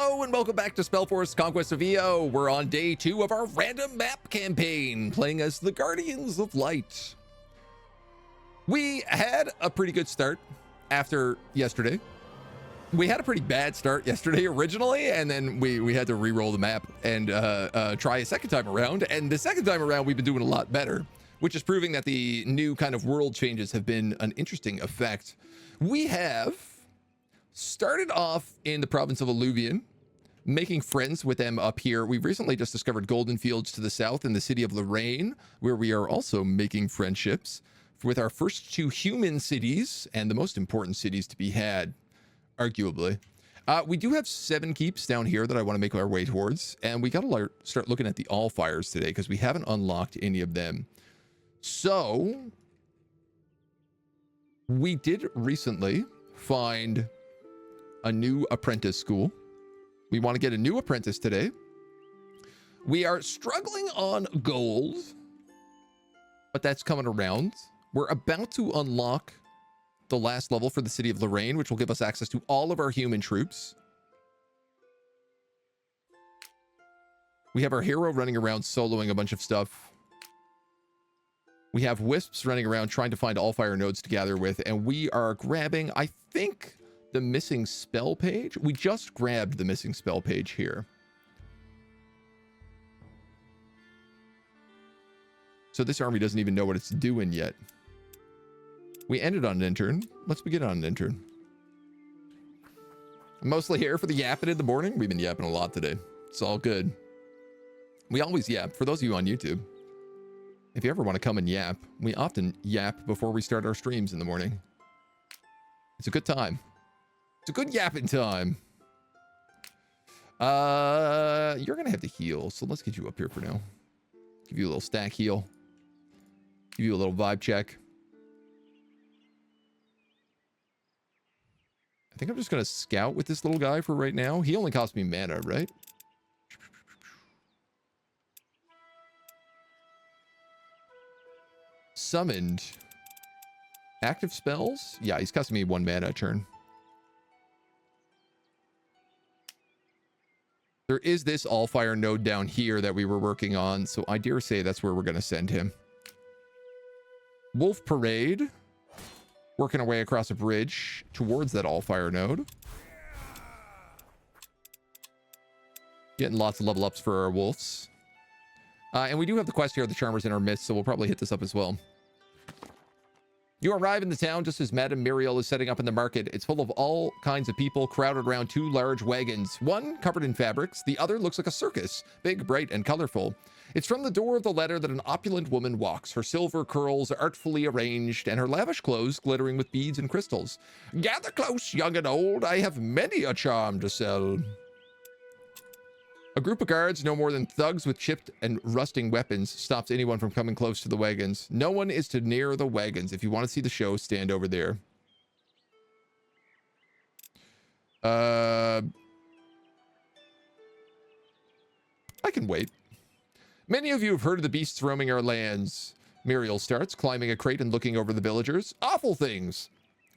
Hello and welcome back to Spellforce Conquest of EO. We're on day 2 of our random map campaign, playing as the Guardians of Light. We had a pretty good start after yesterday. We had a pretty bad start yesterday originally, and then we had to re-roll the map and try a second time around. And the second time around, we've been doing a lot better, which is proving that the new kind of world changes have been an interesting effect. We have started off in the province of Alluvion, making friends with them up here. We've recently just discovered golden fields to the south in the city of Lorraine, where we are also making friendships with our first 2 human cities and the most important cities to be had, arguably. We do have 7 keeps down here that I want to make our way towards, and we got to start looking at the Allfires today because we haven't unlocked any of them. So we did recently find a new apprentice school. We want to get a new apprentice today. We are struggling on gold, but that's coming around. We're about to unlock the last level for the city of Lorraine, which will give us access to all of our human troops. We have our hero running around soloing a bunch of stuff. We have wisps running around trying to find Allfire nodes to gather with, and we are grabbing, I think, the missing spell page. We just grabbed the missing spell page here. So this army doesn't even know what it's doing yet. We ended on an intern. Let's begin on an intern. Mostly here for the yapping in the morning. We've been yapping a lot today. It's all good. We always yap. For those of you on YouTube, if you ever want to come and yap, we often yap before we start our streams in the morning. It's a good time. It's a good yapping time. You're gonna have to heal, so let's get you up here for now. Give you a little stack heal. Give you a little vibe check. I think I'm just gonna scout with this little guy for right now. He only cost me mana, right? Summoned. Active spells? Yeah, he's costing me 1 mana a turn. There is this Allfire node down here that we were working on, so I dare say that's where we're going to send him. Wolf Parade. Working our way across a bridge towards that Allfire node. Getting lots of level ups for our wolves. And we do have the quest here, the Charmers in our midst, so we'll probably hit this up as well. You arrive in the town just as Madame Myriel is setting up in the market. It's full of all kinds of people crowded around 2 large wagons. One covered in fabrics, the other looks like a circus, big, bright, and colorful. It's from the door of the latter that an opulent woman walks, her silver curls artfully arranged, and her lavish clothes glittering with beads and crystals. Gather close, young and old, I have many a charm to sell. A group of guards, no more than thugs with chipped and rusting weapons, stops anyone from coming close to the wagons. No one is to near the wagons. If you want to see the show, stand over there. I can wait. Many of you have heard of the beasts roaming our lands. Myriel starts, climbing a crate and looking over the villagers. Awful things.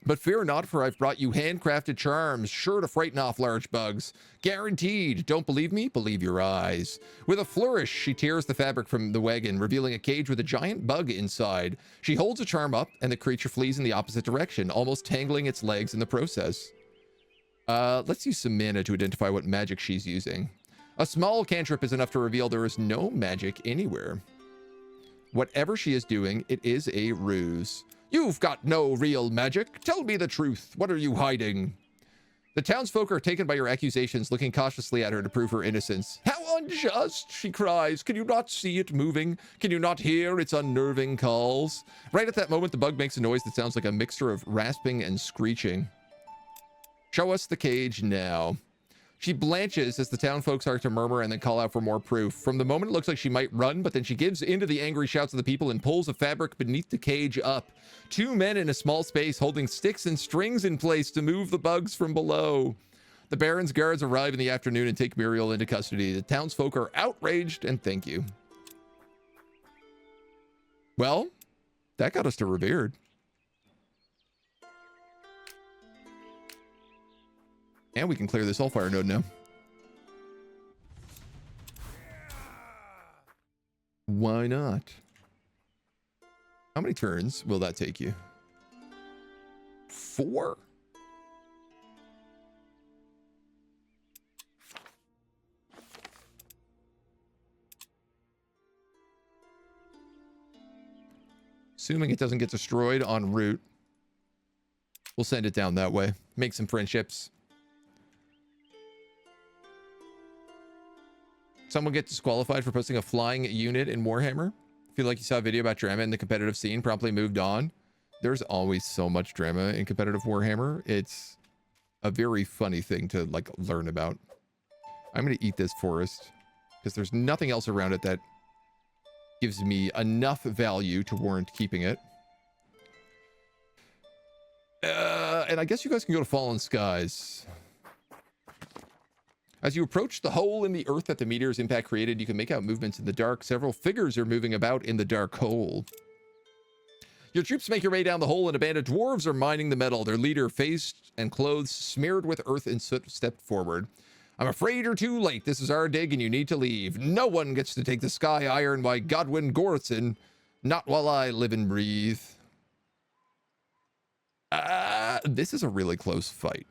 But fear not, for I've brought you handcrafted charms, sure to frighten off large bugs. Guaranteed. Don't believe me? Believe your eyes. With a flourish, she tears the fabric from the wagon, revealing a cage with a giant bug inside. She holds a charm up, and the creature flees in the opposite direction, almost tangling its legs in the process. Let's use some mana to identify what magic she's using. A small cantrip is enough to reveal there is no magic anywhere. Whatever she is doing, it is a ruse. You've got no real magic. Tell me the truth. What are you hiding? The townsfolk are taken by your accusations, looking cautiously at her to prove her innocence. How unjust, she cries. Can you not see it moving? Can you not hear its unnerving calls? Right at that moment, the bug makes a noise that sounds like a mixture of rasping and screeching. Show us the cage now. She blanches as the townfolk start to murmur and then call out for more proof. From the moment, it looks like she might run, but then she gives into the angry shouts of the people and pulls a fabric beneath the cage up. 2 men in a small space holding sticks and strings in place to move the bugs from below. The Baron's guards arrive in the afternoon and take Myriel into custody. The townsfolk are outraged and thank you. Well, that got us to Revered. And we can clear this Allfire node now. Why not? How many turns will that take you? 4? Assuming it doesn't get destroyed en route, we'll send it down that way. Make some friendships. Someone get disqualified for posting a flying unit in Warhammer. Feel like you saw a video about drama in the competitive scene, promptly moved on. There's always so much drama in competitive Warhammer. It's a very funny thing to like learn about. I'm going to eat this forest because there's nothing else around it that gives me enough value to warrant keeping it. And I guess you guys can go to Fallen Skies. As you approach the hole in the earth that the meteor's impact created, you can make out movements in the dark. Several figures are moving about in the dark hole. Your troops make your way down the hole, and a band of dwarves are mining the metal. Their leader, face and clothes smeared with earth and soot, stepped forward. I'm afraid you're too late. This is our dig, and you need to leave. No one gets to take the sky iron by Godwin Gorson. Not while I live and breathe. This is a really close fight.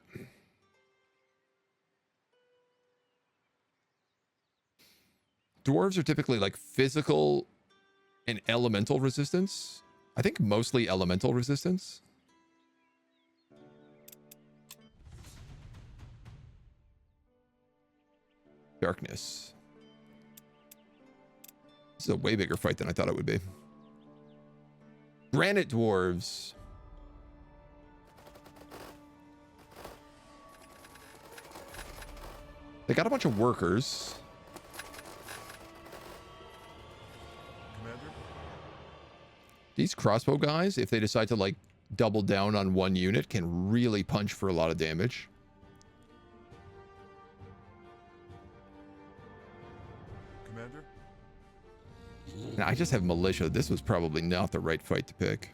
Dwarves are typically like physical and elemental resistance. I think mostly elemental resistance. Darkness. This is a way bigger fight than I thought it would be. Granite dwarves. They got a bunch of workers. These crossbow guys, if they decide to like double down on one unit, can really punch for a lot of damage. Commander? And I just have militia. This was probably not the right fight to pick.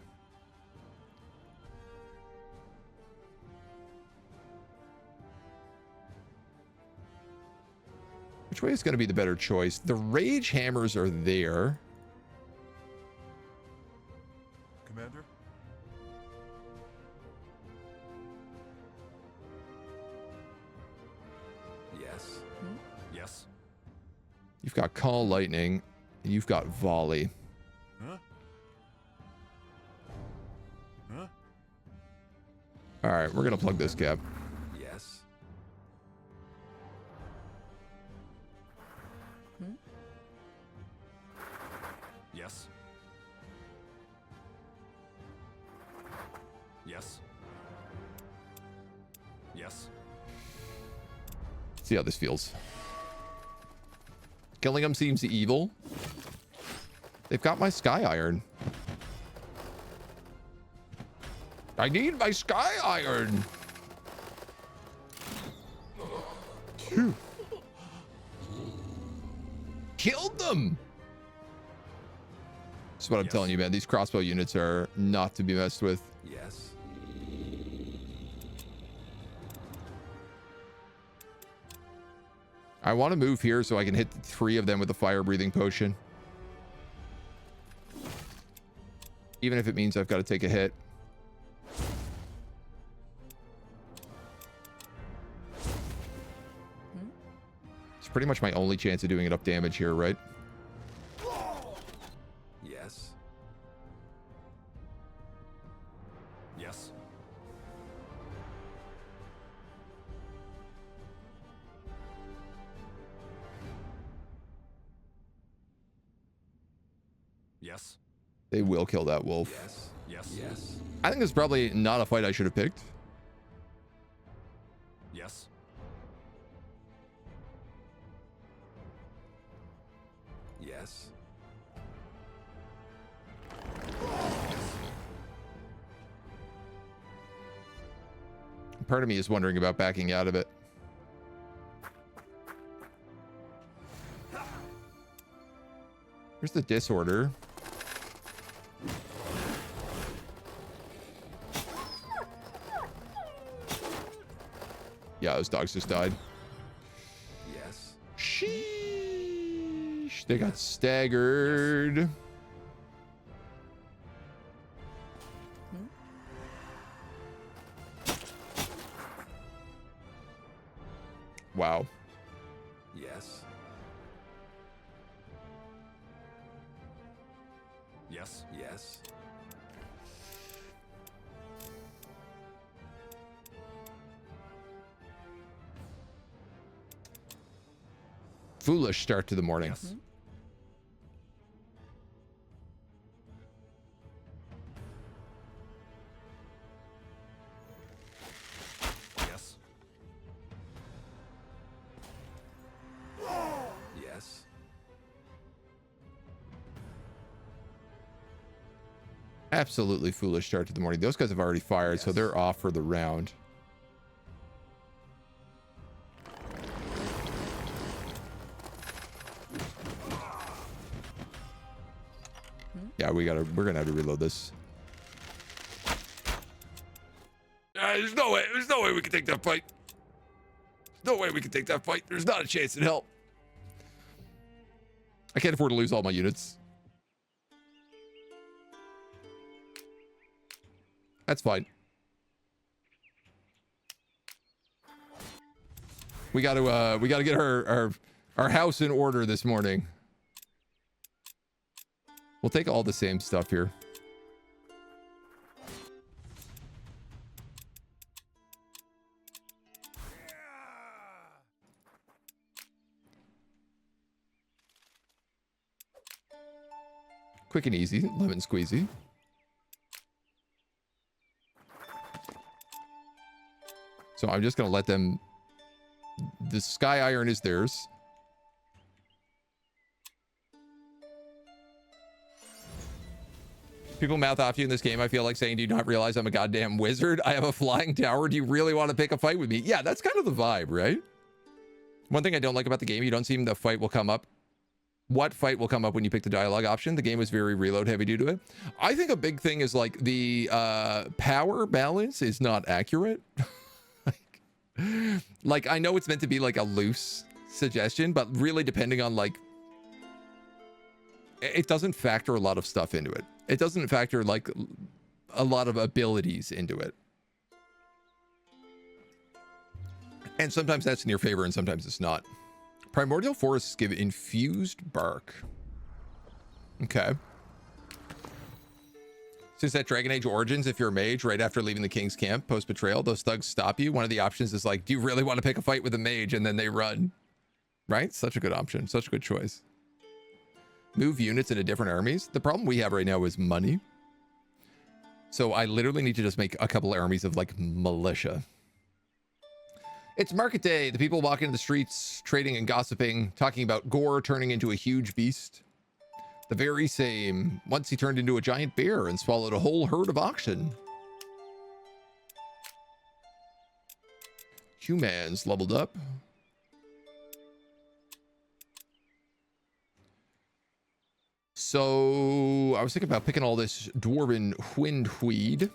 Which way is going to be the better choice? The rage hammers are there. Commander? Yes. Yes. You've got call lightning. You've got volley. Huh? Huh? All right, we're going to plug this cap. Yes. Yes. Yes. Yes. See how this feels. Killing them seems evil. They've got my sky iron. I need my sky iron. Phew. Killed them. That's what I'm telling you, man. These crossbow units are not to be messed with. Yes. I want to move here so I can hit 3 of them with a fire-breathing potion. Even if it means I've got to take a hit. It's pretty much my only chance of doing enough damage here, right? Yes. Yes. Yes. They will kill that wolf. Yes. Yes. Yes. I think this is probably not a fight I should have picked. Yes. Yes. Part of me is wondering about backing out of it. Here's the disorder. Yeah, those dogs just died. Yes. Sheesh. foolish. They got staggered. Wow. Yes. Yes. Yes. Foolish start to the morning. Yes. Yes. Yes. Absolutely foolish start to the morning. Those guys have already fired, so Yes. they're off for the round. Yeah, we're gonna have to reload this. There's no way we can take that fight. No way we can take that fight. There's not a chance in hell. I can't afford to lose all my units. That's fine. We got to get our house in order this morning. We'll take all the same stuff here. Quick and easy, lemon squeezy. So I'm just going to let them... The sky iron is theirs. People mouth off you in this game. I feel like saying, do you not realize I'm a goddamn wizard? I have a flying tower. Do you really want to pick a fight with me? Yeah, that's kind of the vibe, right? One thing I don't like about the game, you don't seem the fight will come up. What fight will come up when you pick the dialogue option? The game is very reload heavy due to it. I think a big thing is like the power balance is not accurate. like I know it's meant to be like a loose suggestion, but really depending on like, it doesn't factor a lot of stuff into it. It doesn't factor like a lot of abilities into it. And sometimes that's in your favor and sometimes it's not. Primordial forests give infused bark. Okay. Since that Dragon Age Origins, if you're a mage, right after leaving the King's Camp, post-betrayal, those thugs stop you. One of the options is like, do you really want to pick a fight with a mage? And then they run. Right? Such a good option. Such a good choice. Move units into different armies. The problem we have right now is money. So I literally need to just make a couple armies of like militia. It's market day. The people walking in the streets, trading and gossiping, talking about Gore turning into a huge beast. The very same. Once he turned into a giant bear and swallowed a whole herd of oxen. Humans leveled up. So I was thinking about picking all this Dwarven Windweed.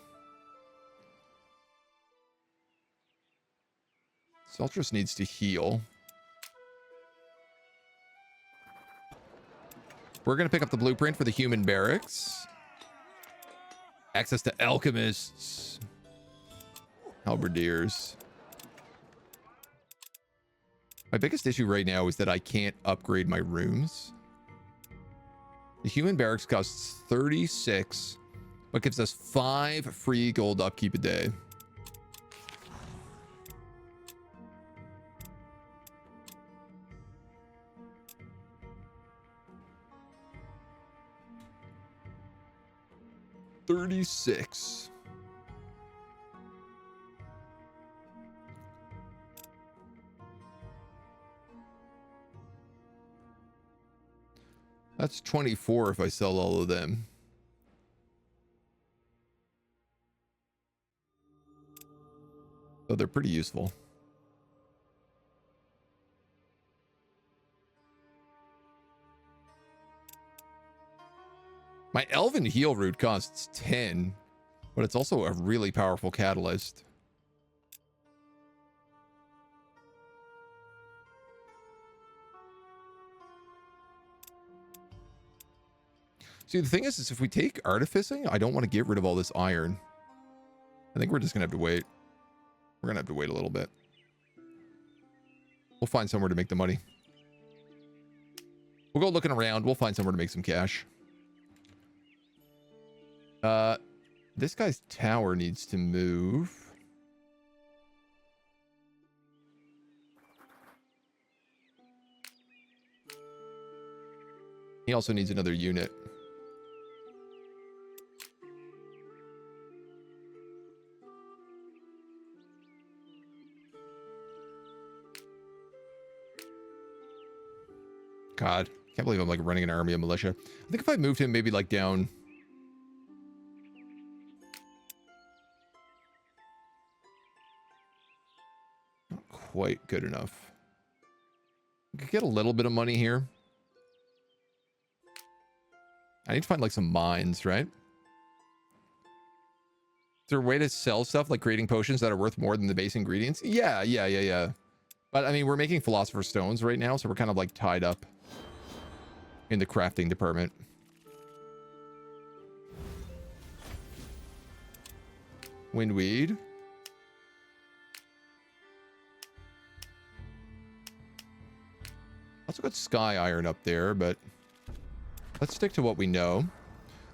Seltrus needs to heal. We're going to pick up the blueprint for the human barracks. Access to alchemists. Halberdiers. My biggest issue right now is that I can't upgrade my rooms. The human barracks costs 36, but gives us 5 free gold upkeep a day. $36. That's 24 if I sell all of them. So they're pretty useful. My Elven Heal root costs 10, but it's also a really powerful catalyst. See, the thing is if we take artificing, I don't want to get rid of all this iron. I think we're just going to have to wait. We're going to have to wait a little bit. We'll find somewhere to make the money. We'll go looking around. We'll find somewhere to make some cash. This guy's tower needs to move. He also needs another unit. God, can't believe I'm like running an army of militia. I think if I moved him maybe like down. Not quite good enough. We could get a little bit of money here. I need to find like some mines, right? Is there a way to sell stuff like creating potions that are worth more than the base ingredients? Yeah. But I mean, we're making philosopher's stones right now, so we're kind of like tied up in the crafting department. Windweed. Also got sky iron up there, but let's stick to what we know.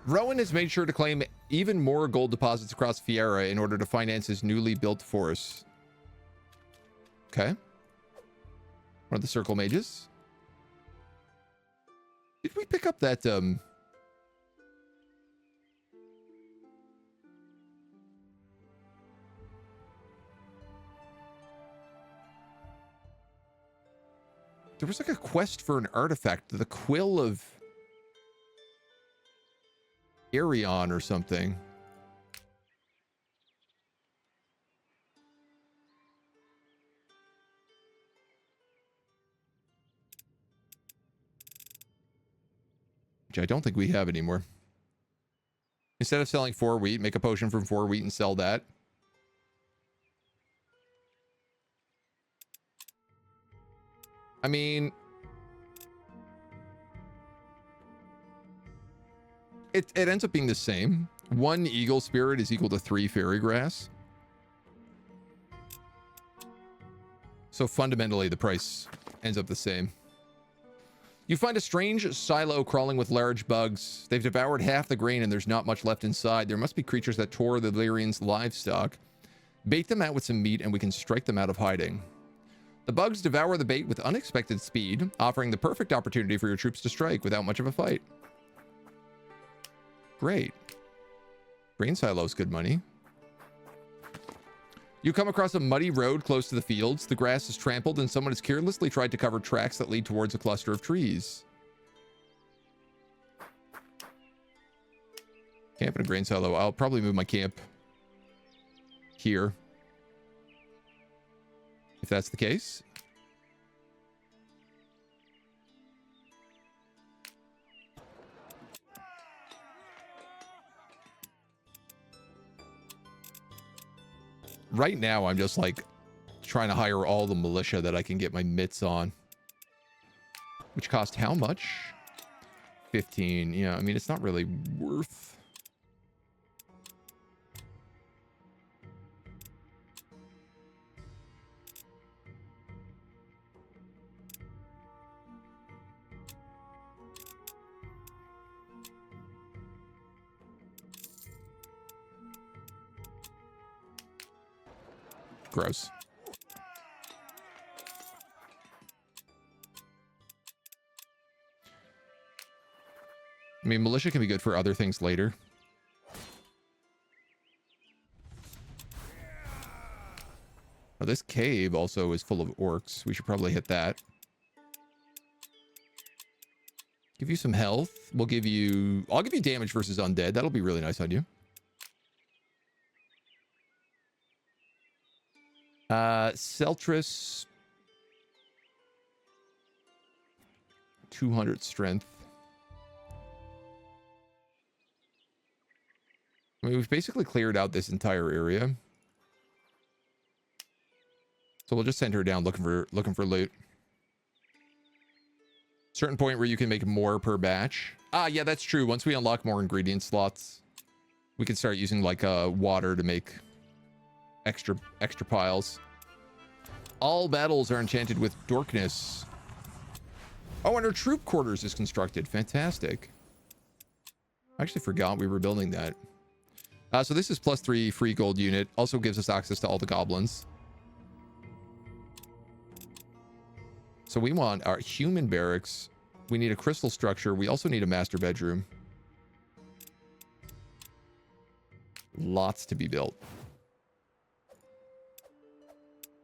Rowan has made sure to claim even more gold deposits across Fiera in order to finance his newly built force. Okay. One of the circle mages. Did we pick up that, There was like a quest for an artifact, the Quill of Arion or something. Which I don't think we have anymore. Instead of selling 4 wheat, make a potion from 4 wheat and sell that. I mean, it ends up being the same. 1 eagle spirit is equal to 3 fairy grass. So fundamentally, the price ends up the same. You find a strange silo crawling with large bugs. They've devoured half the grain and there's not much left inside. There must be creatures that tore the Lyrians' livestock. Bait them out with some meat and we can strike them out of hiding. The bugs devour the bait with unexpected speed, offering the perfect opportunity for your troops to strike without much of a fight. Great. Grain silo's good money. You come across a muddy road close to the fields. The grass is trampled and someone has carelessly tried to cover tracks that lead towards a cluster of trees. Camp in a grain silo. I'll probably move my camp here, if that's the case. Right now, I'm just like trying to hire all the militia that I can get my mitts on. Which cost how much? 15. Yeah, I mean, it's not really worth. Gross. I mean, militia can be good for other things later. Oh, this cave also is full of orcs. We should probably hit that. Give you some health. We'll give you... I'll give you damage versus undead. That'll be really nice on you. Seltris. 200 strength. I mean, we've basically cleared out this entire area. So we'll just send her down looking for loot. Certain point where you can make more per batch. Ah, yeah, that's true. Once we unlock more ingredient slots, we can start using like water to make extra piles. All battles are enchanted with darkness. Oh, and our troop quarters is constructed. Fantastic. I actually forgot we were building that. So this is +3 free gold unit. Also gives us access to all the goblins. So we want our human barracks. We need a crystal structure. We also need a master bedroom. Lots to be built.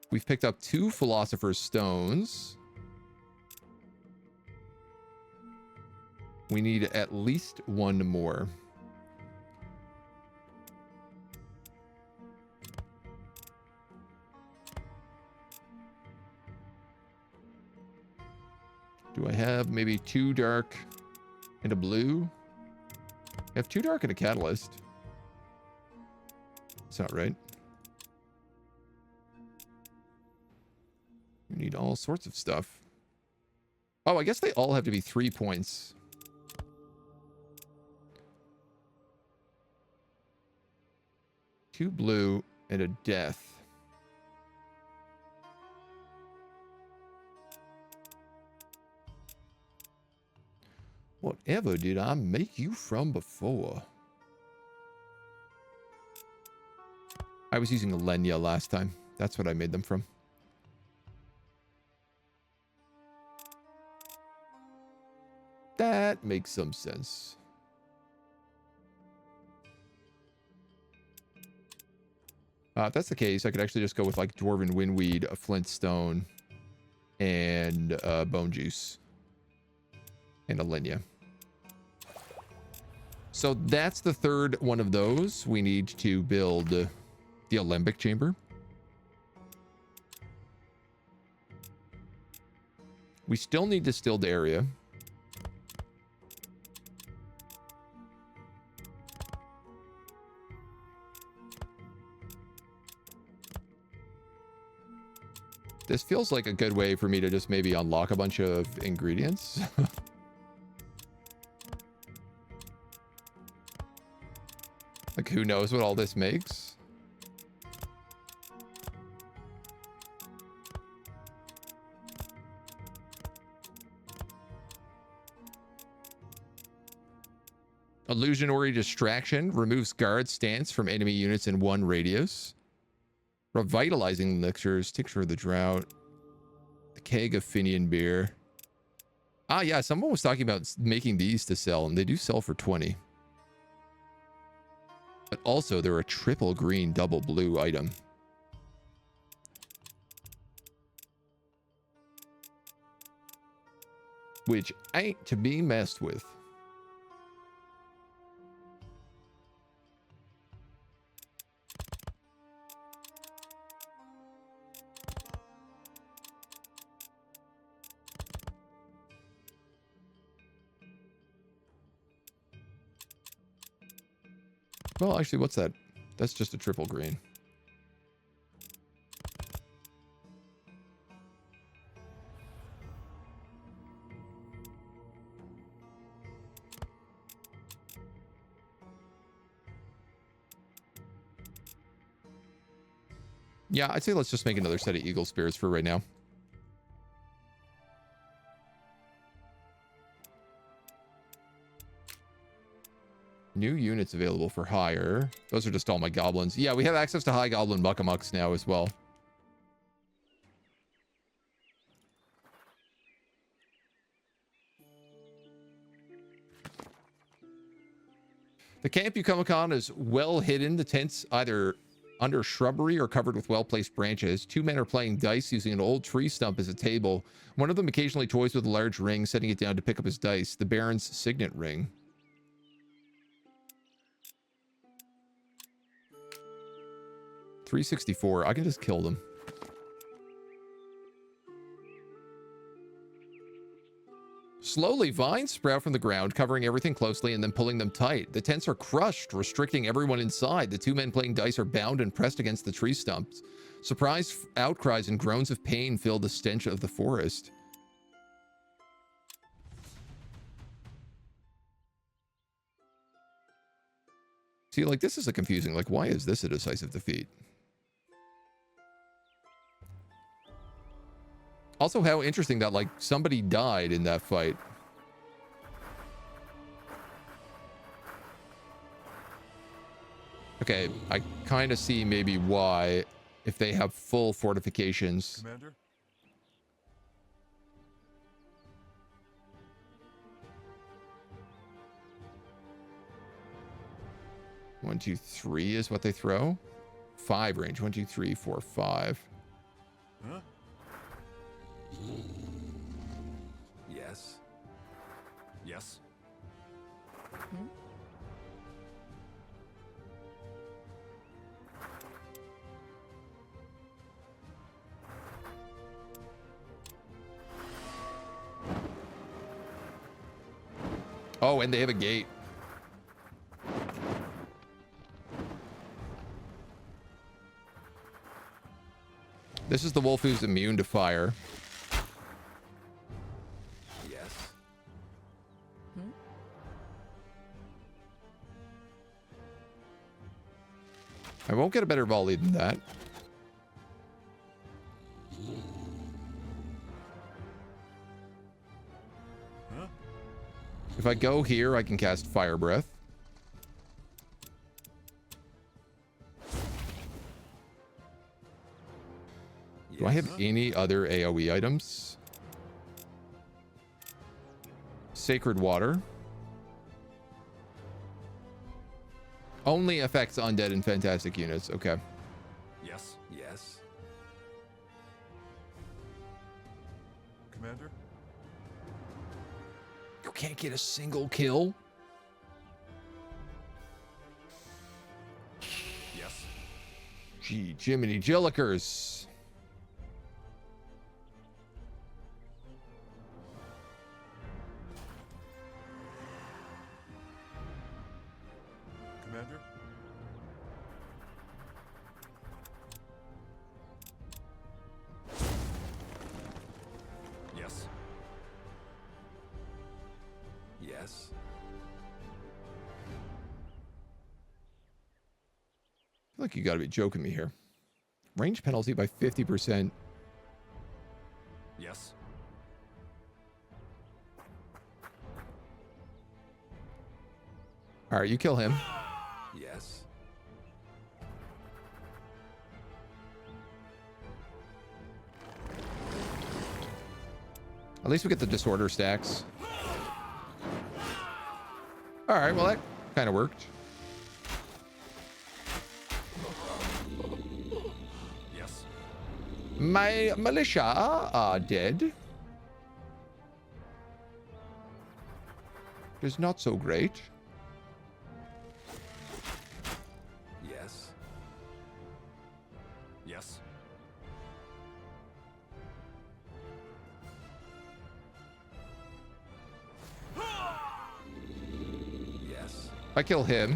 We've picked up 2 philosopher's stones. We need at least 1 more. Do I have maybe 2 dark and a blue? I have 2 dark and a catalyst. That's not right. You need all sorts of stuff. Oh, I guess they all have to be 3 points. Two blue and a death. Whatever did I make you from before? I was using Lenya last time. That's what I made them from. That makes some sense. If that's the case, I could actually just go with like Dwarven Windweed, a Flintstone, and Bone Juice. And a Lenya. So that's the third one of those. We need to build the Alembic Chamber. We still need distilled area. This feels like a good way for me to just maybe unlock a bunch of ingredients. Like, who knows what all this makes? Illusionary Distraction removes guard stance from enemy units in 1 radius. Revitalizing elixirs, Tincture of the Drought, the Keg of Finian Beer. Ah, yeah, someone was talking about making these to sell, and they do sell for 20. But also, they're a triple green, double blue item. Which ain't to be messed with. Well, actually, what's that? That's just a triple green. Yeah, I'd say let's just make another set of Eagle Spears for right now. New units available for hire. Those are just all my goblins. Yeah, we have access to high goblin muckamucks now as well. The camp you come upon is well hidden. The tents either under shrubbery or covered with well-placed branches. 2 men are playing dice using an old tree stump as a table. One of them occasionally toys with a large ring, setting it down to pick up his dice. The Baron's signet ring. $364. I can just kill them. Slowly, vines sprout from the ground, covering everything closely and then pulling them tight. The tents are crushed, restricting everyone inside. The 2 men playing dice are bound and pressed against the tree stumps. Surprised outcries and groans of pain fill the stench of the forest. See, like, this is a confusing, like, why is this a decisive defeat? Also, how interesting that, like, somebody died in that fight. Okay, I kind of see maybe why, if they have full fortifications. Commander? 1, 2, 3 is what they throw. 5 range. 1, 2, 3, 4, 5. Huh? Yes. Yes. Oh, and they have a gate. This is the wolf who's immune to fire. Yes. I won't get a better volley than that. Huh? If I go here, I can cast Fire Breath. Do I have any other AoE items? Sacred Water. Only affects undead and fantastic units. Okay. Yes. Yes. Commander? You can't get a single kill? Yes. Gee, Jiminy Jillikers. Commander? Yes. Yes. I feel like you gotta be joking me here. Range penalty by 50%. Yes. All right, you kill him. Yes. At least we get the disorder stacks. All right, well, that kind of worked. Yes. My militia are dead. It is not so great. Yes. Yes. Yes. If I kill him,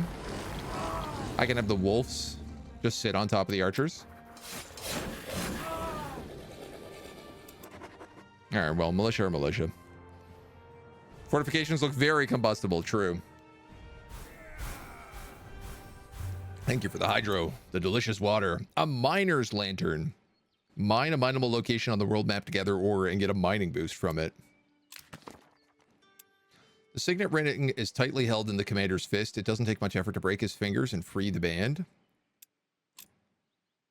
I can have the wolves just sit on top of the archers. All right, well, militia or militia. Fortifications look very combustible, true. Thank you for the hydro, the delicious water. A miner's lantern. Mine a mineable location on the world map to gather ore and get a mining boost from it. The signet ring is tightly held in the commander's fist. It doesn't take much effort to break his fingers and free the band.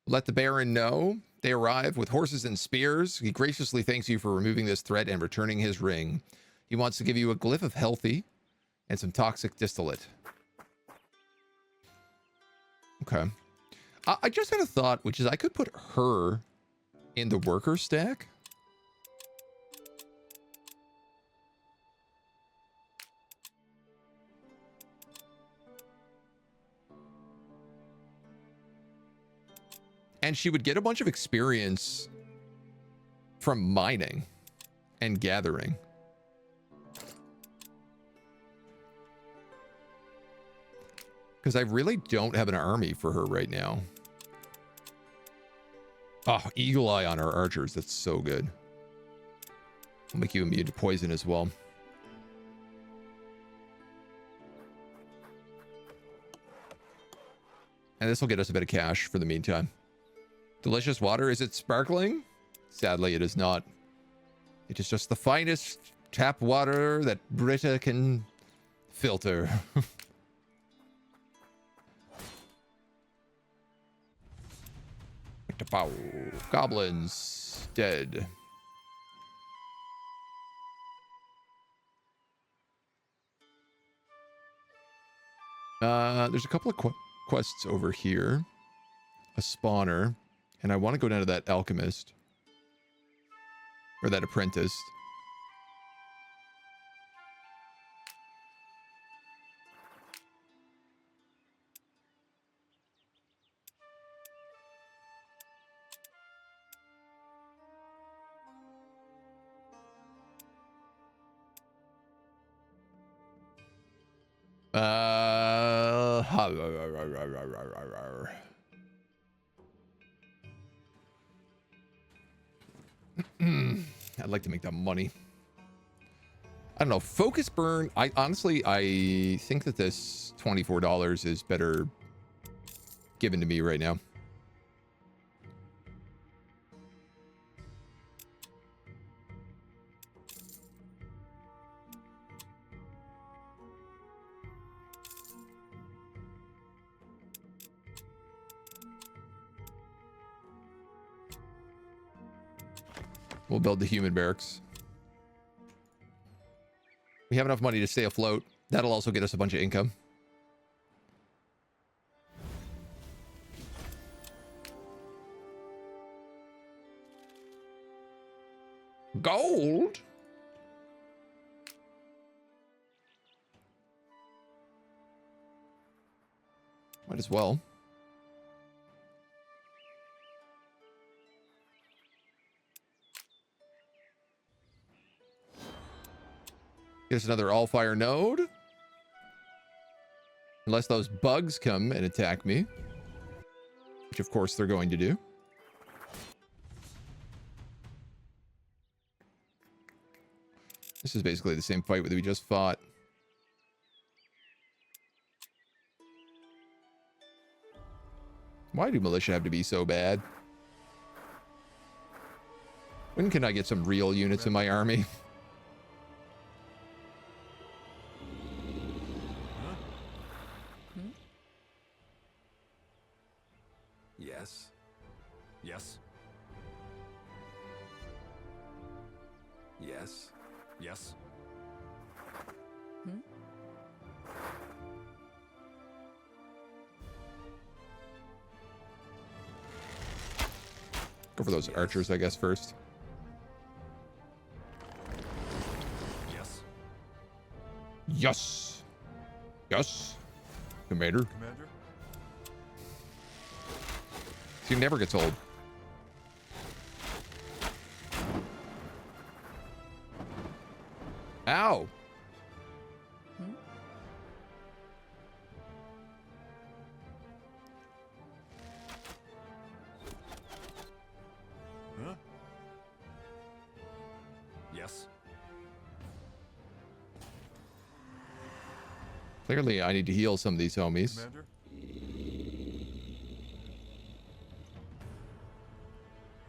Let the Baron know. They arrive with horses and spears. He graciously thanks you for removing this threat and returning his ring. He wants to give you a glyph of healthy and some toxic distillate. Okay. I just had a thought, which is I could put her in the worker stack. And she would get a bunch of experience from mining and gathering. Because I really don't have an army for her right now. Oh, Eagle Eye on our archers. That's so good. I'll make you immune to poison as well. And this will get us a bit of cash for the meantime. Delicious water. Is it sparkling? Sadly, it is not. It is just the finest tap water that Britta can filter. Goblins dead. There's a couple of quests over here. A spawner. And I want to go down to that alchemist. Or that apprentice. I'd like to make that money. I don't know. Focus burn. I think that this $24 is better given to me right now. We'll build the human barracks. We have enough money to stay afloat. That'll also get us a bunch of income. Gold? Might as well. Get us another Allfire node. Unless those bugs come and attack me. Which of course they're going to do. This is basically the same fight that we just fought. Why do militia have to be so bad? When can I get some real units in my army? Yes. Yes. Yes. Yes. Go for those archers, I guess, first. Yes. Yes. Yes. Commander. Commander. He never gets old. Ow. Huh? Yes. Clearly, I need to heal some of these homies. Commander.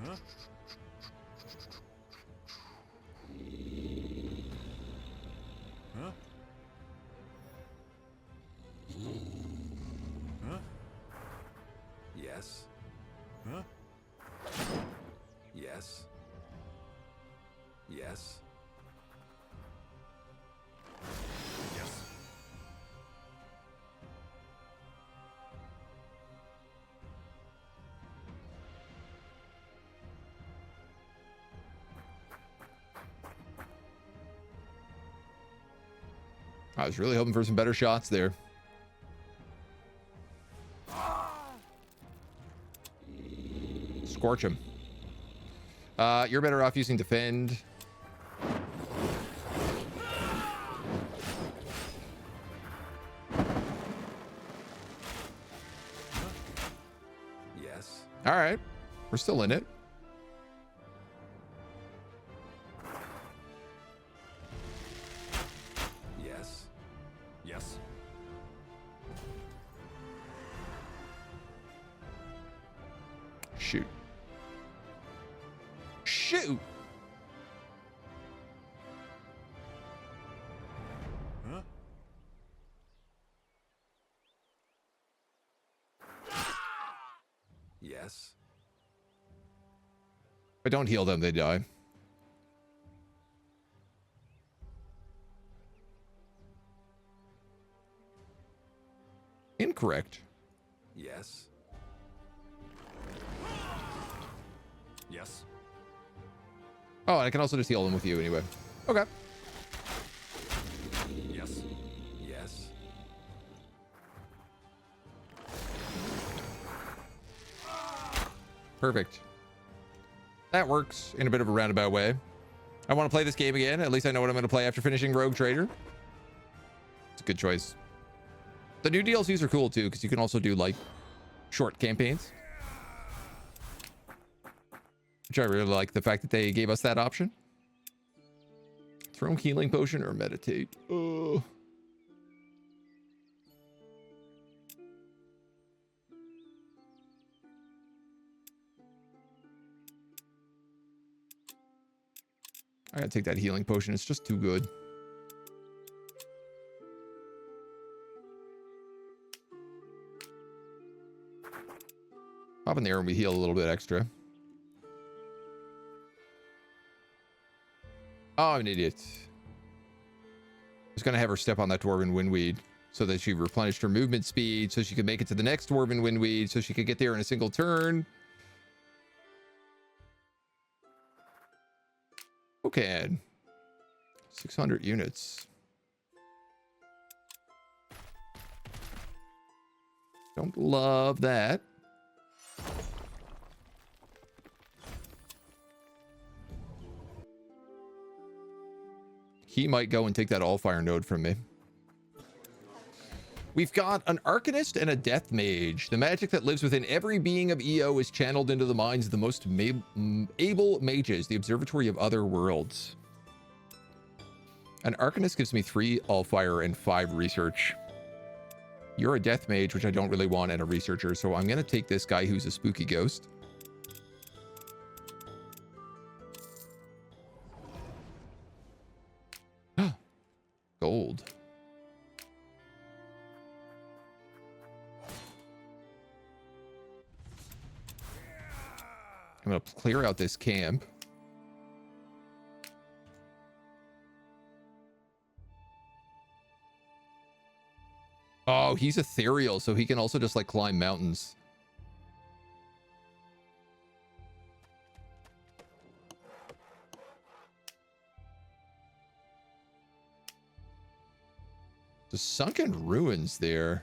Huh? Huh? Huh? Yes. Huh? Yes. Yes. Yes. I was really hoping for some better shots there. Scorch him. You're better off using defend. Yes. All right. We're still in it. Yes. Yes. shoot. Shoot! Huh? Yes. If I don't heal them, they die. Incorrect. Yes. Yes. Oh, and I can also just heal them with you anyway. Okay. Yes. Yes. Perfect. That works in a bit of a roundabout way. I want to play this game again. At least I know what I'm going to play after finishing Rogue Trader. It's a good choice. The new DLCs are cool too, because you can also do like short campaigns. Which I really like the fact that they gave us that option. Throw healing potion or meditate. Oh. I gotta take that healing potion. It's just too good. Hop in there and we heal a little bit extra. Oh, I'm an idiot. I was gonna have her step on that Dwarven Windweed so that she replenished her movement speed so she could make it to the next Dwarven Windweed so she could get there in a single turn. Okay. 600 units. Don't love that. He might go and take that Allfire node from me. We've got an Arcanist and a Death Mage. The magic that lives within every being of EO is channeled into the minds of the most able mages, the Observatory of Other Worlds. An Arcanist gives me 3 Allfire and 5 research. You're a Death Mage, which I don't really want, and a researcher, so I'm going to take this guy who's a spooky ghost. Gold. I'm going to clear out this camp. Oh, he's ethereal, so he can also just like climb mountains. The sunken ruins there.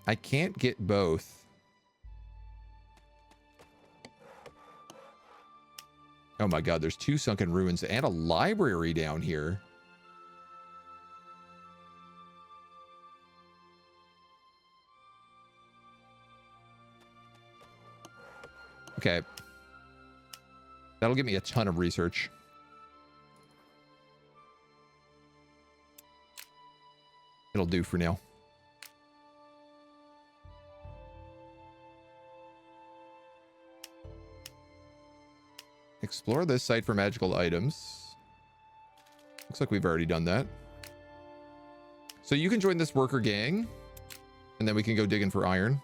I can't get both. Oh my god, there's 2 sunken ruins and a library down here. Okay. That'll give me a ton of research. It'll do for now. Explore this site for magical items. Looks like we've already done that. So you can join this worker gang, and then we can go digging for iron.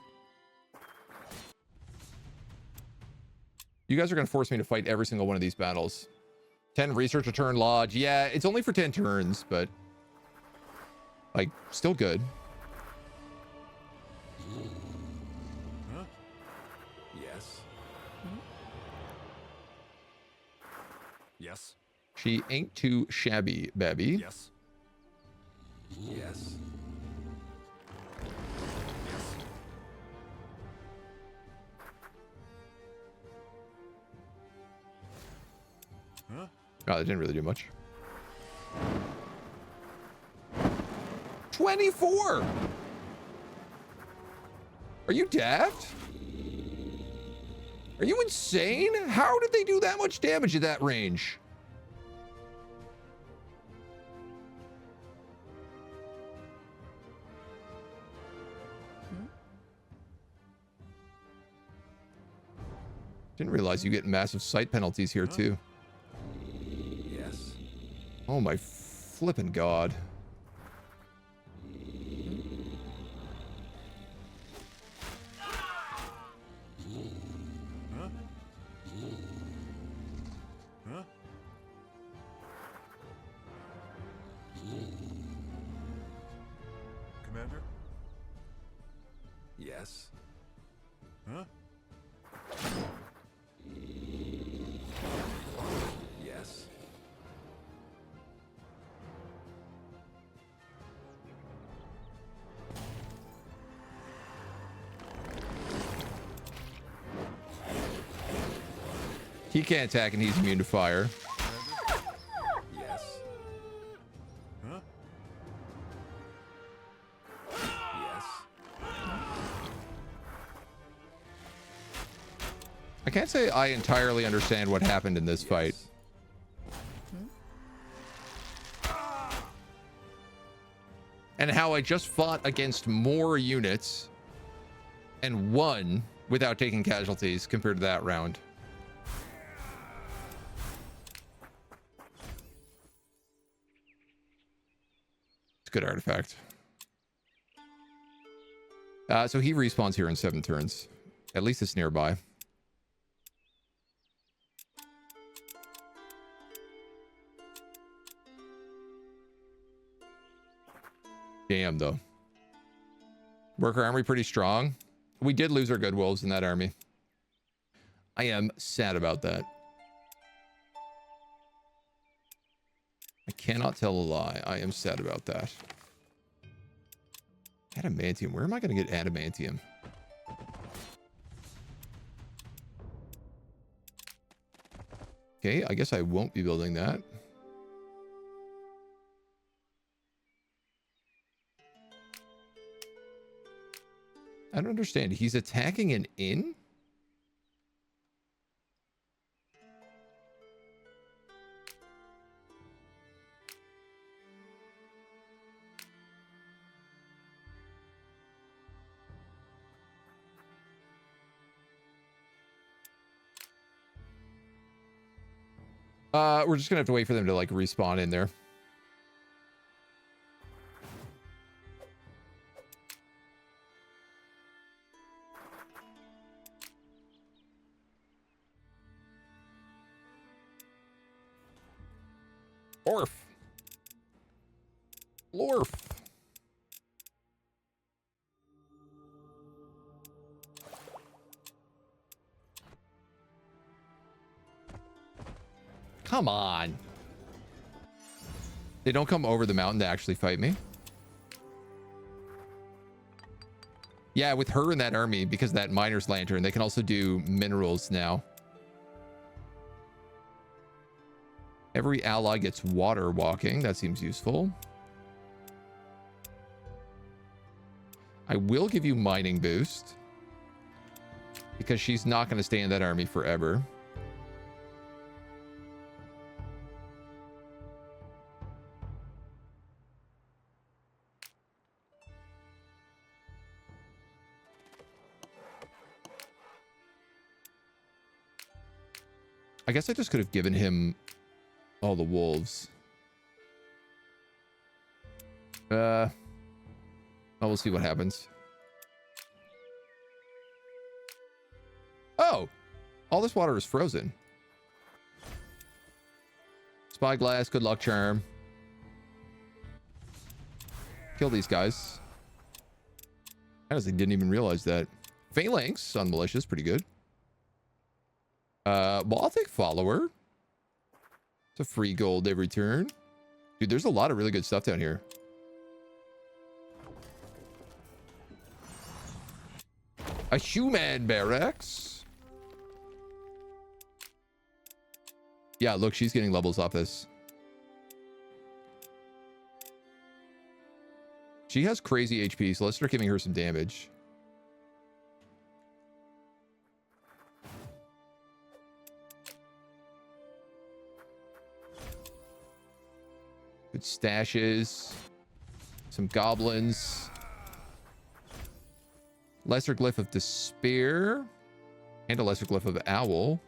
You guys are going to force me to fight every single one of these battles. 10 research a turn lodge. Yeah, it's only for 10 turns, but like, still good. Huh? Yes. Yes. She ain't too shabby, babby. Yes. Yes. Yes. Huh? Oh, that didn't really do much. 24! Are you daft? Are you insane? How did they do that much damage at that range? Didn't realize you get massive site penalties here too. Yes. Oh my flippin' god. Huh? Huh? Commander? Yes. Huh? Yes. He can't attack and he's immune to fire. Yes. Huh? Yes. I can't say I entirely understand what happened in this fight. And how I just fought against more units and won without taking casualties compared to that round. It's a good artifact. So he respawns here in 7 turns. At least it's nearby. Damn, though. Worker army pretty strong. We did lose our good wolves in that army. I am sad about that. I cannot tell a lie. I am sad about that. Adamantium. Where am I going to get adamantium? Okay, I guess I won't be building that. I don't understand. He's attacking an inn? We're just gonna have to wait for them to like respawn in there. Orf. Lorf. Come on. They don't come over the mountain to actually fight me. Yeah, with her in that army, because of that miner's lantern, they can also do minerals now. Every ally gets water walking. That seems useful. I will give you mining boost, because she's not going to stay in that army forever. I guess I just could have given him all the wolves. Oh, we'll see what happens. Oh, all this water is frozen. Spyglass, good luck charm. Kill these guys. I honestly didn't even realize that. Phalanx on militia is pretty good. Well, I'll take follower. It's a free gold every turn. Dude, there's a lot of really good stuff down here. A human barracks. Yeah, look, she's getting levels off this. She has crazy HP, so let's start giving her some damage. Good stashes. Some goblins. Lesser Glyph of Despair. And a lesser glyph of owl.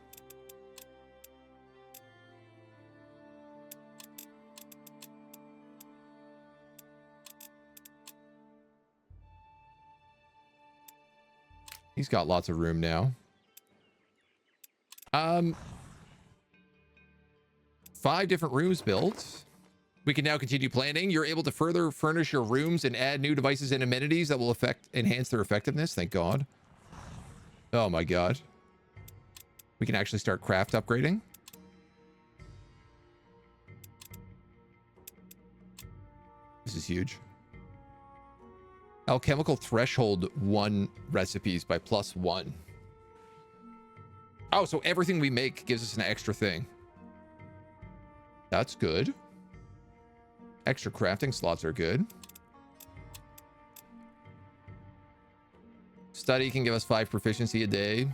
He's got lots of room now. 5 different rooms built. We can now continue planning. You're able to further furnish your rooms and add new devices and amenities that will enhance their effectiveness. Thank God. Oh my God. We can actually start craft upgrading. This is huge. Alchemical threshold 1 recipes by +1. Oh, so everything we make gives us an extra thing. That's good. Extra crafting slots are good. Study can give us 5 proficiency a day.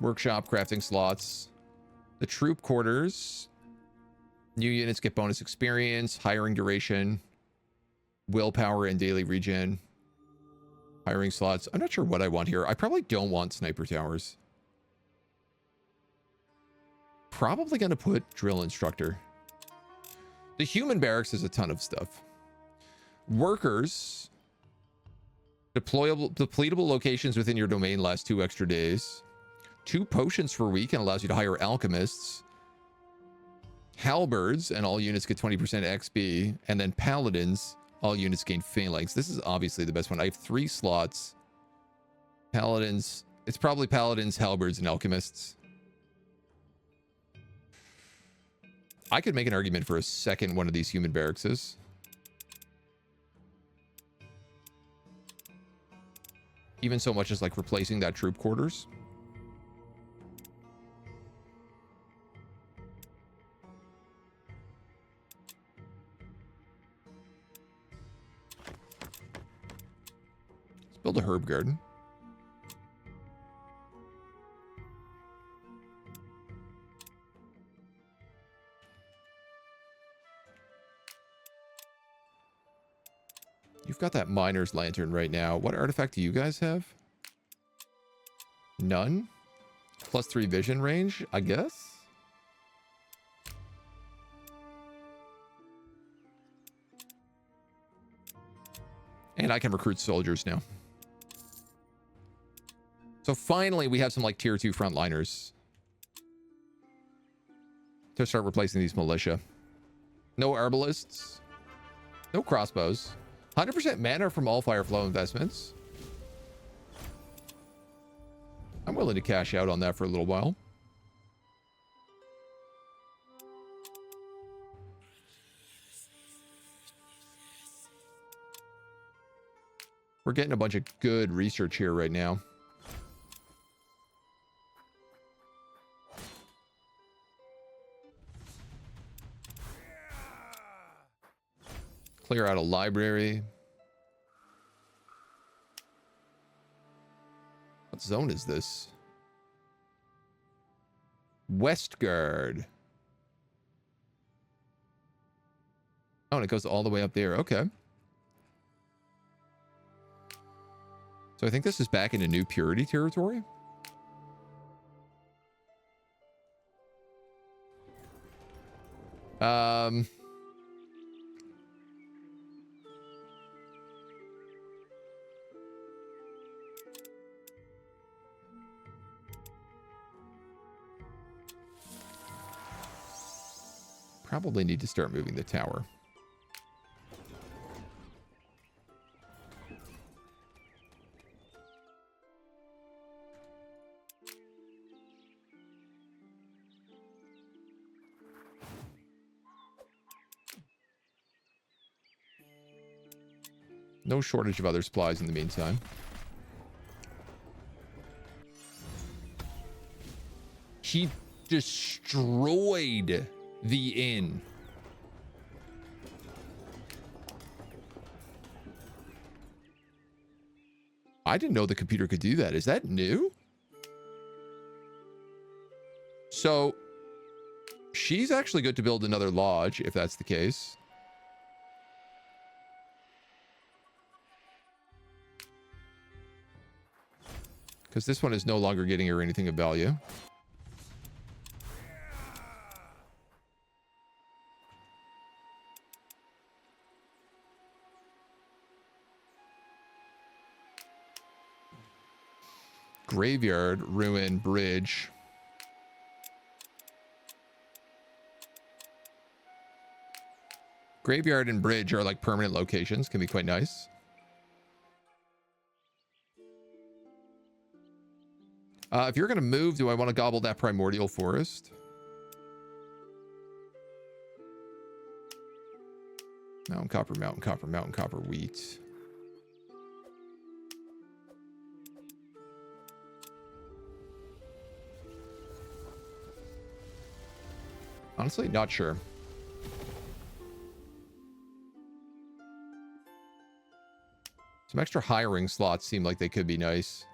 Workshop crafting slots. The troop quarters. New units get bonus experience, hiring duration, willpower, and daily regen. Hiring slots. I'm not sure what I want here. I probably don't want sniper towers. Probably going to put drill instructor. The human barracks is a ton of stuff. Workers. Depletable locations within your domain last 2 extra days. 2 potions per week and allows you to hire alchemists. Halberds, and all units get 20% XP. And then paladins, all units gain phalanx. This is obviously the best one. I have 3 slots. Paladins. It's probably paladins, halberds, and alchemists. I could make an argument for a second one of these human barracks. Even so much as like replacing that troop quarters. Let's build a herb garden. You've got that miner's lantern right now. What artifact do you guys have? None? +3 vision range, I guess? And I can recruit soldiers now. So finally, we have some like tier 2 frontliners to start replacing these militia. No arbalists. No crossbows. 100% mana from Allfire flow investments. I'm willing to cash out on that for a little while. We're getting a bunch of good research here right now. Clear out a library. What zone is this? Westgard. Oh, and it goes all the way up there. Okay. So I think this is back into New Purity territory. Probably need to start moving the tower. No shortage of other supplies in the meantime. He destroyed the inn. I didn't know the computer could do that. Is that new? So she's actually good to build another lodge if that's the case. Because this one is no longer getting her anything of value. Graveyard, ruin, bridge. Graveyard and bridge are like permanent locations, can be quite nice. If you're going to move, do I want to gobble that primordial forest? Mountain copper, mountain copper, mountain copper, wheat. Honestly, not sure. Some extra hiring slots seem like they could be nice.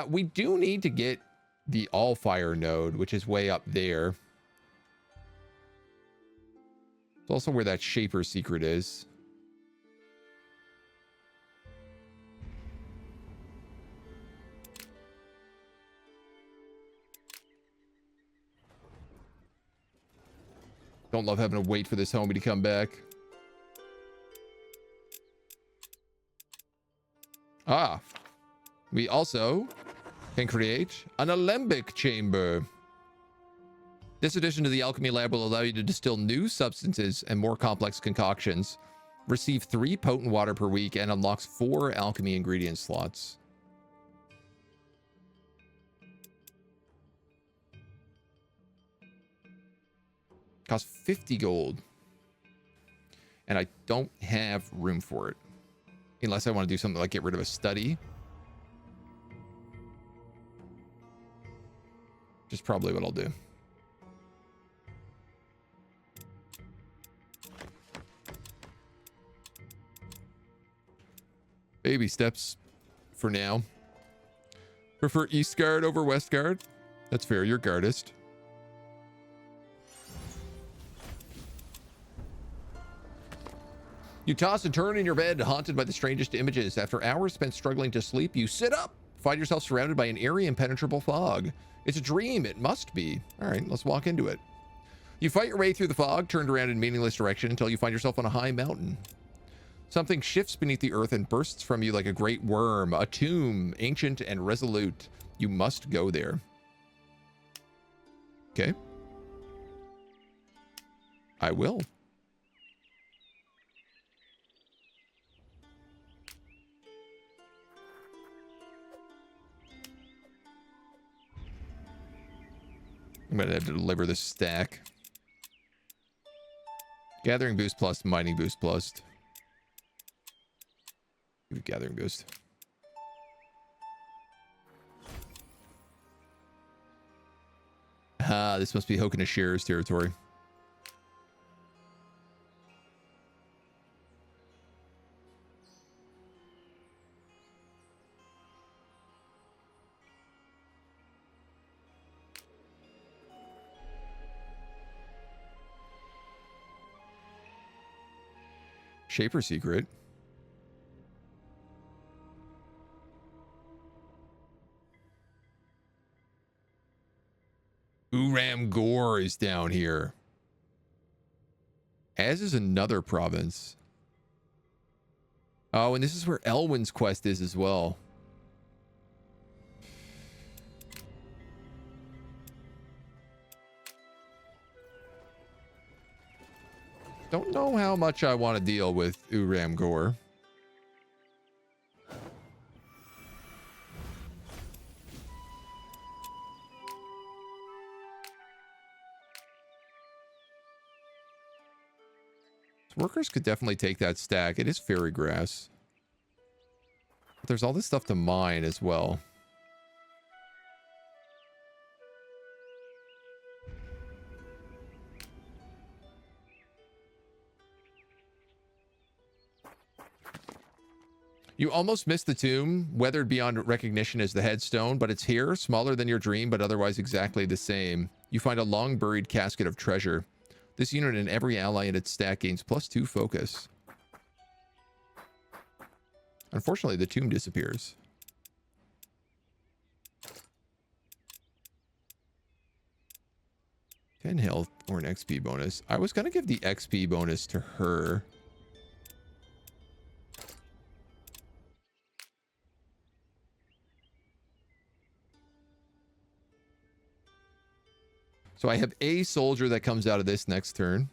We do need to get the Allfire node, which is way up there. It's also where that Shaper secret is. Don't love having to wait for this homie to come back. Ah. We also can create an alembic chamber. This addition to the alchemy lab will allow you to distill new substances and more complex concoctions, receive 3 potent water per week, and unlocks 4 alchemy ingredient slots. Costs 50 gold. And I don't have room for it. Unless I want to do something like get rid of a study. Which is probably what I'll do. Baby steps for now. Prefer East Guard over West Guard? That's fair, you're Guardist. You toss and turn in your bed, haunted by the strangest images. After hours spent struggling to sleep, you sit up. Find yourself surrounded by an eerie, impenetrable fog. It's a dream. It must be. All right, let's walk into it. You fight your way through the fog, turned around in meaningless direction until you find yourself on a high mountain. Something shifts beneath the earth and bursts from you like a great worm, a tomb, ancient and resolute. You must go there. Okay. I will. I'm going to have to deliver this stack. Gathering boost plus, mining boost plus. Gathering boost. Ah, this must be Hoken Ashir's territory. Shaper secret. Uram Gore is down here. As is another province. Oh, and this is where Elwyn's quest is as well. Don't know how much I want to deal with Uram Gore. Workers could definitely take that stack. It is fairy grass. But there's all this stuff to mine as well. You almost missed the tomb, weathered beyond recognition as the headstone, but it's here, smaller than your dream, but otherwise exactly the same. You find a long buried casket of treasure. This unit and every ally in its stack gains +2 focus. Unfortunately, the tomb disappears. 10 health or an XP bonus. I was going to give the XP bonus to her. So I have a soldier that comes out of this next turn.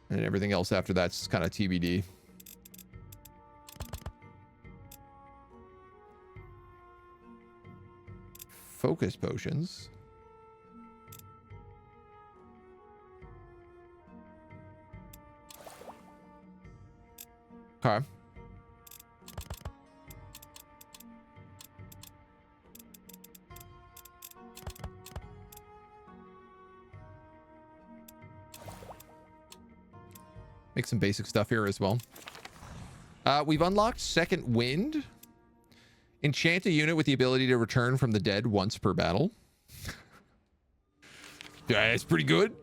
And everything else after that's kind of TBD. Focus potions. Okay. Make some basic stuff here as well. We've unlocked Second Wind. Enchant a unit with the ability to return from the dead once per battle. That's pretty good.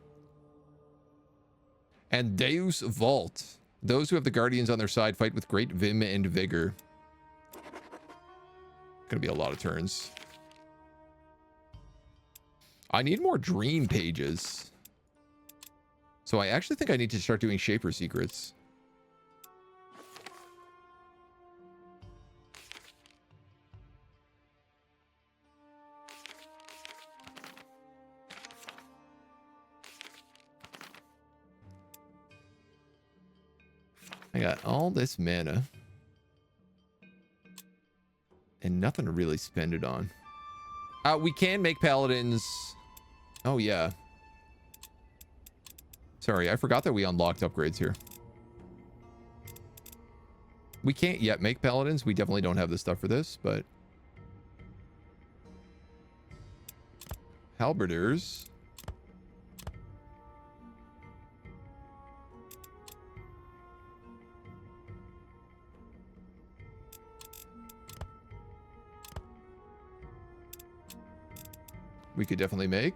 And Deus Vault. Those who have the Guardians on their side fight with great vim and vigor. Gonna be a lot of turns. I need more dream pages. So I actually think I need to start doing Shaper Secrets. I got all this mana. And nothing to really spend it on. We can make paladins. Oh, yeah. Sorry, I forgot that we unlocked upgrades here. We can't yet make paladins. We definitely don't have the stuff for this, but... Halberders. We could definitely make.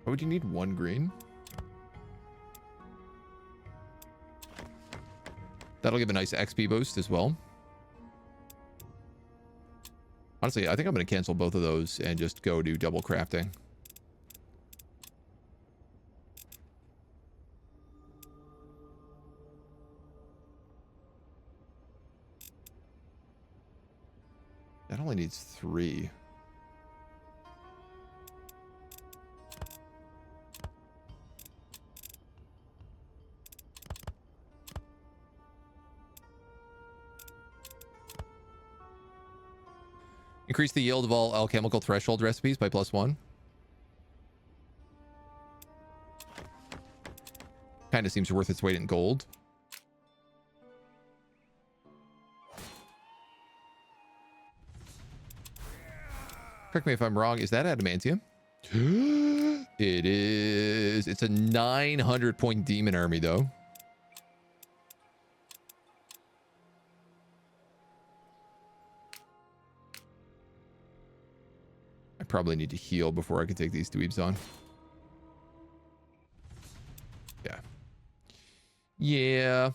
Why would you need one green? That'll give a nice XP boost as well. Honestly, I think I'm going to cancel both of those and just go do double crafting. That only needs 3. Increase the yield of all alchemical threshold recipes by +1. Kind of seems worth its weight in gold. Correct me if I'm wrong. Is that adamantium? It is. It's a 900 point demon army, though. I probably need to heal before I can take these dweebs on. Yeah. Yeah.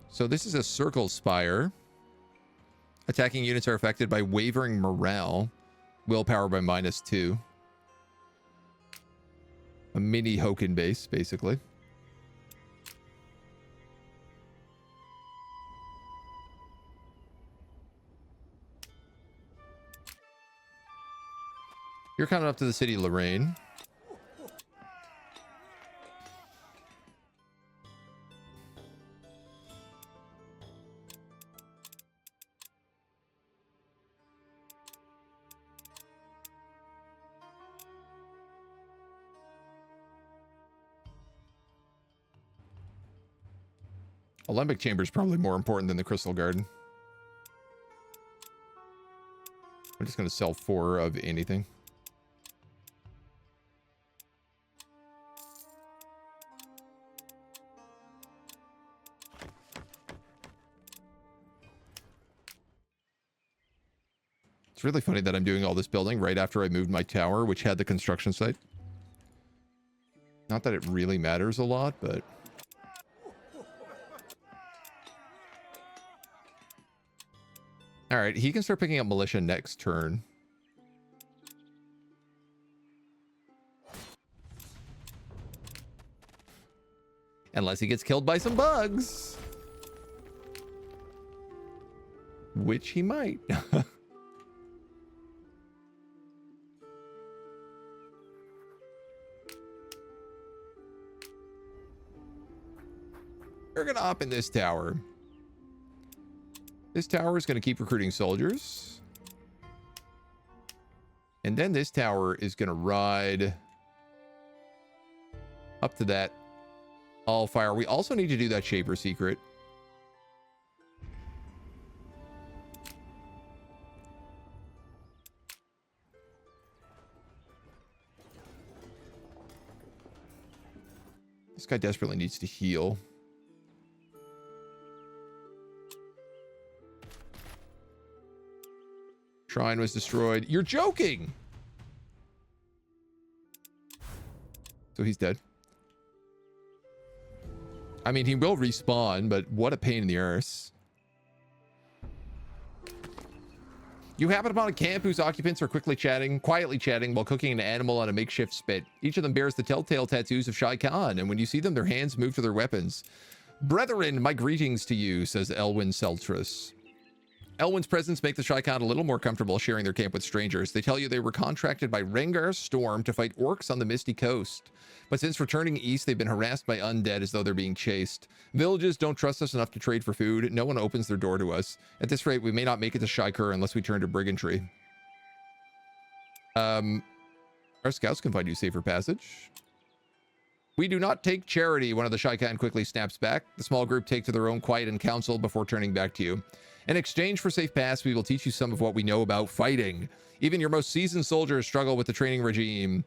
So this is a circle spire. Attacking units are affected by wavering morale. Willpower by -2. A mini Hoken base, basically. You're coming up to the city of Lorraine. Alembic Chamber is probably more important than the Crystal Garden. I'm just going to sell 4 of anything. It's really funny that I'm doing all this building right after I moved my tower, which had the construction site. Not that it really matters a lot, but... Alright, he can start picking up militia next turn. Unless he gets killed by some bugs. Which he might. We're going to op in this tower. This tower is going to keep recruiting soldiers. And then this tower is going to ride up to that Allfire. We also need to do that Shaper secret. This guy desperately needs to heal. Shrine was destroyed. You're joking! So he's dead. I mean, he will respawn, but what a pain in the arse. You happen upon a camp whose occupants are quietly chatting while cooking an animal on a makeshift spit. Each of them bears the telltale tattoos of Shai Khan, and when you see them, their hands move to their weapons. Brethren, my greetings to you, says Elwyn Seltris. Elwyn's presence make the Shai Khan a little more comfortable sharing their camp with strangers. They tell you they were contracted by Rengar Storm to fight orcs on the Misty Coast. But since returning east, they've been harassed by undead as though they're being chased. Villages don't trust us enough to trade for food. No one opens their door to us. At this rate, we may not make it to Shaikur unless we turn to brigandry. Our scouts can find you safer passage. We do not take charity, one of the Shai Khan quickly snaps back. The small group take to their own quiet and counsel before turning back to you. In exchange for safe pass, we will teach you some of what we know about fighting. Even your most seasoned soldiers struggle with the training regime.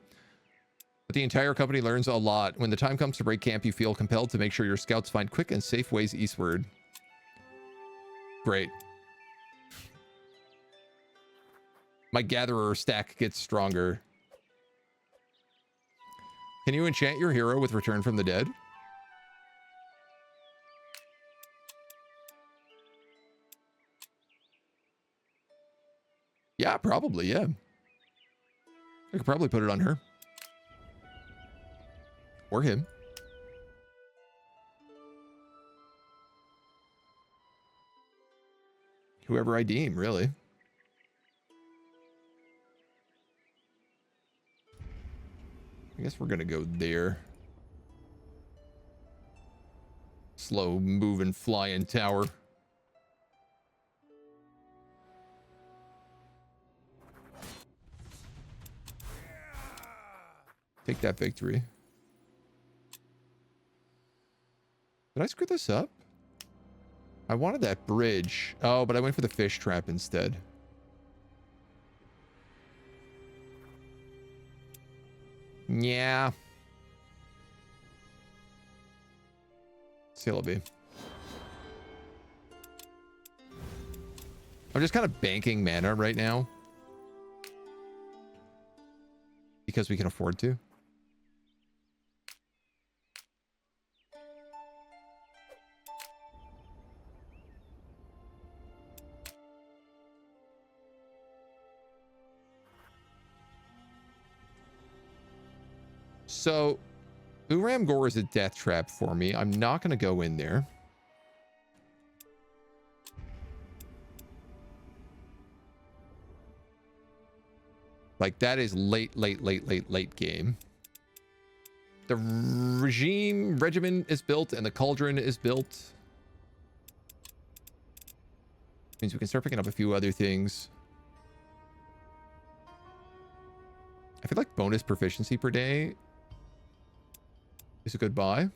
But the entire company learns a lot. When the time comes to break camp, you feel compelled to make sure your scouts find quick and safe ways eastward. Great. My gatherer stack gets stronger. Can you enchant your hero with Return from the Dead? Yeah, probably, yeah. I could probably put it on her. Or him. Whoever I deem, really. I guess we're gonna go there. Slow moving flying tower. Take that victory. Did I screw this up? I wanted that bridge. Oh, but I went for the fish trap instead. Yeah. Sail be. I'm just kind of banking mana right now. Because we can afford to. So, Uram Gore is a death trap for me. I'm not going to go in there. Like, that is late game. The regiment is built and the cauldron is built. Means we can start picking up a few other things. I feel like bonus proficiency per day is a good buy.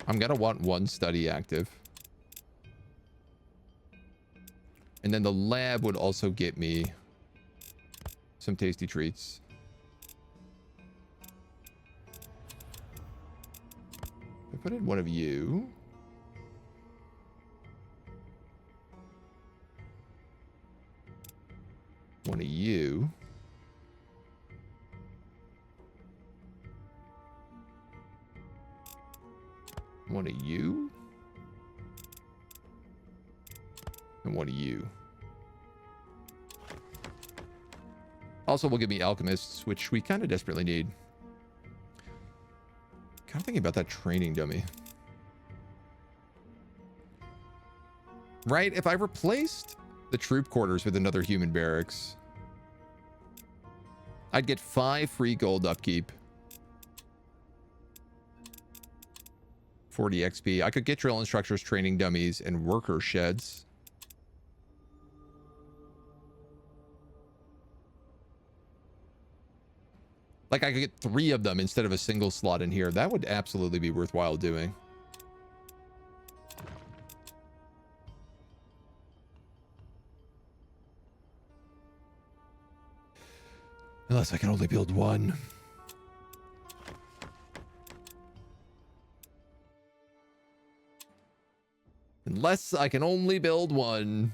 I'm gonna want one study active. And then the lab would also get me some tasty treats. I put in one of you. One of you. One of you. And one of you. Also, will give me alchemists, which we kind of desperately need. Kind of thinking about that training dummy. Right? If I replaced the troop quarters with another human barracks, I'd get 5 free gold upkeep. 40 XP. I could get drill instructors, training dummies, and worker sheds. Like, I could get 3 of them instead of a single slot in here. That would absolutely be worthwhile doing. Unless I can only build one. Unless I can only build one.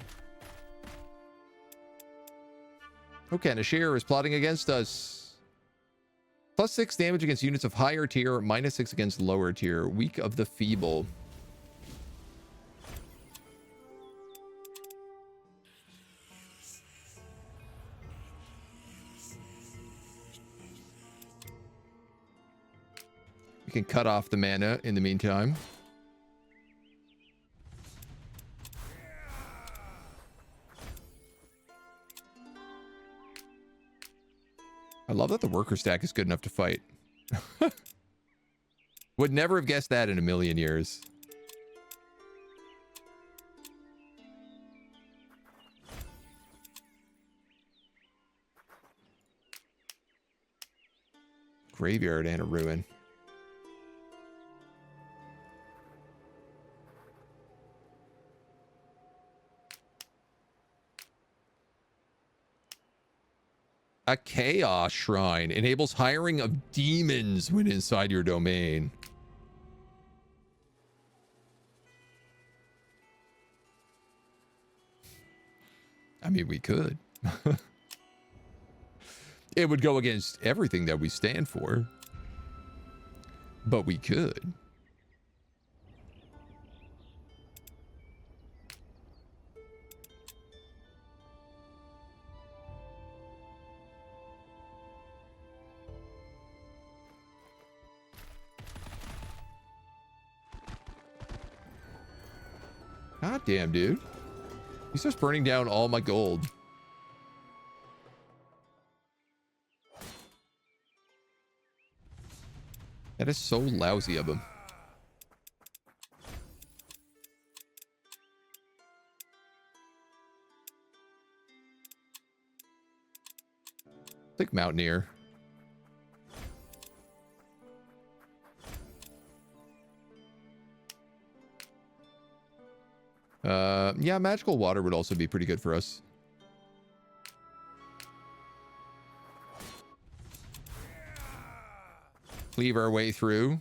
Okay, and a shear is plotting against us. +6 damage against units of higher tier, -6 against lower tier. Weak of the feeble. We can cut off the mana in the meantime. I love that the worker stack is good enough to fight. Would never have guessed that in a million years. Graveyard and a ruin. A chaos shrine enables hiring of demons when inside your domain. I mean, we could. It would go against everything that we stand for. But we could. God damn, dude. He's just burning down all my gold. That is so lousy of him. Think Mountaineer. Yeah, magical water would also be pretty good for us. Cleave our way through.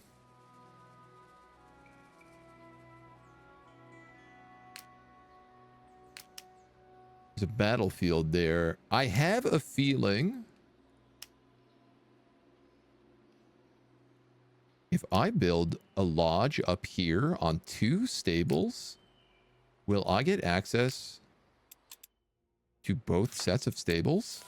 There's a battlefield there. I have a feeling if I build a lodge up here on 2 stables, will I get access to both sets of stables?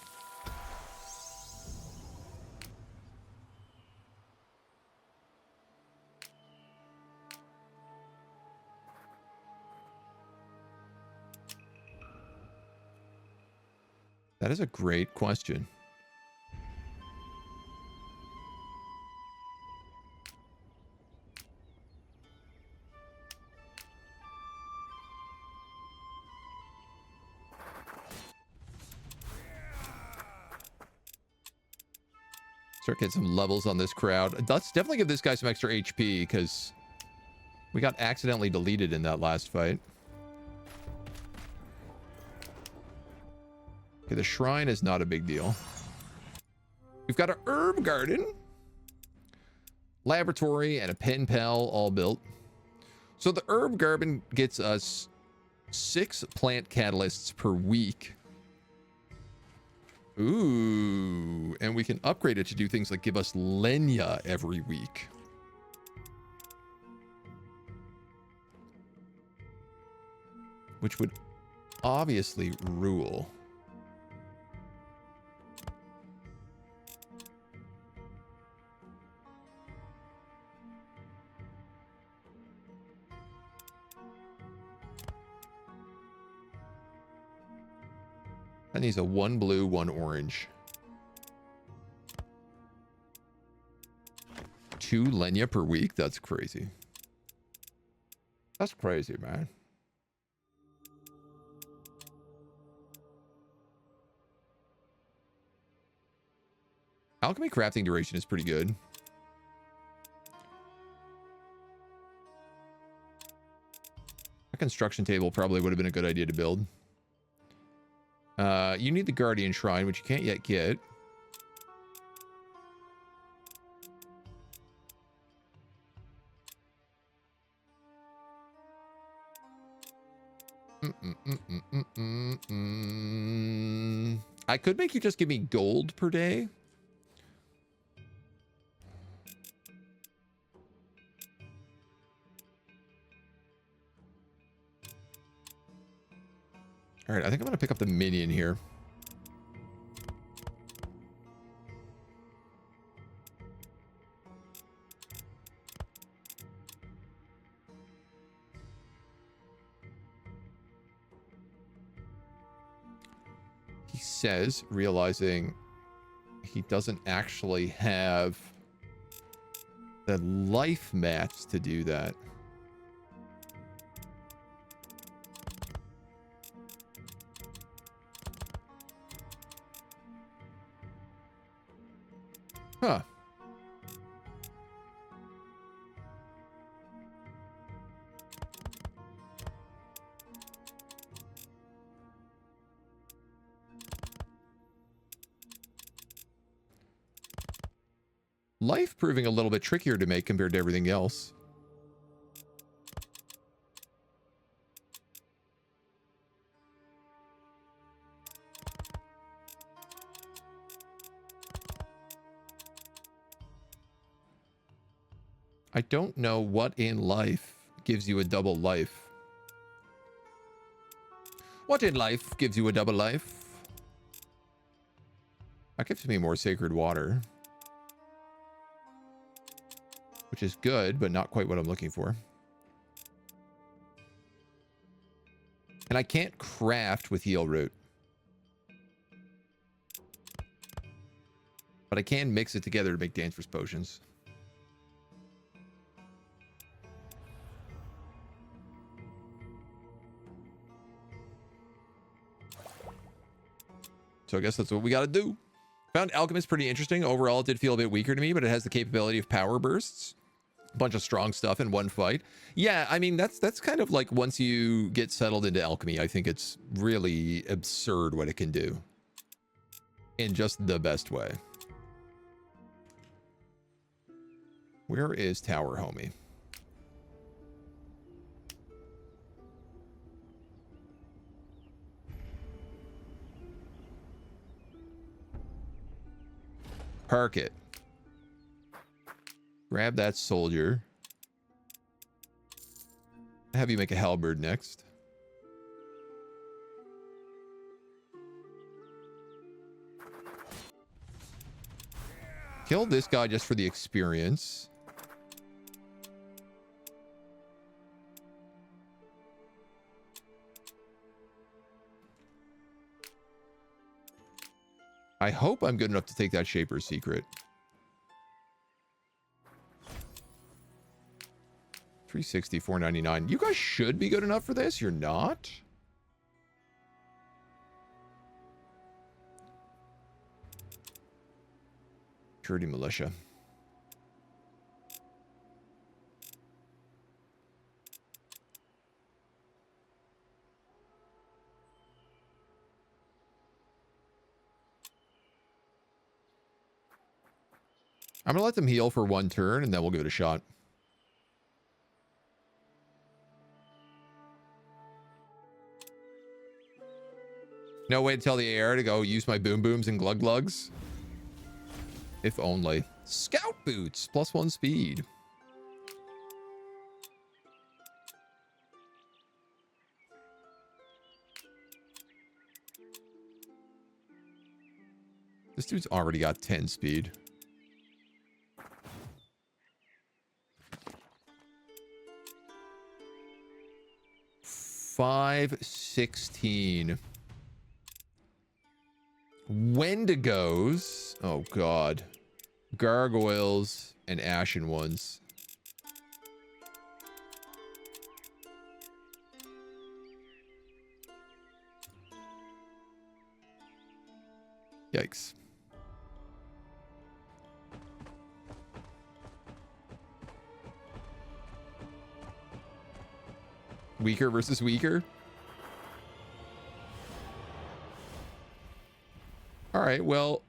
That is a great question. Start getting some levels on this crowd. Let's definitely give this guy some extra HP because we got accidentally deleted in that last fight. Okay, the shrine is not a big deal. We've got a herb garden, laboratory, and a pen pal all built. So the herb garden gets us 6 plant catalysts per week. Ooh, and we can upgrade it to do things like give us Lenya every week. Which would obviously rule. That needs a 1 blue, 1 orange. 2 Lenya per week? That's crazy. That's crazy, man. Alchemy crafting duration is pretty good. A construction table probably would have been a good idea to build. You need the Guardian Shrine, which you can't yet get. I could make you just give me gold per day. All right, I think I'm going to pick up the minion here. He says, realizing he doesn't actually have the life mats to do that. Huh. Life proving a little bit trickier to make compared to everything else. I don't know what in life gives you a double life. What in life gives you a double life? That gives me more sacred water. Which is good, but not quite what I'm looking for. And I can't craft with heal root. But I can mix it together to make dancer's potions. So I guess that's what we got to do. Found Alchemist pretty interesting. Overall, it did feel a bit weaker to me, but it has the capability of power bursts. A bunch of strong stuff in one fight. Yeah, I mean, that's kind of like once you get settled into Alchemy, I think it's really absurd what it can do. In just the best way. Where is Tower Homie? Park it. Grab that soldier. Have you make a halberd next. Kill this guy just for the experience. I hope I'm good enough to take that Shaper's secret. 360, 499. You guys should be good enough for this. You're not? Purity Militia. I'm gonna let them heal for 1 turn, and then we'll give it a shot. No way to tell the heir to go use my boom booms and glug glugs. If only. Scout boots, +1 speed. This dude's already got 10 speed. $5.16. Wendigos. Oh, God. Gargoyles and Ashen ones. Yikes. Weaker versus weaker. All right, well,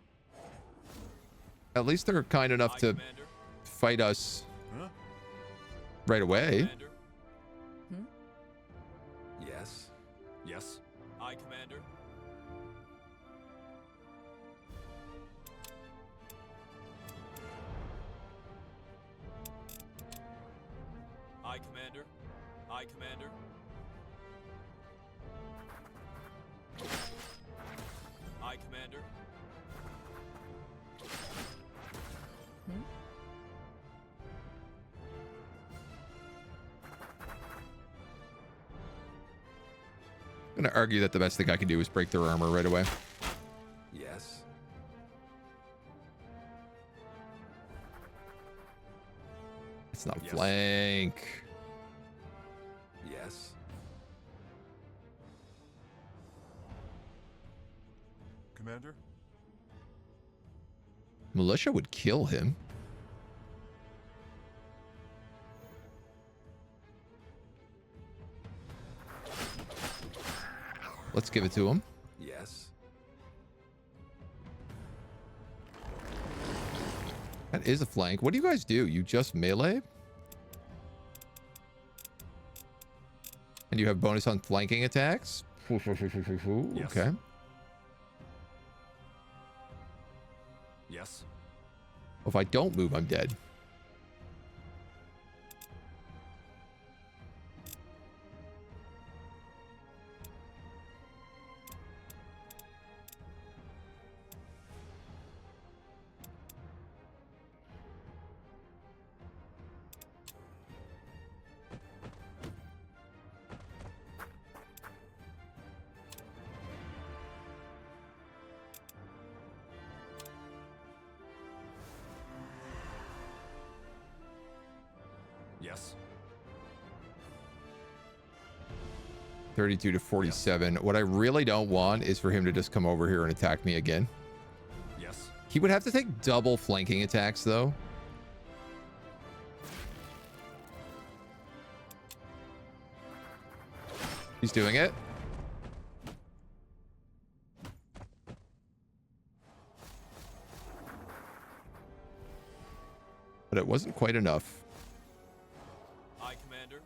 at least they're kind enough to fight us right away. Yes. Yes. Aye, Commander. Aye, Commander. Aye, Commander. Aye, Commander. I'm going to argue that the best thing I can do is break their armor right away. Yes. It's not Yes. flank. Yes. Commander? Militia would kill him. Let's give it to him. Yes. That is a flank. What do you guys do? You just melee? And you have bonus on flanking attacks? Okay. Yes. If I don't move, I'm dead. Yes. 32 to 47. What I really don't want is for him to just come over here and attack me again. Yes. He would have to take double flanking attacks, though. He's doing it. But it wasn't quite enough. Aye, Commander.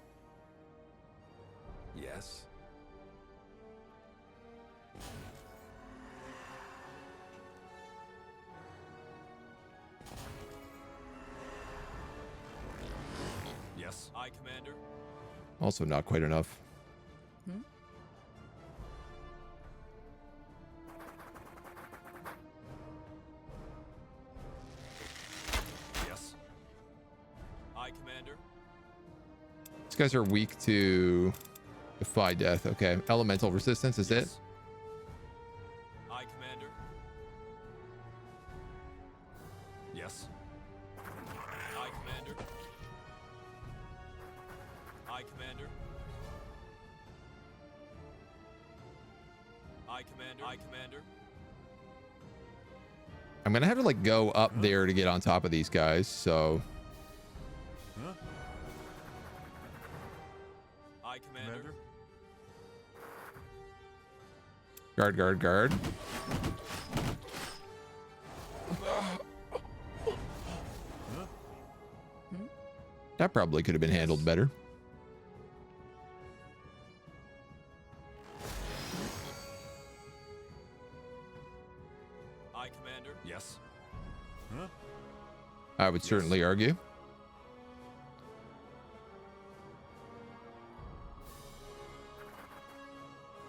Yes. Yes. Aye, Commander. Also not quite enough. Yes. Aye, Commander. These guys are weak to defy death. Okay. Elemental resistance is it? Yes. Aye, Commander. Yes. Aye, Commander. Aye, Commander. Aye, Commander. Aye, Commander. I'm gonna have to like go up there to get on top of these guys, so Huh? Aye, Commander. Commander? guard, guard, guard. That probably could have been handled better. Aye, Commander. Yes. Huh? I would certainly argue.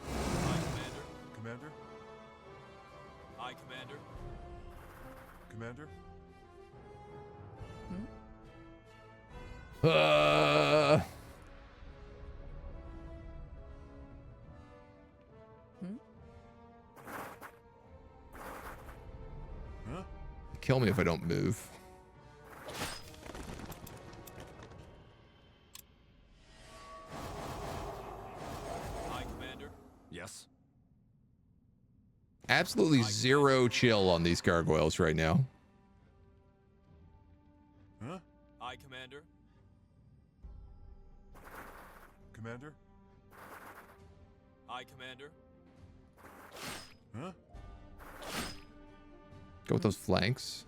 Aye, Commander. Commander? Aye, Commander. Commander? Huh? Kill me if I don't move. Aye, Commander. Yes. Absolutely zero chill on these gargoyles right now. Huh? Aye, Commander. Commander? Aye, Commander. Huh? Go with those flanks.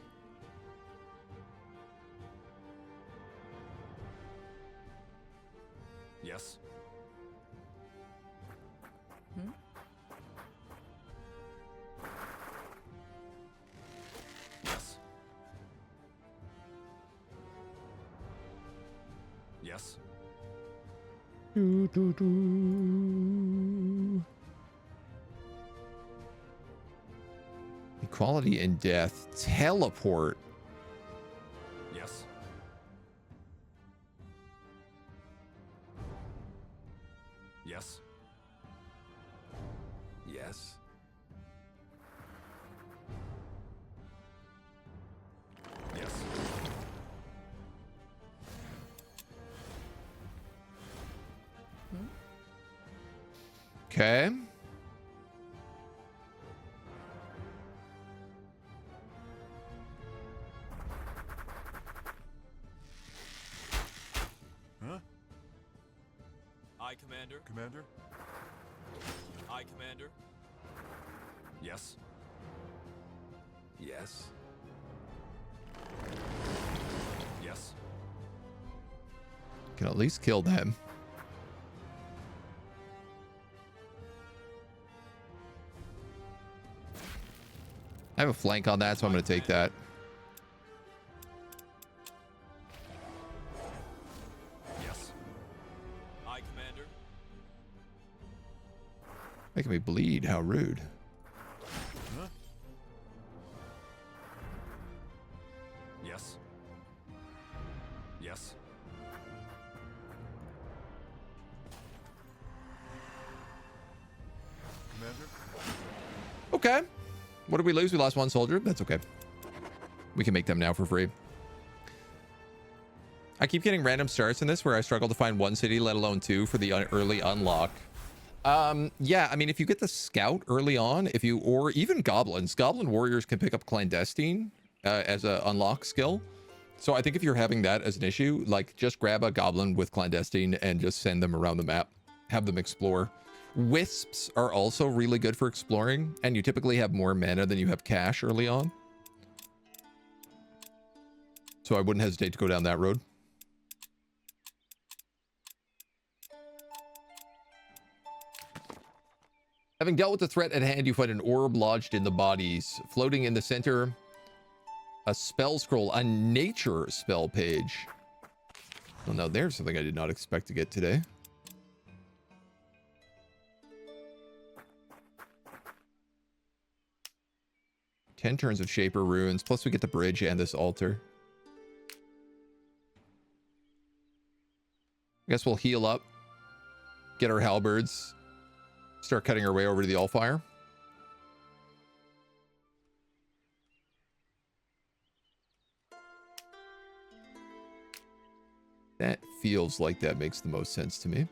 Yes. Yes. Yes. Equality in death. Teleport. Yes. Yes. Yes. Yes. Okay. Huh? Aye, Commander. Commander? Aye, Commander. Yes. Yes. Yes. Can at least kill them. I have a flank on that, so I'm going to take that. Yes. Aye, Commander. Making me bleed. How rude. Huh? Yes. Yes. Commander? Okay. What did we lose? We lost one soldier. That's okay. We can make them now for free. I keep getting random starts in this where I struggle to find one city, let alone two, for the early unlock. Yeah, I mean, if you get the scout early on, or even goblins, goblin warriors can pick up clandestine as a unlock skill. So I think if you're having that as an issue, like just grab a goblin with clandestine and just send them around the map, have them explore. Wisps are also really good for exploring, and you typically have more mana than you have cash early on. So I wouldn't hesitate to go down that road. Having dealt with the threat at hand, you find an orb lodged in the bodies. Floating in the center, a spell scroll, a nature spell page. Well, now there's something I did not expect to get today. Ten turns of Shaper Runes, plus we get the bridge and this altar. I guess we'll heal up, get our halberds, start cutting our way over to the Allfire. That feels like that makes the most sense to me.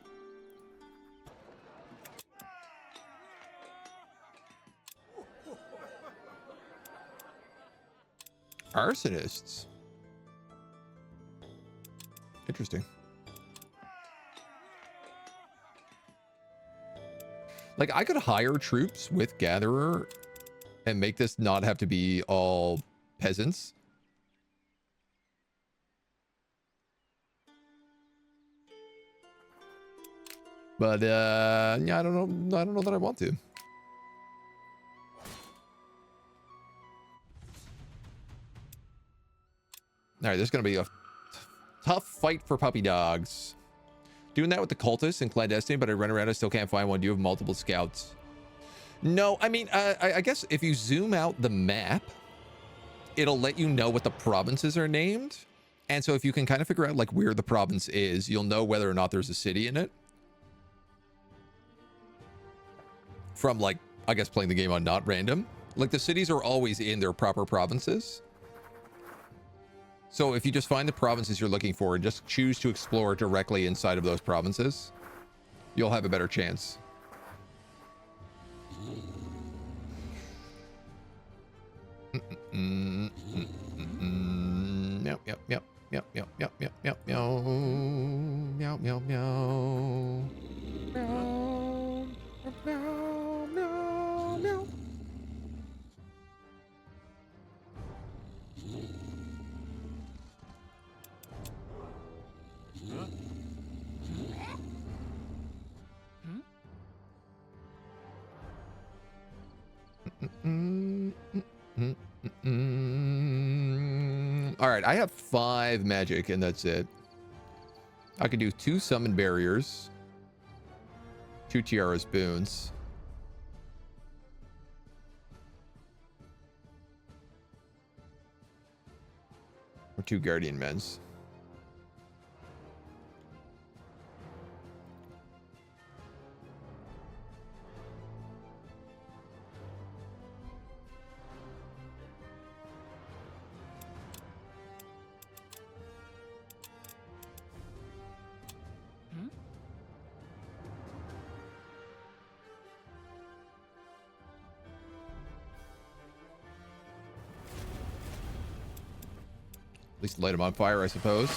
Arsonists. Interesting. Like, I could hire troops with Gatherer and make this not have to be all peasants. But yeah, I don't know. I don't know that I want to. All right, there's going to be a tough fight for puppy dogs. Doing that with the cultists and clandestine, but I run around, I still can't find one. Do you have multiple scouts? No, I mean, I guess if you zoom out the map, it'll let you know what the provinces are named. And so if you can kind of figure out like where the province is, you'll know whether or not there's a city in it. From like, I guess playing the game on not random. Like the cities are always in their proper provinces. So if you just find the provinces you're looking for and just choose to explore directly inside of those provinces, you'll have a better chance. Meow, meow, meow, meow, meow, meow, meow, meow, meow, meow, meow, meow, meow, meow, meow. All right, I have 5 magic and that's it. I can do 2 summon barriers, 2 tiaras boons, or 2 guardian men's. At least light them on fire, I suppose.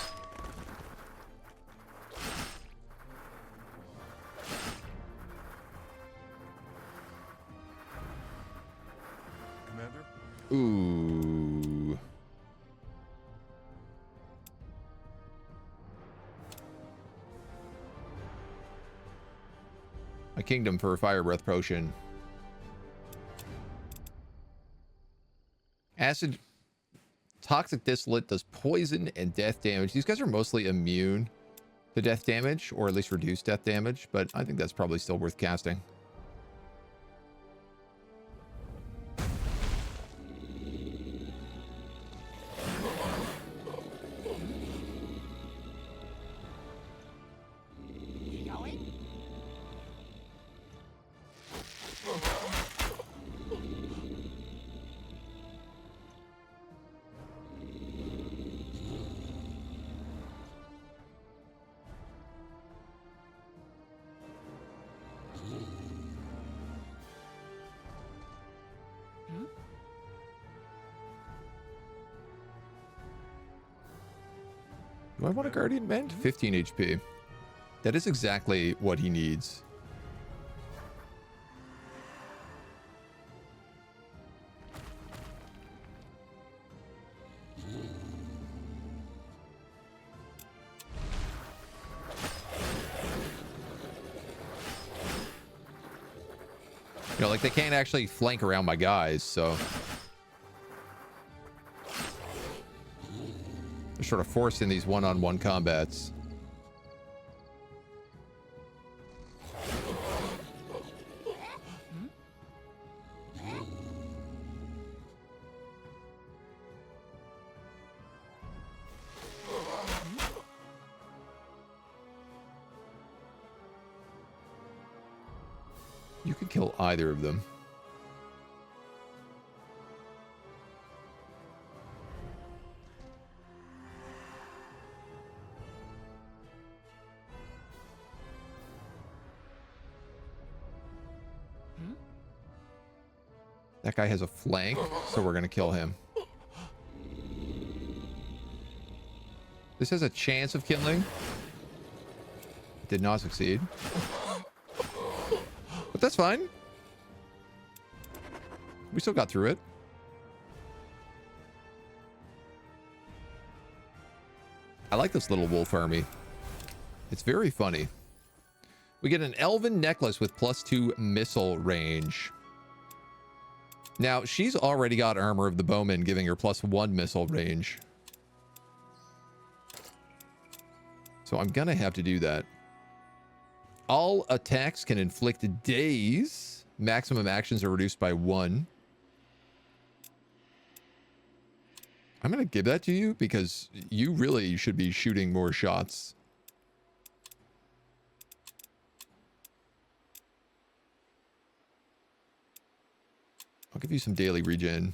Commander? Ooh. A kingdom for a fire breath potion. Acid. Toxic distillate does poison and death damage. These guys are mostly immune to death damage, or at least reduced death damage, but I think that's probably still worth casting. Do I want a guardian mend? 15 HP. That is exactly what he needs. You know, like they can't actually flank around my guys, so they're sort of forced in these one-on-one combats. You could kill either of them. That guy has a flank, so we're going to kill him. This has a chance of killing. It did not succeed. But that's fine. We still got through it. I like this little wolf army. It's very funny. We get an elven necklace with +2 missile range. Now, she's already got armor of the bowman, giving her +1 missile range. So I'm gonna have to do that. All attacks can inflict daze. Maximum actions are reduced by 1. I'm gonna give that to you because you really should be shooting more shots. I'll give you some daily regen.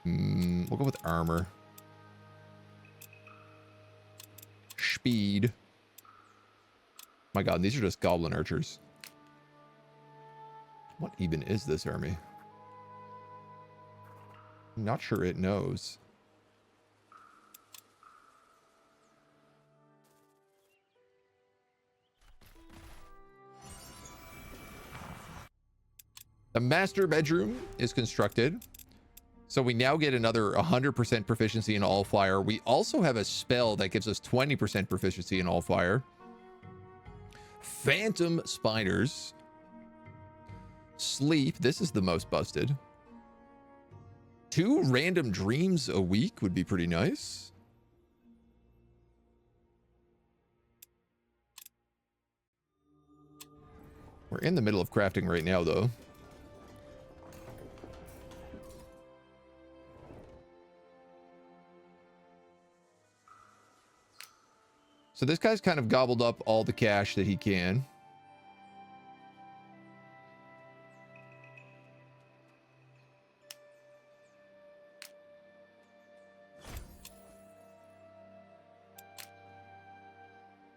We'll go with armor. Speed. My god, these are just goblin archers. What even is this army? I'm not sure it knows. The master bedroom is constructed. So we now get another 100% proficiency in Allfire. We also have a spell that gives us 20% proficiency in Allfire. Phantom spiders. Sleep. This is the most busted. 2 random dreams a week would be pretty nice. We're in the middle of crafting right now, though. So this guy's kind of gobbled up all the cash that he can.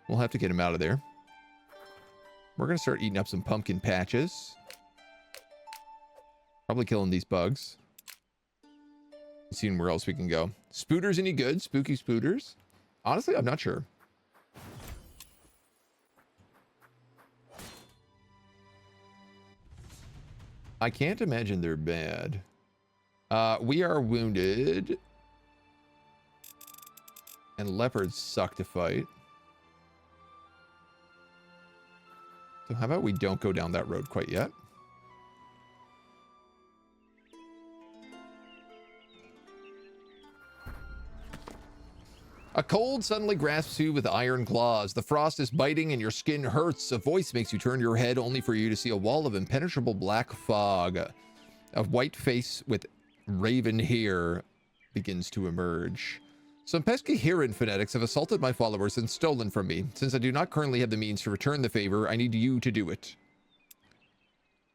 We'll have to get him out of there. We're going to start eating up some pumpkin patches. Probably killing these bugs. Seeing where else we can go. Spooters any good? Spooky spooters? Honestly, I'm not sure. I can't imagine they're bad. We are wounded. And leopards suck to fight. So how about we don't go down that road quite yet? A cold suddenly grasps you with iron claws. The frost is biting and your skin hurts. A voice makes you turn your head only for you to see a wall of impenetrable black fog. A white face with raven hair begins to emerge. Some pesky Heron fanatics have assaulted my followers and stolen from me. Since I do not currently have the means to return the favor, I need you to do it.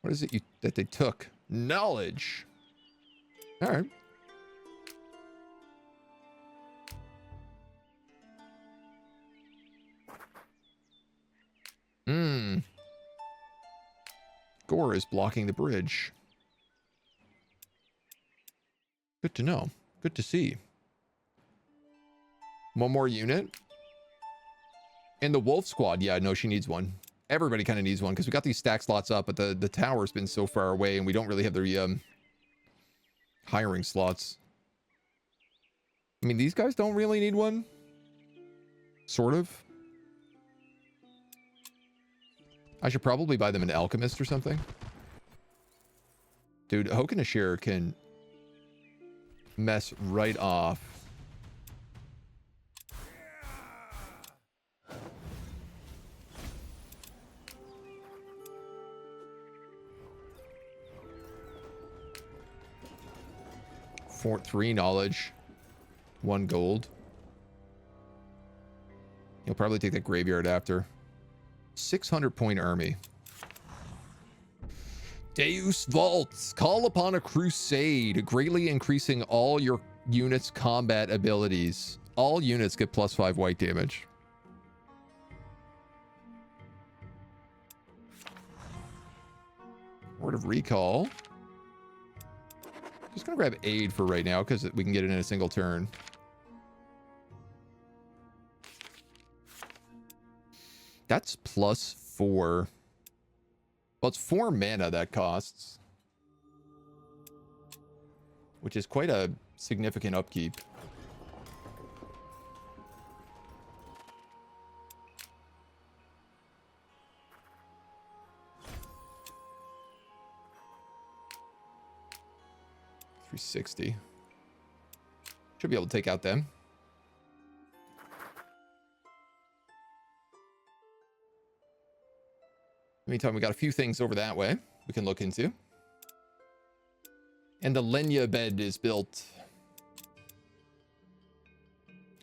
What is it that they took? Knowledge. All right. Gore is blocking the bridge. Good to know. Good to see. One more unit. And the wolf squad. Yeah, no, she needs one. Everybody kind of needs one because we got these stack slots up, but the tower's been so far away and we don't really have the hiring slots. I mean, these guys don't really need one. Sort of. I should probably buy them an alchemist or something. Dude, Hokanashir can mess right off. Fort 3 knowledge. 1 gold. He'll probably take that graveyard after. 600-point army. Deus Vaults. Call upon a crusade, greatly increasing all your units' combat abilities. All units get +5 white damage. Word of recall. Just gonna grab aid for right now because we can get it in a single turn. That's +4. Well, it's 4 mana that costs. Which is quite a significant upkeep. 360. Should be able to take out them. Meantime, we got a few things over that way we can look into. And the Lenya bed is built.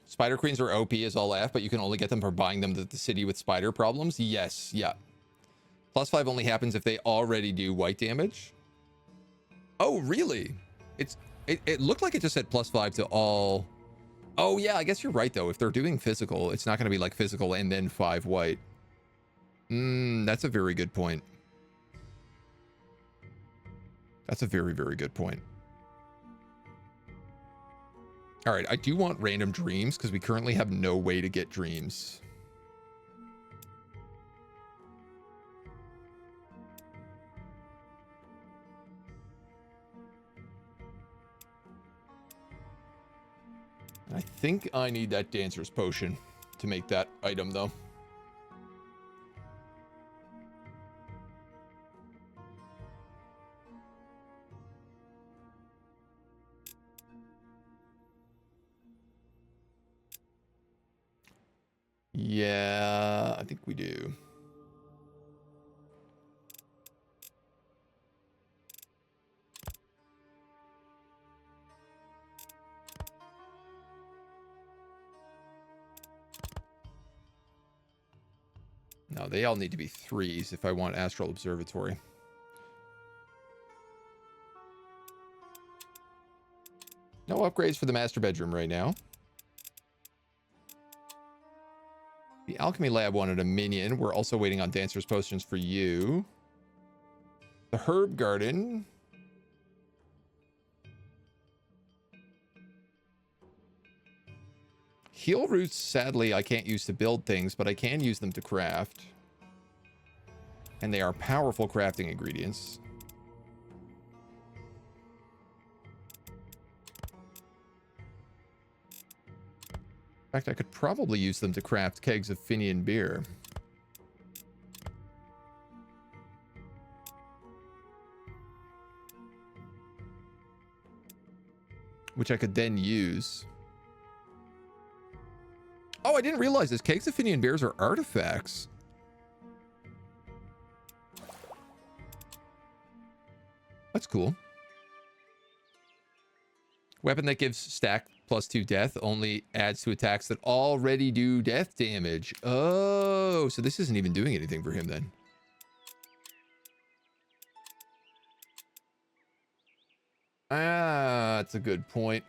Spider Queens are OP as all F, but you can only get them for buying them to the city with spider problems. Yes, yeah. +5 only happens if they already do white damage. Oh, really? It looked like it just said +5 to all. Oh, yeah, I guess you're right, though. If they're doing physical, it's not going to be like physical and then 5 white. That's a very good point. That's a very, very good point. All right, I do want random dreams because we currently have no way to get dreams. I think I need that dancer's potion to make that item, though. Yeah, I think we do. No, they all need to be 3s if I want Astral Observatory. No upgrades for the master bedroom right now. The Alchemy Lab wanted a minion. We're also waiting on Dancer's Potions for you. The Herb Garden. Heal Roots, sadly, I can't use to build things, but I can use them to craft. And they are powerful crafting ingredients. In fact, I could probably use them to craft kegs of Finian beer. Which I could then use. Oh, I didn't realize this. Kegs of Finian beers are artifacts. That's cool. Weapon that gives stack +2 death only adds to attacks that already do death damage. Oh, so this isn't even doing anything for him then. Ah, that's a good point.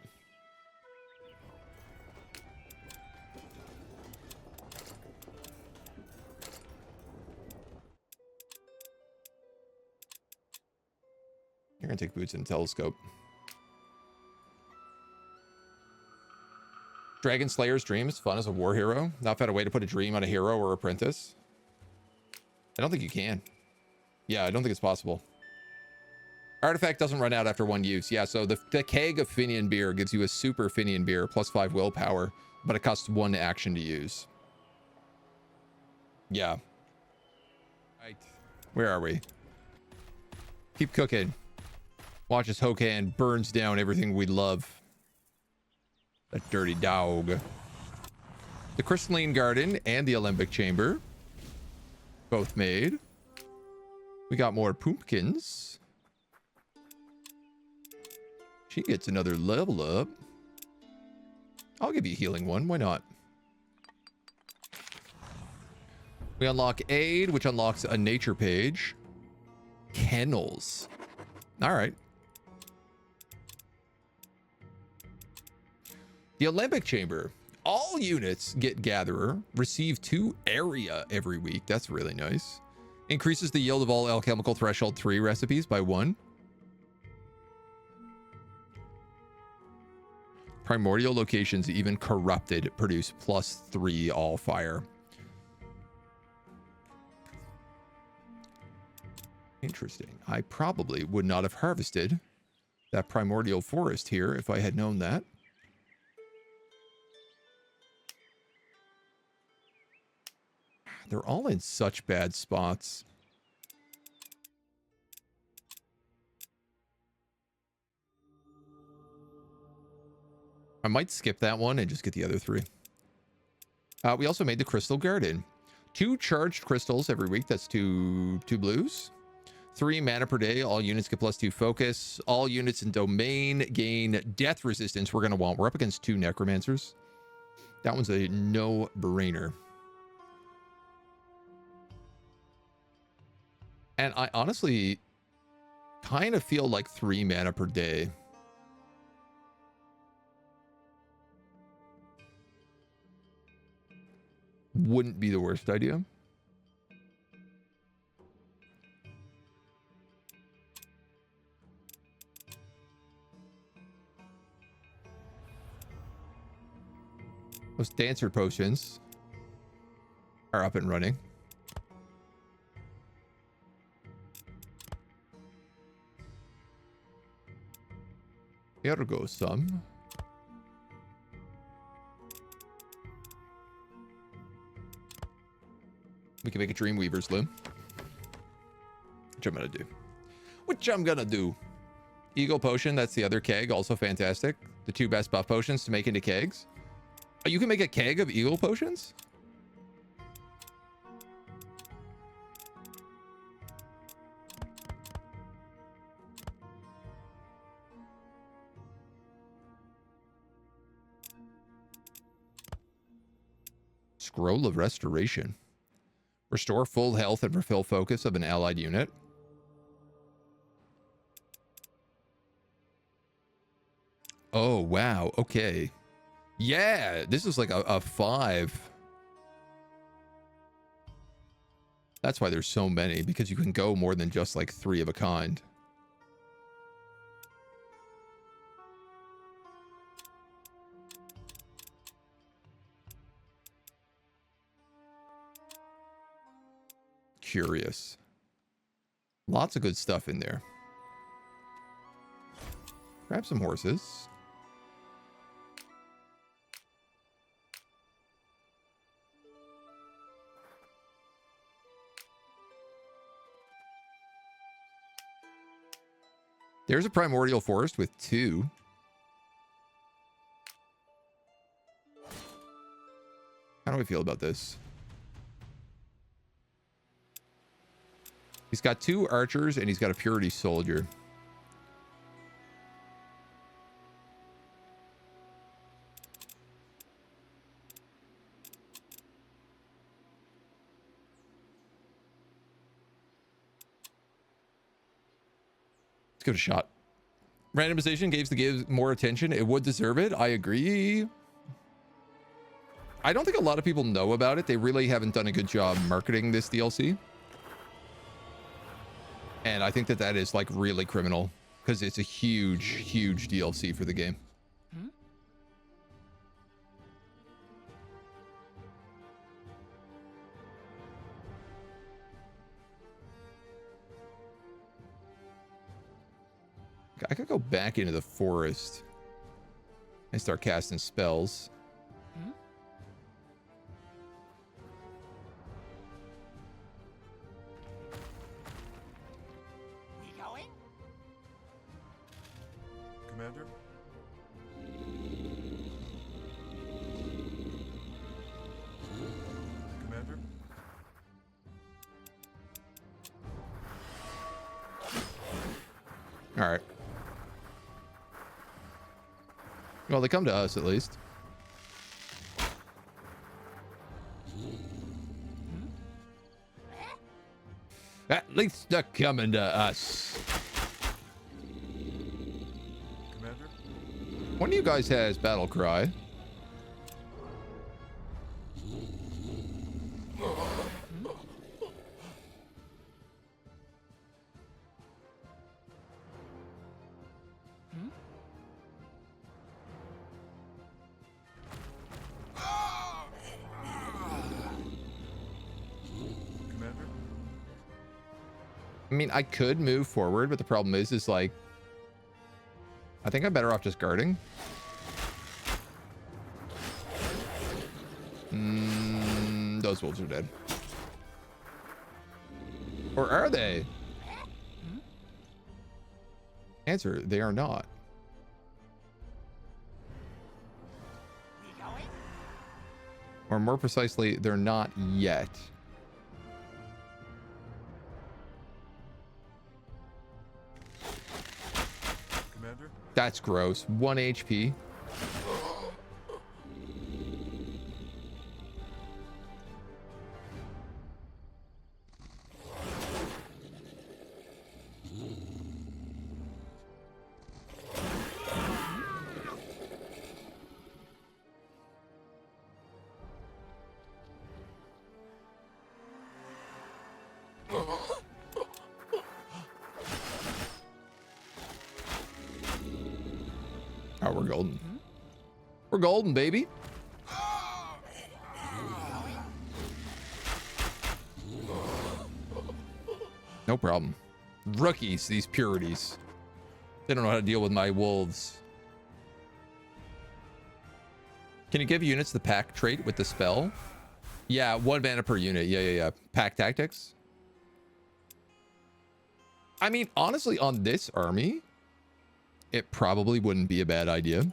You're gonna take boots and telescope. Dragon Slayer's dream is fun as a war hero. Not found a way to put a dream on a hero or apprentice. I don't think you can. Yeah, I don't think it's possible. Artifact doesn't run out after one use. Yeah, so the keg of Finian beer gives you a super Finian beer +5 willpower, but it costs 1 action to use. Yeah. Right. Where are we? Keep cooking. Watch as Hokan burns down everything we love. That dirty dog. The Crystalline Garden and the Alembic Chamber. Both made. We got more pumpkins. She gets another level up. I'll give you a healing one. Why not? We unlock Aid, which unlocks a nature page. Kennels. All right. The Alembic Chamber. All units get Gatherer. Receive 2 area every week. That's really nice. Increases the yield of all alchemical threshold 3 recipes by 1. Primordial locations, even corrupted, produce +3 Allfire. Interesting. I probably would not have harvested that primordial forest here if I had known that. They're all in such bad spots. I might skip that one and just get the other 3. We also made the Crystal Garden. 2 charged crystals every week. That's 2 blues. 3 mana per day. All units get +2 focus. All units in domain gain death resistance. We're up against 2 necromancers. That one's a no-brainer. And I honestly kind of feel like 3 mana per day wouldn't be the worst idea. Those dancer potions are up and running. Here goes some. We can make a Dreamweaver's Loom. Which I'm gonna do. Eagle Potion, that's the other keg, also fantastic. The 2 best buff potions to make into kegs. Oh, you can make a keg of Eagle Potions? Scroll of Restoration. Restore full health and refill focus of an allied unit. Oh, wow. Okay. Yeah, this is like a 5. That's why there's so many, because you can go more than just like 3 of a kind. Curious. Lots of good stuff in there. Grab some horses. There's a primordial forest with 2. How do I feel about this? He's got 2 archers and he's got a purity soldier. Let's give it a shot. Randomization gives the game more attention. It would deserve it. I agree. I don't think a lot of people know about it. They really haven't done a good job marketing this DLC. And I think that is like really criminal because it's a huge, huge DLC for the game. I could go back into the forest and start casting spells. Commander? Commander? All right. Well, they come to us at least. At least they're coming to us. Commander? One of you guys has battle cry. I mean, I could move forward, but the problem is like, I think I'm better off just guarding. Those wolves are dead. Or are they? Answer, they are not. Or more precisely, they're not yet. Commander? That's gross. 1 HP. Oh, we're golden. We're golden, baby. No problem. Rookies, these purities. They don't know how to deal with my wolves. Can you give units the pack trait with the spell? Yeah, 1 mana per unit. Yeah. Pack tactics. I mean, honestly, on this army, it probably wouldn't be a bad idea.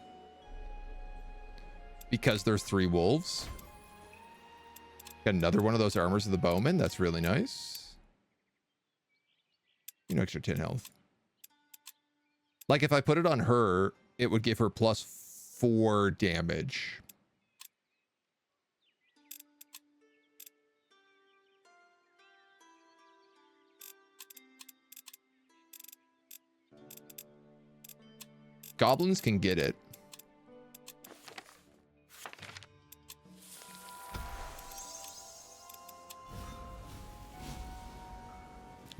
Because there's 3 wolves. Got another one of those armors of the bowman. That's really nice. You know, extra 10 health. Like, if I put it on her, it would give her +4 damage. Goblins can get it.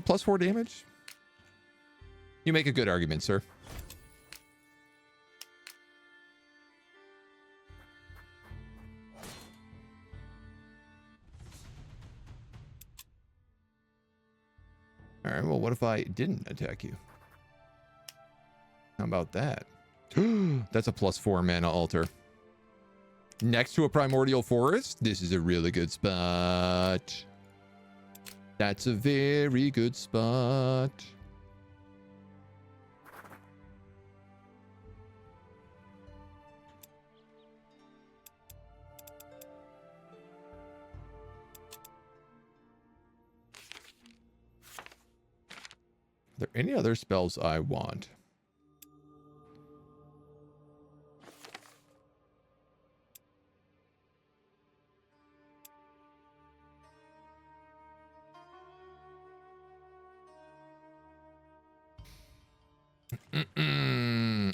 +4 damage? You make a good argument, sir. All right, well, what if I didn't attack you? How about that? That's a +4 mana altar. Next to a primordial forest? This is a really good spot. That's a very good spot. Are there any other spells I want?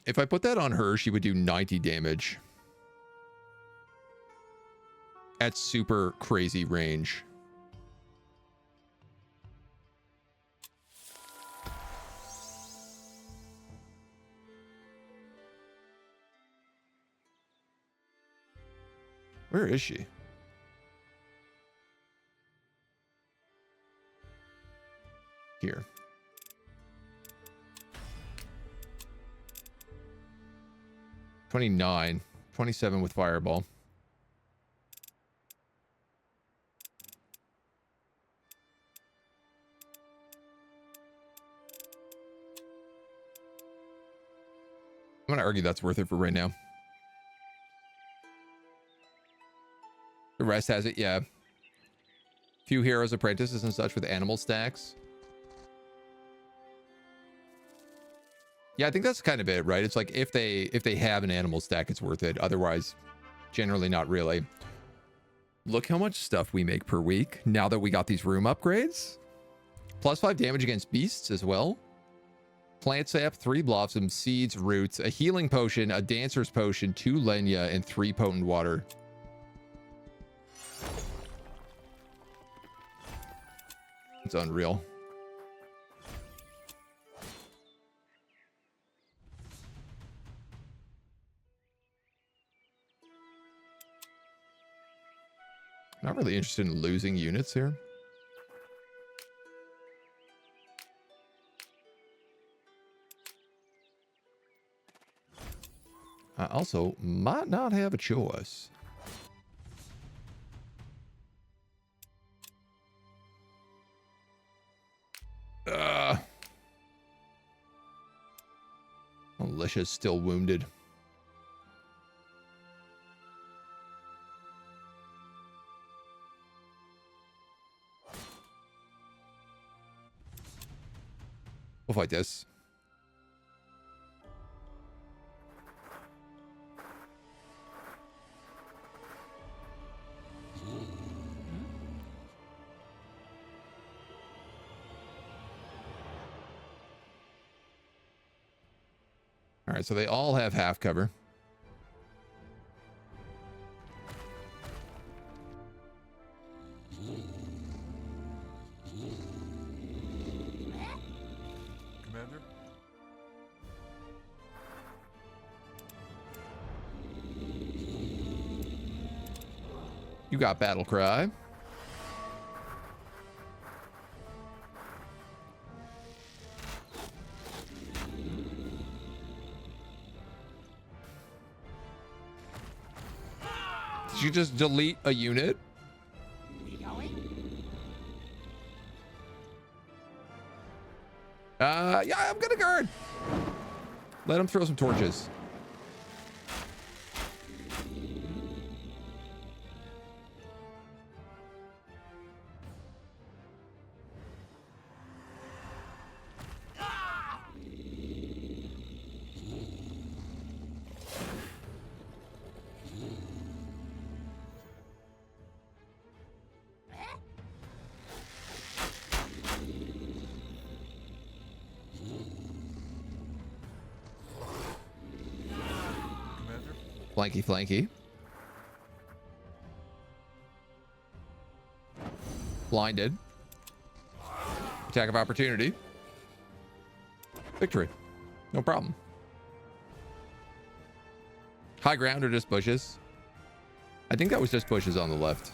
If I put that on her, she would do 90 damage. At super crazy range. Where is she? Here. $29, $27 with fireball. I'm gonna argue that's worth it for right now. The rest has it, yeah. Few heroes, apprentices, and such with animal stacks. Yeah, I think that's kind of it, right? It's like if they have an animal stack, it's worth it. Otherwise, generally not really. Look how much stuff we make per week now that we got these room upgrades. +5 damage against beasts as well. Plant sap, 3 blossoms, seeds, roots, a healing potion, a dancer's potion, 2 lenya, and 3 potent water. It's unreal. Not really interested in losing units here. I also might not have a choice. Alicia's still wounded. We'll fight this. All right, so they all have half cover. Commander? You got battle cry. Did you just delete a unit? Yeah, I'm gonna guard. Let him throw some torches. Commander? Flanky, flanky. Blinded. Attack of opportunity. Victory. No problem. High ground or just bushes? I think that was just bushes on the left.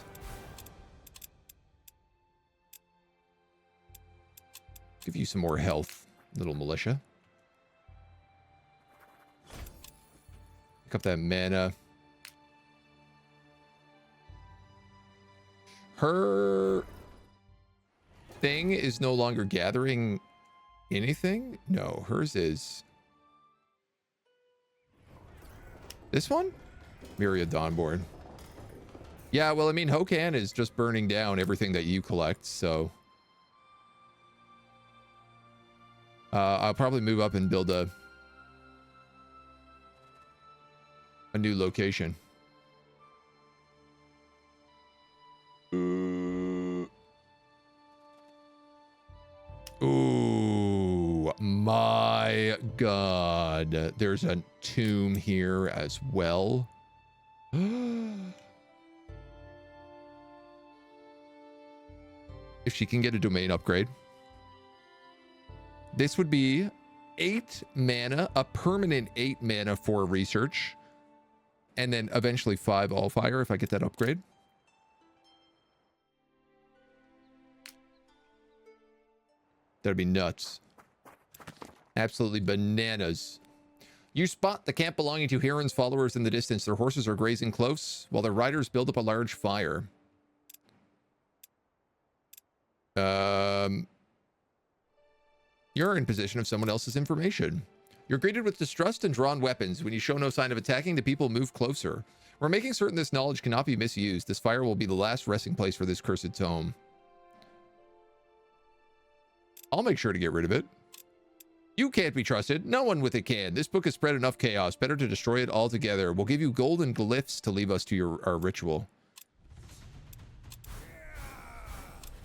Give you some more health, little militia. Pick up that mana. Her thing is no longer gathering anything? No, hers is. This one? Myriel Dawnborn. Yeah, well, I mean, Hokan is just burning down everything that you collect, so... I'll probably move up and build a new location. Ooh, my God. There's a tomb here as well. If she can get a domain upgrade. This would be 8 mana, a permanent 8 mana for research. And then eventually 5 Allfire if I get that upgrade. That'd be nuts. Absolutely bananas. You spot the camp belonging to Heron's followers in the distance. Their horses are grazing close, while their riders build up a large fire. You're in possession of someone else's information. You're greeted with distrust and drawn weapons. When you show no sign of attacking, the people move closer. We're making certain this knowledge cannot be misused. This fire will be the last resting place for this cursed tome. I'll make sure to get rid of it. You can't be trusted. No one with it can. This book has spread enough chaos. Better to destroy it altogether. We'll give you golden glyphs to leave us to our ritual.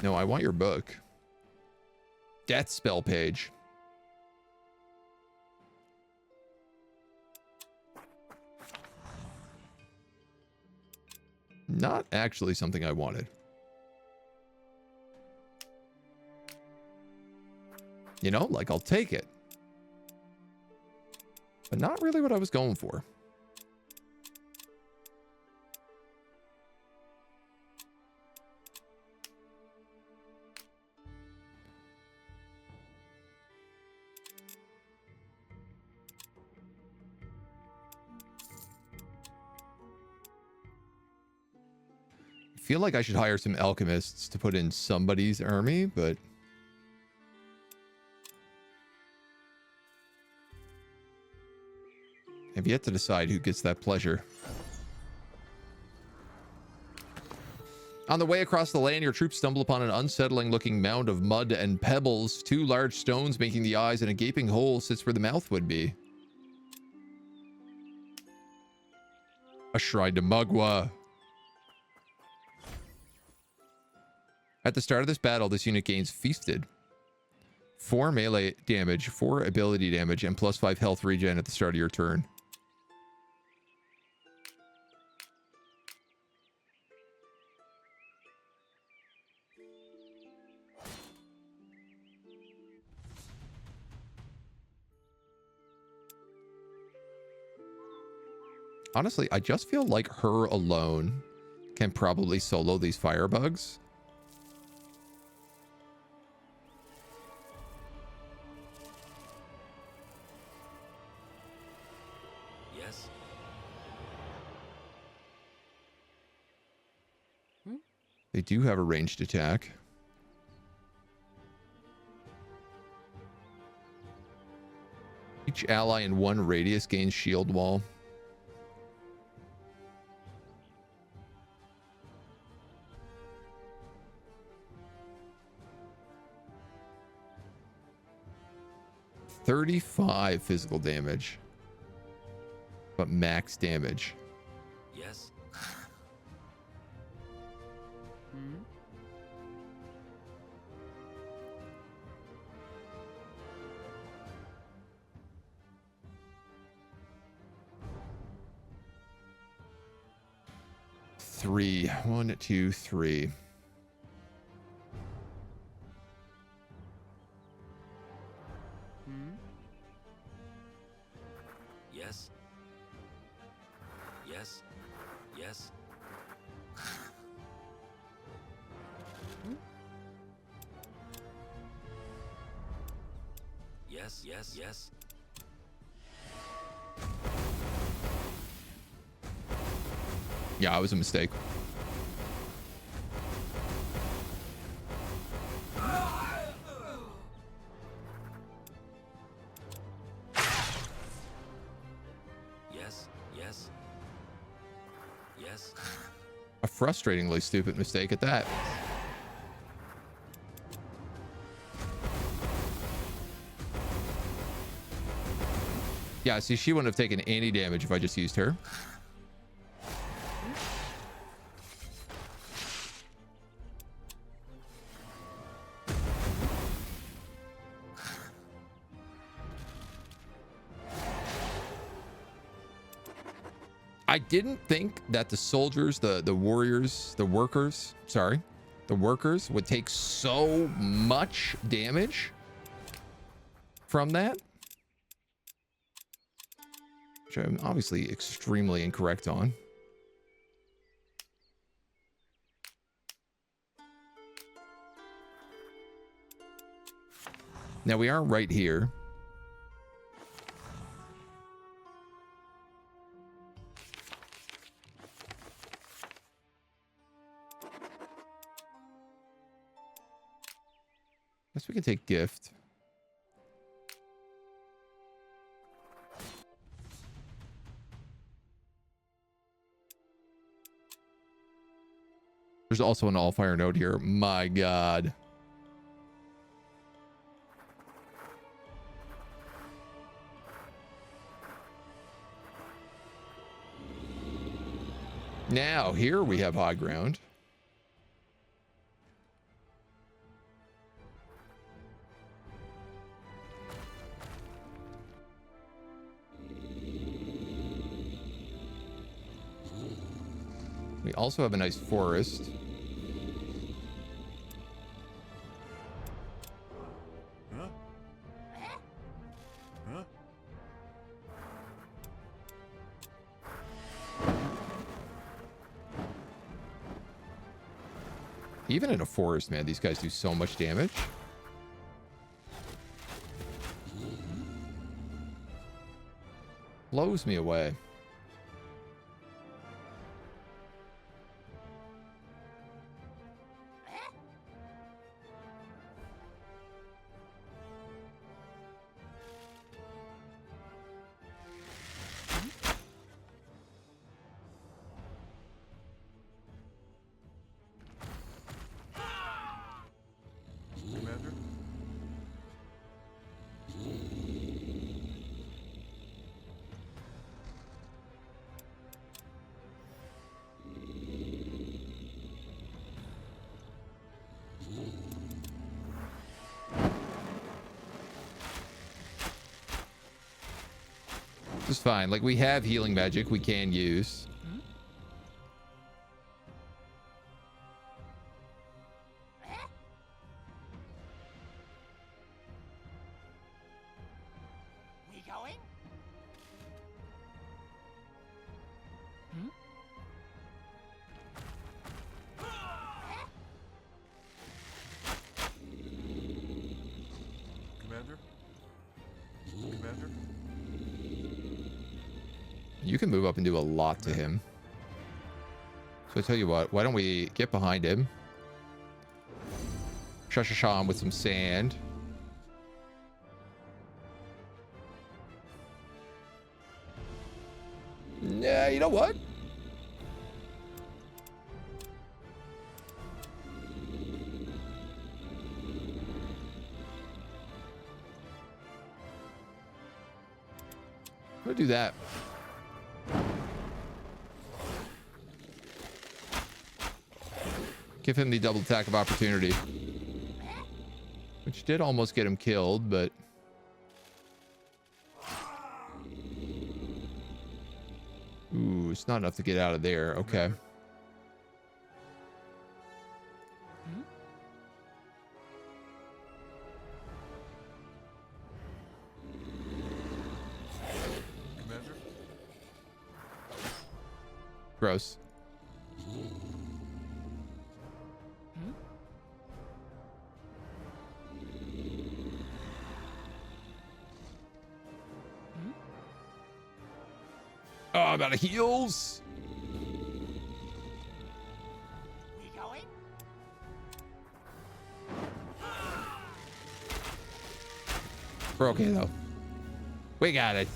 No, I want your book. Death spell page. Not actually something I wanted. You know, like, I'll take it. But not really what I was going for. I feel like I should hire some alchemists to put in somebody's army, but I've yet to decide who gets that pleasure. On the way across the land, your troops stumble upon an unsettling-looking mound of mud and pebbles. 2 large stones making the eyes, and a gaping hole sits where the mouth would be. A shrine to Mugwa. At the start of this battle, this unit gains Feasted. 4 melee damage, 4 ability damage, and +5 health regen at the start of your turn. Honestly, I just feel like her alone can probably solo these firebugs. Yes. They do have a ranged attack. Each ally in 1 radius gains shield wall. $35 physical damage, but max damage. Yes. Three. 1, 2, 3. Yes. Yes. Yes. Yes, yes, yes. Yeah, it was a mistake. Yes, yes. Yes. A frustratingly stupid mistake at that. Yeah, see, she wouldn't have taken any damage if I just used her. I didn't think that the soldiers, the warriors, the workers would take so much damage from that. Which I'm obviously extremely incorrect on. Now we are right here. Guess we can take gift. There's also an Allfire node here. My God. Now, here we have high ground. We also have a nice forest. Huh? Huh? Even in a forest, man, these guys do so much damage. Blows me away. Which is fine. Like, we have healing magic we can use. We going? Commander? Commander? You can move up and do a lot to him. So I tell you what, why don't we get behind him? Shush him with some sand. Yeah, you know what? We'll do that. Give him the double attack of opportunity. Which did almost get him killed, but... Ooh, it's not enough to get out of there. Okay. Commander? Gross. Oh, I'm out of heals. We going? We're okay, though. We got it.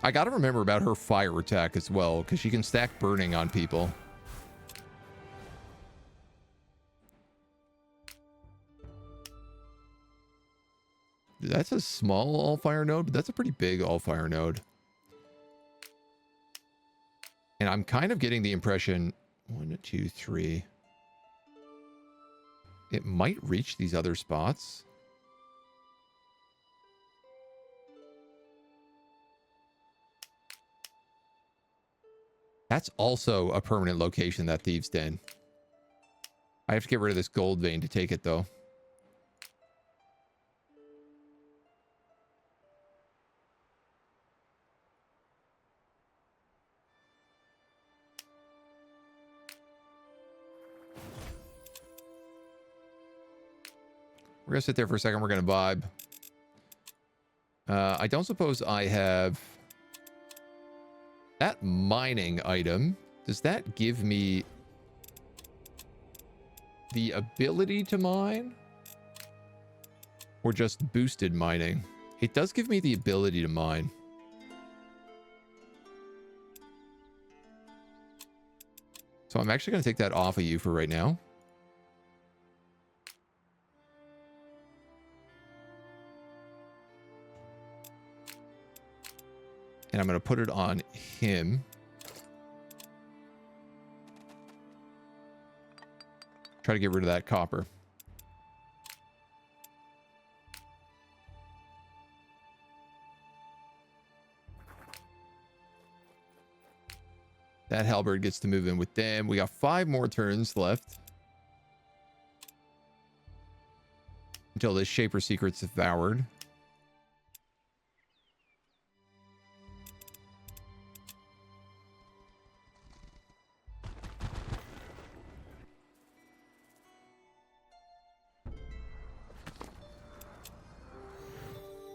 I gotta remember about her fire attack as well, because she can stack burning on people. That's a small Allfire node, but that's a pretty big Allfire node. And I'm kind of getting the impression... 1, 2, 3... It might reach these other spots. That's also a permanent location, that Thieves' Den. I have to get rid of this gold vein to take it, though. We're going to sit there for a second. We're going to vibe. I don't suppose I have... That mining item, does that give me the ability to mine? Or just boosted mining? It does give me the ability to mine. So I'm actually going to take that off of you for right now. And I'm going to put it on him. Try to get rid of that copper. That halberd gets to move in with them. We got 5 more turns left. Until this Shaper Secret's devoured.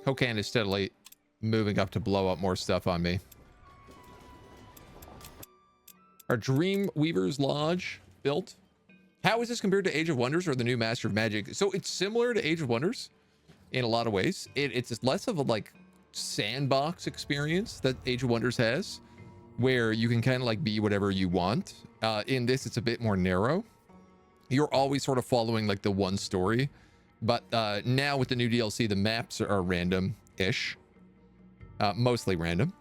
Hokan is steadily moving up to blow up more stuff on me. Our Dream Weaver's Lodge built. How is this compared to Age of Wonders or the new Master of Magic? So it's similar to Age of Wonders in a lot of ways. It's less of a like sandbox experience that Age of Wonders has, where you can kind of like be whatever you want. In this, it's a bit more narrow. You're always sort of following like the one story. But now with the new DLC, the maps are random-ish. Mostly random.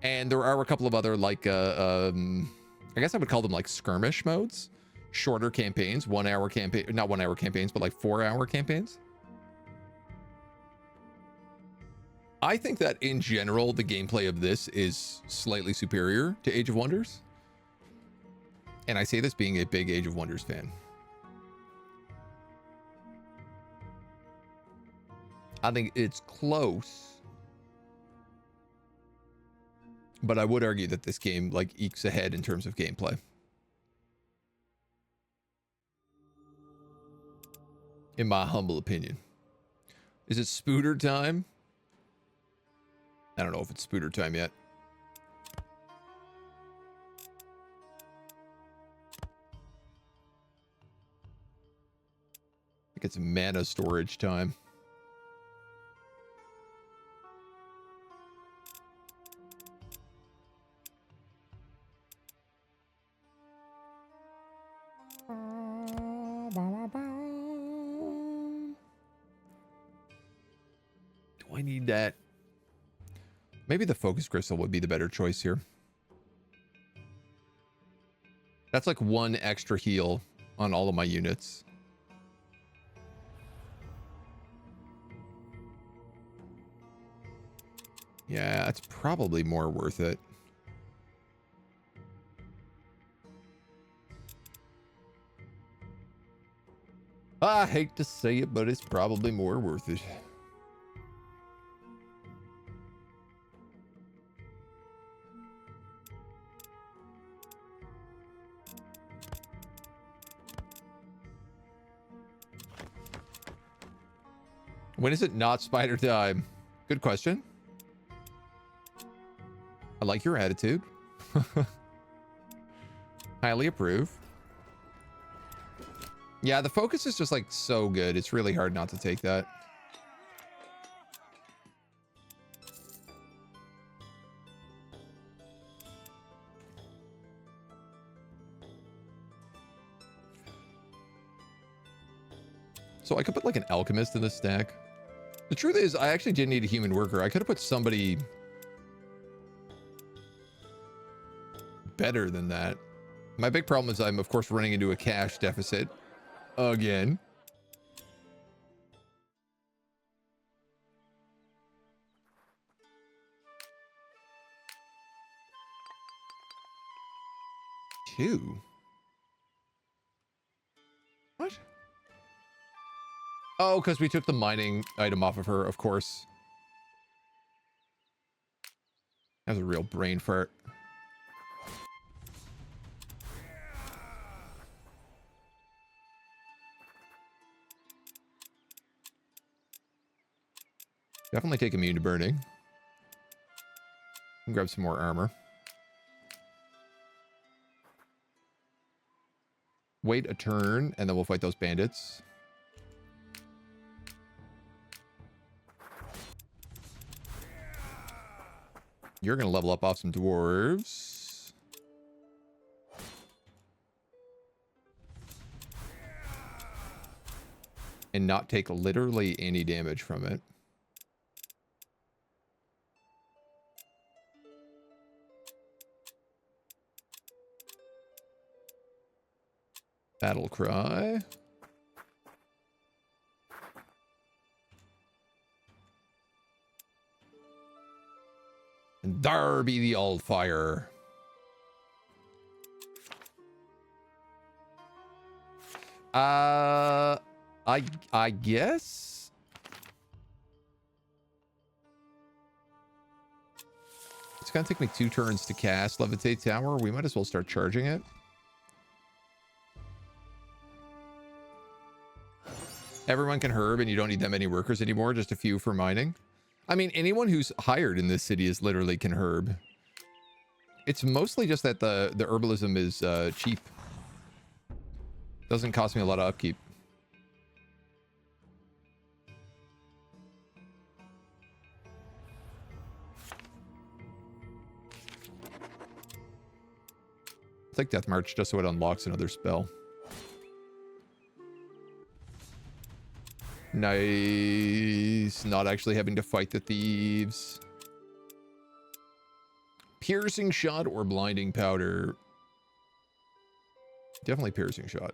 And there are a couple of other, like, I guess I would call them, like, skirmish modes shorter campaigns, 1 hour campaign, not 1 hour campaigns, but like 4 hour campaigns. I think that in general, the gameplay of this is slightly superior to Age of Wonders. And I say this being a big Age of Wonders fan. I think it's close, but I would argue that this game like ekes ahead in terms of gameplay. In my humble opinion. Is it spooter time? I don't know if it's spooter time yet. I think it's mana storage time. Do I need that? Maybe the focus crystal would be the better choice here. That's like 1 extra heal on all of my units. Yeah, that's probably more worth it. I hate to say it, but it's probably more worth it. When is it not spider time? Good question. I like your attitude. Highly approve. Yeah, the focus is just like so good. It's really hard not to take that. So I could put like an alchemist in this stack. The truth is, I actually didn't need a human worker. I could have put somebody better than that. My big problem is I'm, of course, running into a cash deficit again. Two? What? Oh, because we took the mining item off of her, of course. That was a real brain fart. Definitely take immune to burning. And grab some more armor. Wait a turn, and then we'll fight those bandits. You're going to level up off some dwarves. And not take literally any damage from it. Battle cry. And there be the Allfire. I guess. It's gonna take me 2 turns to cast Levitate Tower. We might as well start charging it. Everyone can herb and you don't need that many workers anymore, just a few for mining. I mean, anyone who's hired in this city is literally can herb. It's mostly just that the herbalism is cheap. Doesn't cost me a lot of upkeep. It's like Death March just so it unlocks another spell. Nice. Not actually having to fight the thieves. Piercing shot or blinding powder. Definitely piercing shot.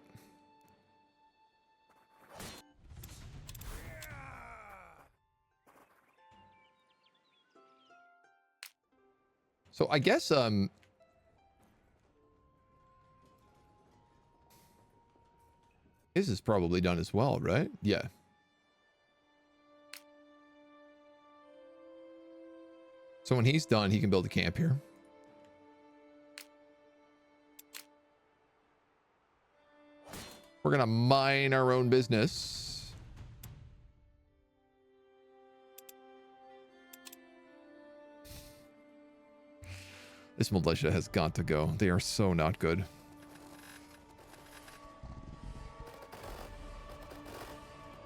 So I guess this is probably done as well, right? Yeah. So when he's done, he can build a camp here. We're gonna mine our own business. This militia has got to go. They are so not good.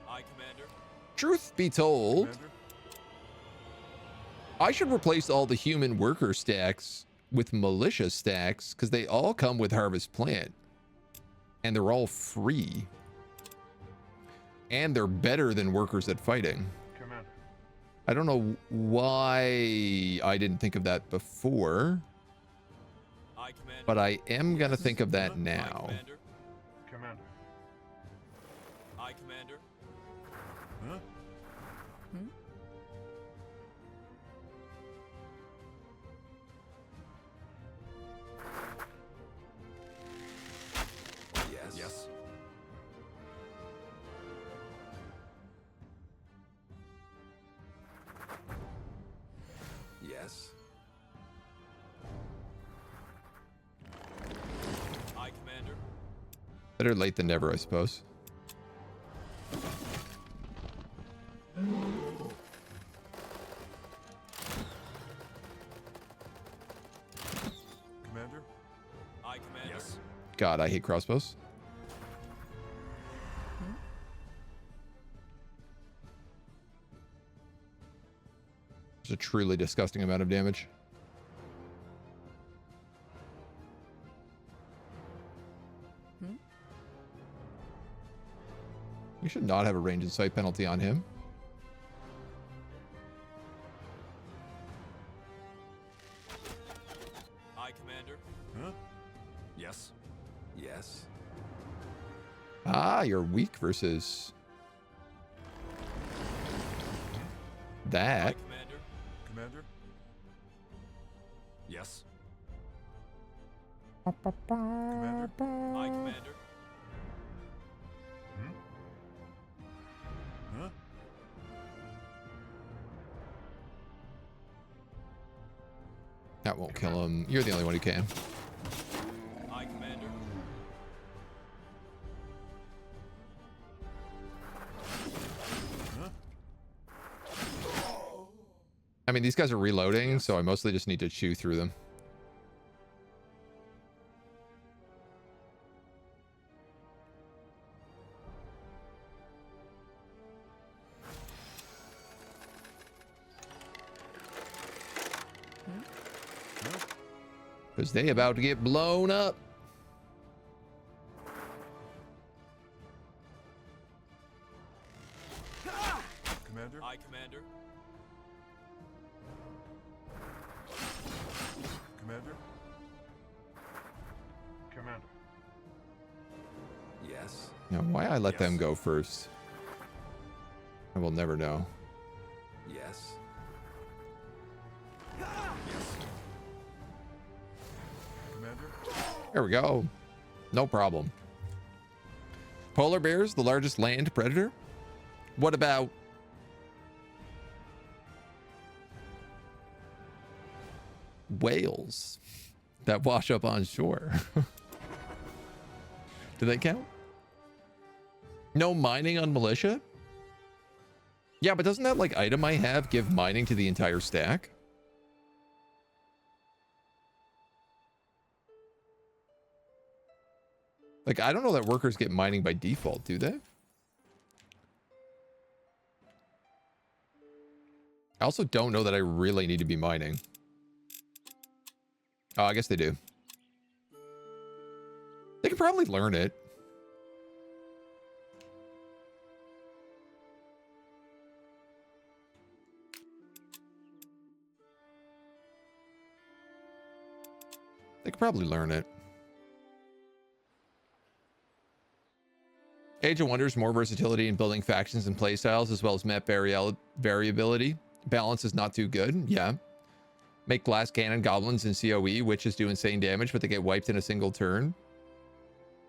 Aye, Commander. Truth be told, Commander? I should replace all the human worker stacks with militia stacks because they all come with harvest plant. And they're all free. And they're better than workers at fighting. Commander. I don't know why I didn't think of that before, Aye, Commander. but I am going to Yes. think of that Aye, now. Commander. Commander. Aye, Commander. Huh? Yes. Yes. Yes. Aye, Commander. Better late than never, I suppose. Commander? Aye, Commander. Yes. God, I hate crossbows. It's a truly disgusting amount of damage. We should not have a range and sight penalty on him. Aye, Commander. Huh? Yes. Yes. Ah, you're weak versus Aye, that. Commander. Commander? Yes. Commander? Aye, Commander. Hmm? Huh? That won't kill him. You're the only one who can. Aye, Commander. Huh? I mean, these guys are reloading, so I mostly just need to chew through them. Because they about to get blown up. Commander? Aye, Commander. Commander? Commander? Yes. Now, why I let them Yes. go first, I will never know. Yes. Commander? There we go. No problem. Polar bears, the largest land predator? What about whales that wash up on shore? Do they count? No mining on militia? Yeah, but doesn't that like item I have give mining to the entire stack? Like, I don't know that workers get mining by default, do they? I also don't know that I really need to be mining. Oh, I guess they do. They could probably learn it. They could probably learn it. Age of Wonders, more versatility in building factions and playstyles, as well as map variability. Balance is not too good. Yeah. Make glass cannon goblins in COE, witches do insane damage, but they get wiped in a single turn.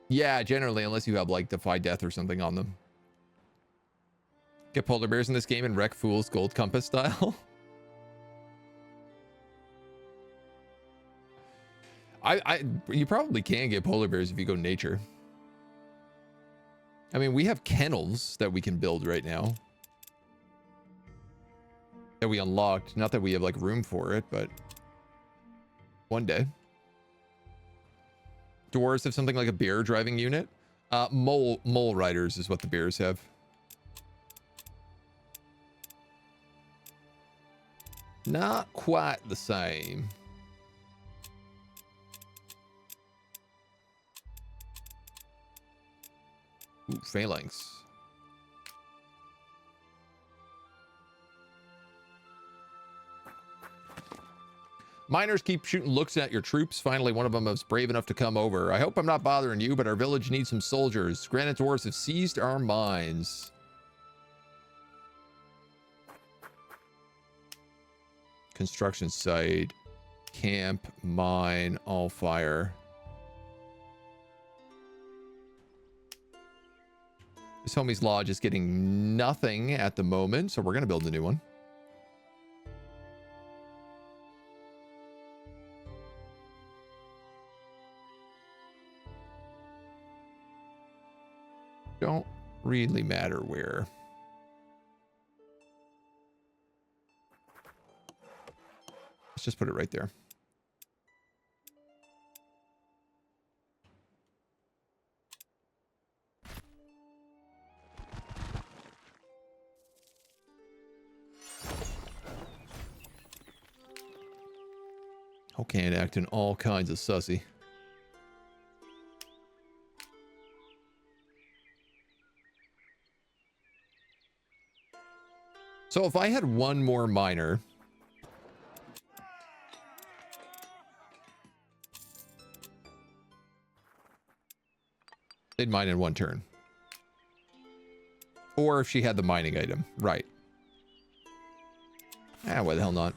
Yeah, generally, unless you have like Defy Death or something on them. Get polar bears in this game and wreck fools gold compass style. You probably can get polar bears if you go nature. I mean, we have kennels that we can build right now. That we unlocked. Not that we have like room for it, but one day. Dwarves have something like a bear driving unit. Mole riders is what the bears have. Not quite the same. Ooh, phalanx. Miners keep shooting looks at your troops. Finally, one of them is brave enough to come over. I hope I'm not bothering you, but our village needs some soldiers. Granite dwarves have seized our mines. Construction site. Camp. Mine. Allfire. This homie's lodge is getting nothing at the moment, so we're going to build a new one. Don't really matter where. Let's just put it right there. Okay, and acting all kinds of sussy. So if I had one more miner, they'd mine in one turn. Or if she had the mining item, right. Ah, why the hell not?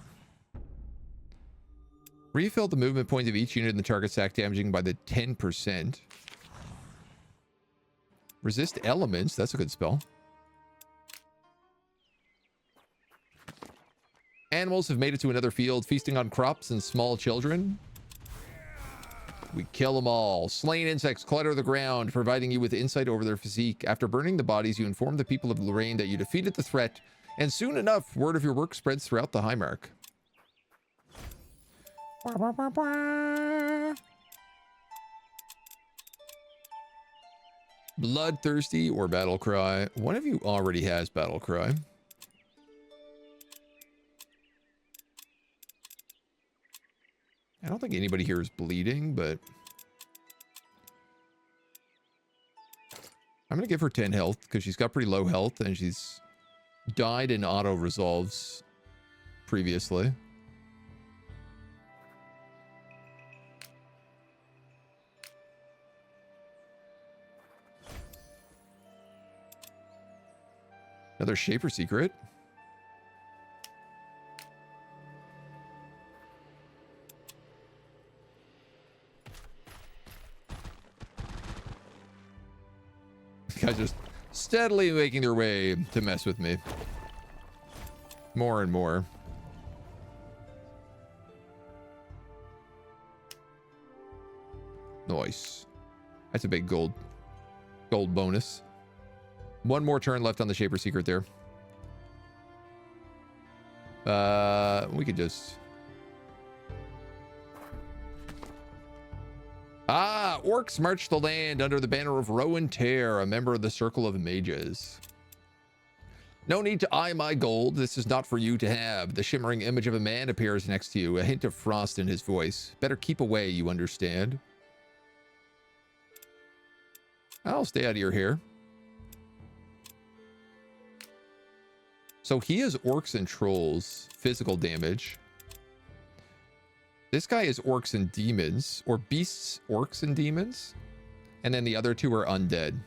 Refill the movement points of each unit in the target stack, damaging by the 10%. Resist elements, that's a good spell. Animals have made it to another field, feasting on crops and small children. We kill them all. Slain insects clutter the ground, providing you with insight over their physique. After burning the bodies, you inform the people of Lorraine that you defeated the threat, and soon enough, word of your work spreads throughout the Highmark. Bloodthirsty or battle cry? One of you already has battle cry. I don't think anybody here is bleeding, but I'm gonna give her 10 health because she's got pretty low health and she's died in auto resolves previously. Another Shaper secret. These guys just steadily making their way to mess with me. More and more. Nice. That's a big gold bonus. One more turn left on the Shaper secret there. We could just... Ah, orcs march the land under the banner of Rowan Tear, a member of the Circle of Mages. No need to eye my gold. This is not for you to have. The shimmering image of a man appears next to you, a hint of frost in his voice. Better keep away, you understand? I'll stay out of your hair. So he has orcs and trolls, physical damage. This guy is orcs and demons, or beasts, orcs, and demons. And then the other two are undead.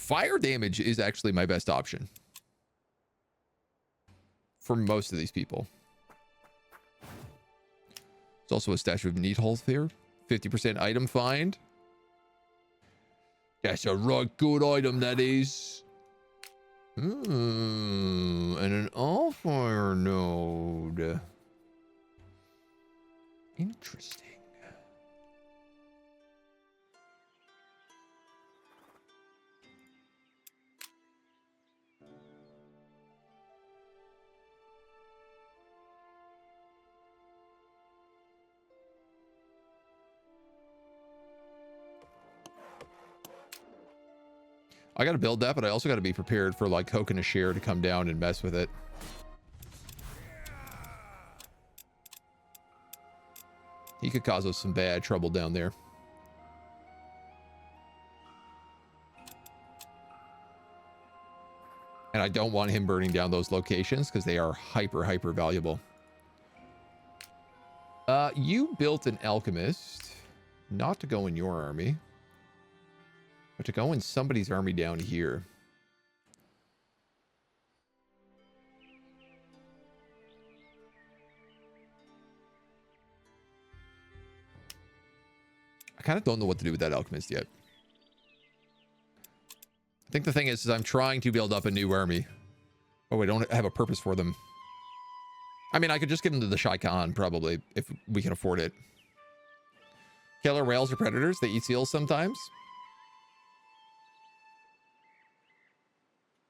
Fire damage is actually my best option for most of these people. There's also a stash of neat holes here. 50% item find. That's a right good item, that is. And an Allfire node. Interesting. I got to build that, but I also got to be prepared for like Hoke and a Shear to come down and mess with it. He could cause us some bad trouble down there. And I don't want him burning down those locations because they are hyper valuable. You built an alchemist, not to go in your army, but to go in somebody's army down here. I kind of don't know what to do with that alchemist yet. I think the thing is I'm trying to build up a new army. Oh, I don't have a purpose for them. I mean, I could just get into the Shai Khan, probably, if we can afford it. Killer whales are predators. They eat seals sometimes.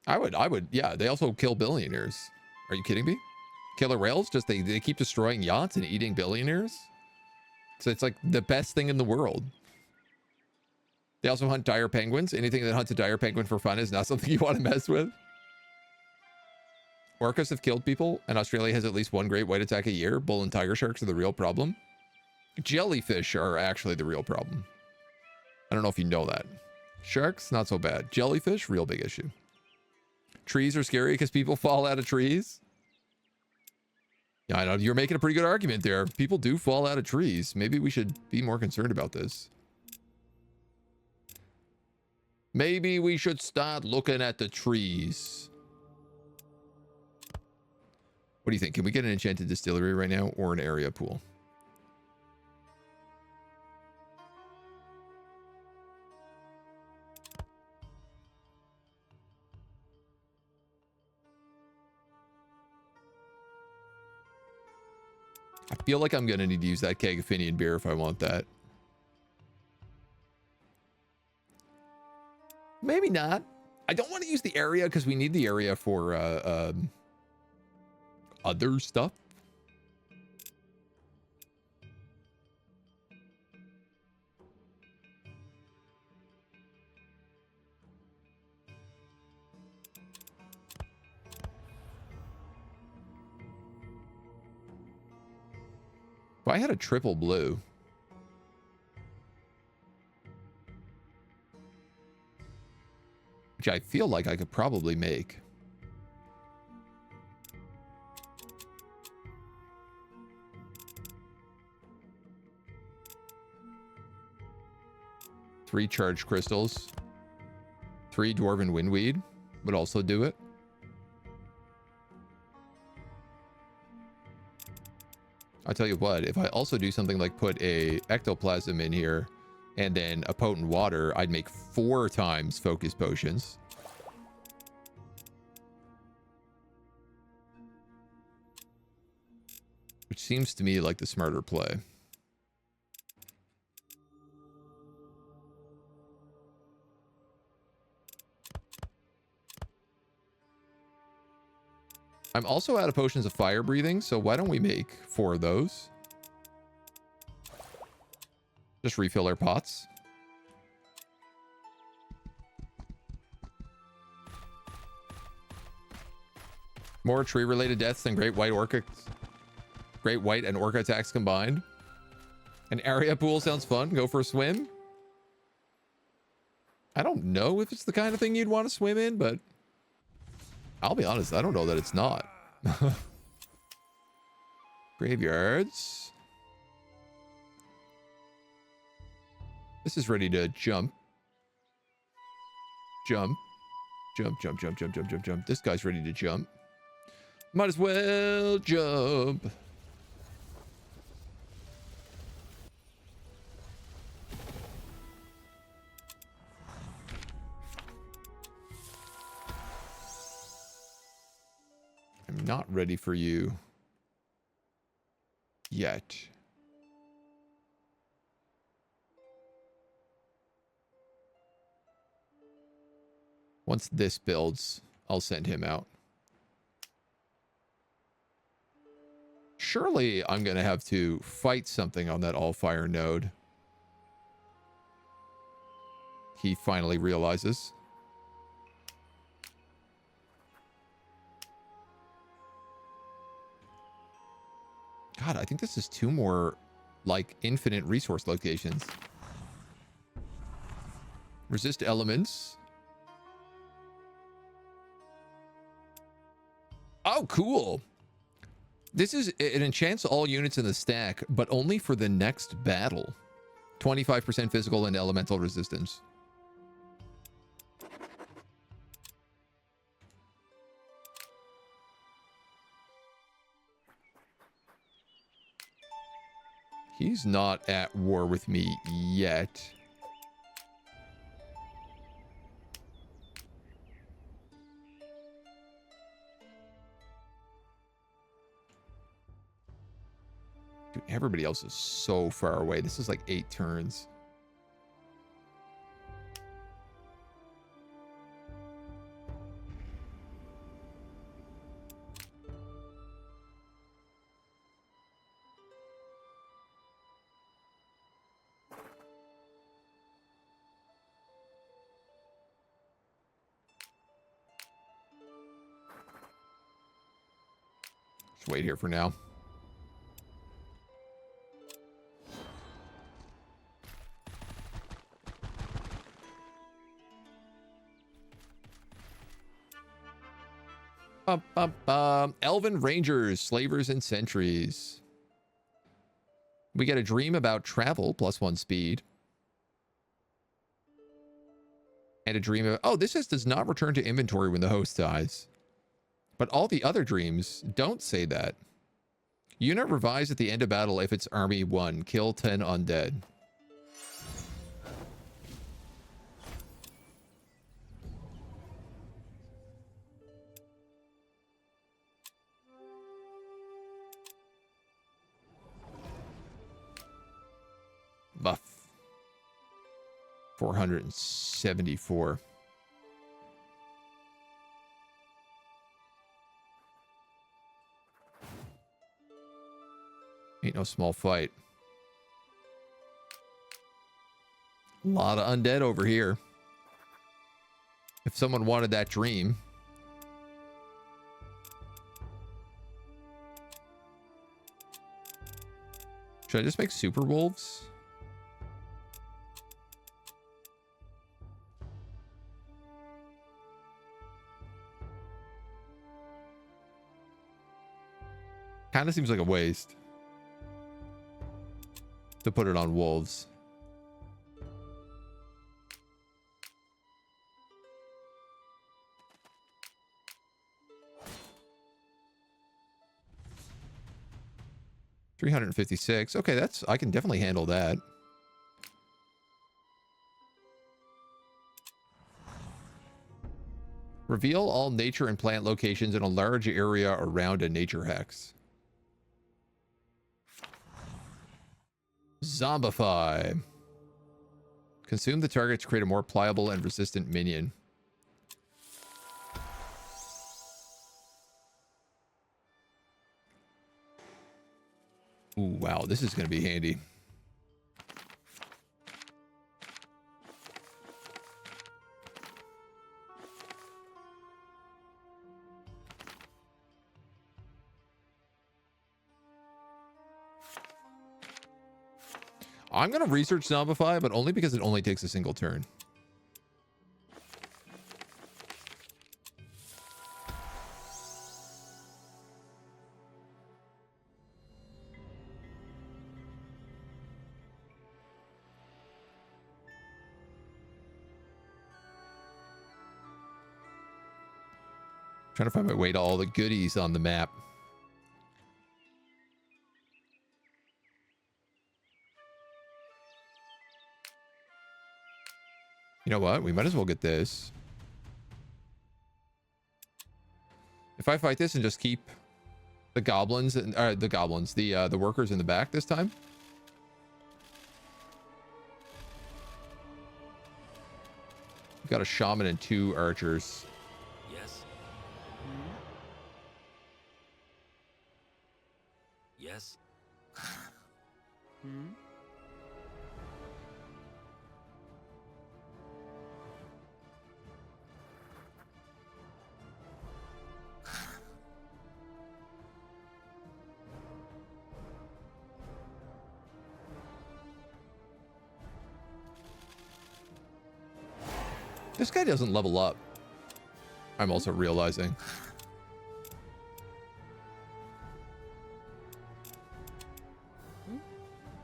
I would, yeah. They also kill billionaires. Are you kidding me? Killer whales, just they keep destroying yachts and eating billionaires. So it's like the best thing in the world. They also hunt dire penguins. Anything that hunts a dire penguin for fun is not something you want to mess with. Orcas have killed people, and Australia has at least one great white attack a year. Bull and tiger sharks are the real problem. Jellyfish are actually the real problem. I don't know if you know that. Sharks, not so bad. Jellyfish, real big issue. Trees are scary because people fall out of trees. Yeah, I know. You're making a pretty good argument there. People do fall out of trees. Maybe we should be more concerned about this. Maybe we should start looking at the trees. What do you think? Can we get an enchanted distillery right now or an area pool? I feel like I'm going to need to use that keg of Finian beer if I want that. Maybe not. I don't want to use the area because we need the area for other stuff. If I had a triple blue, which I feel like I could probably make. Three charged crystals. 3 dwarven windweed would also do it. I'll tell you what, if I also do something like put a ectoplasm in here and then a potent water, I'd make 4 times focus potions. Which seems to me like the smarter play. I'm also out of potions of fire breathing, so why don't we make 4 of those? Just refill our pots. More tree-related deaths than great white and orca attacks combined. An area pool sounds fun. Go for a swim. I don't know if it's the kind of thing you'd want to swim in, but I'll be honest, I don't know that it's not. Graveyards. This is ready to jump. Jump. Jump, jump, jump, jump, jump, jump, jump. This guy's ready to jump. Might as well jump. I'm not ready for you yet. Once this builds, I'll send him out. Surely I'm going to have to fight something on that Allfire node. He finally realizes. God, I think this is 2 more, like, infinite resource locations. Resist elements. Oh, cool. This is, it enchants all units in the stack, but only for the next battle. 25% physical and elemental resistance. He's not at war with me yet. Dude, everybody else is so far away. This is like 8 turns. Just wait here for now. Elven Rangers, Slavers, and Sentries. We get a dream about travel, +1 speed. And a dream of... Oh, this says does not return to inventory when the host dies. But all the other dreams don't say that. Unit revives at the end of battle if it's army 1. Kill 10 undead. Buff. 474. Ain't no small fight. A lot of undead over here. If someone wanted that dream. Should I just make super wolves? Kind of seems like a waste to put it on wolves. $356. Okay, that's, I can definitely handle that. Reveal all nature and plant locations in a large area around a nature hex. Zombify. Consume the target to create a more pliable and resistant minion. Ooh, wow, this is going to be handy. I'm going to research Zombify, but only because it only takes a single turn. Trying to find my way to all the goodies on the map. You know what? We might as well get this. If I fight this and just keep the goblins and the workers in the back this time. We've got a shaman and 2 archers. Yes. Yes. This guy doesn't level up. I'm also realizing.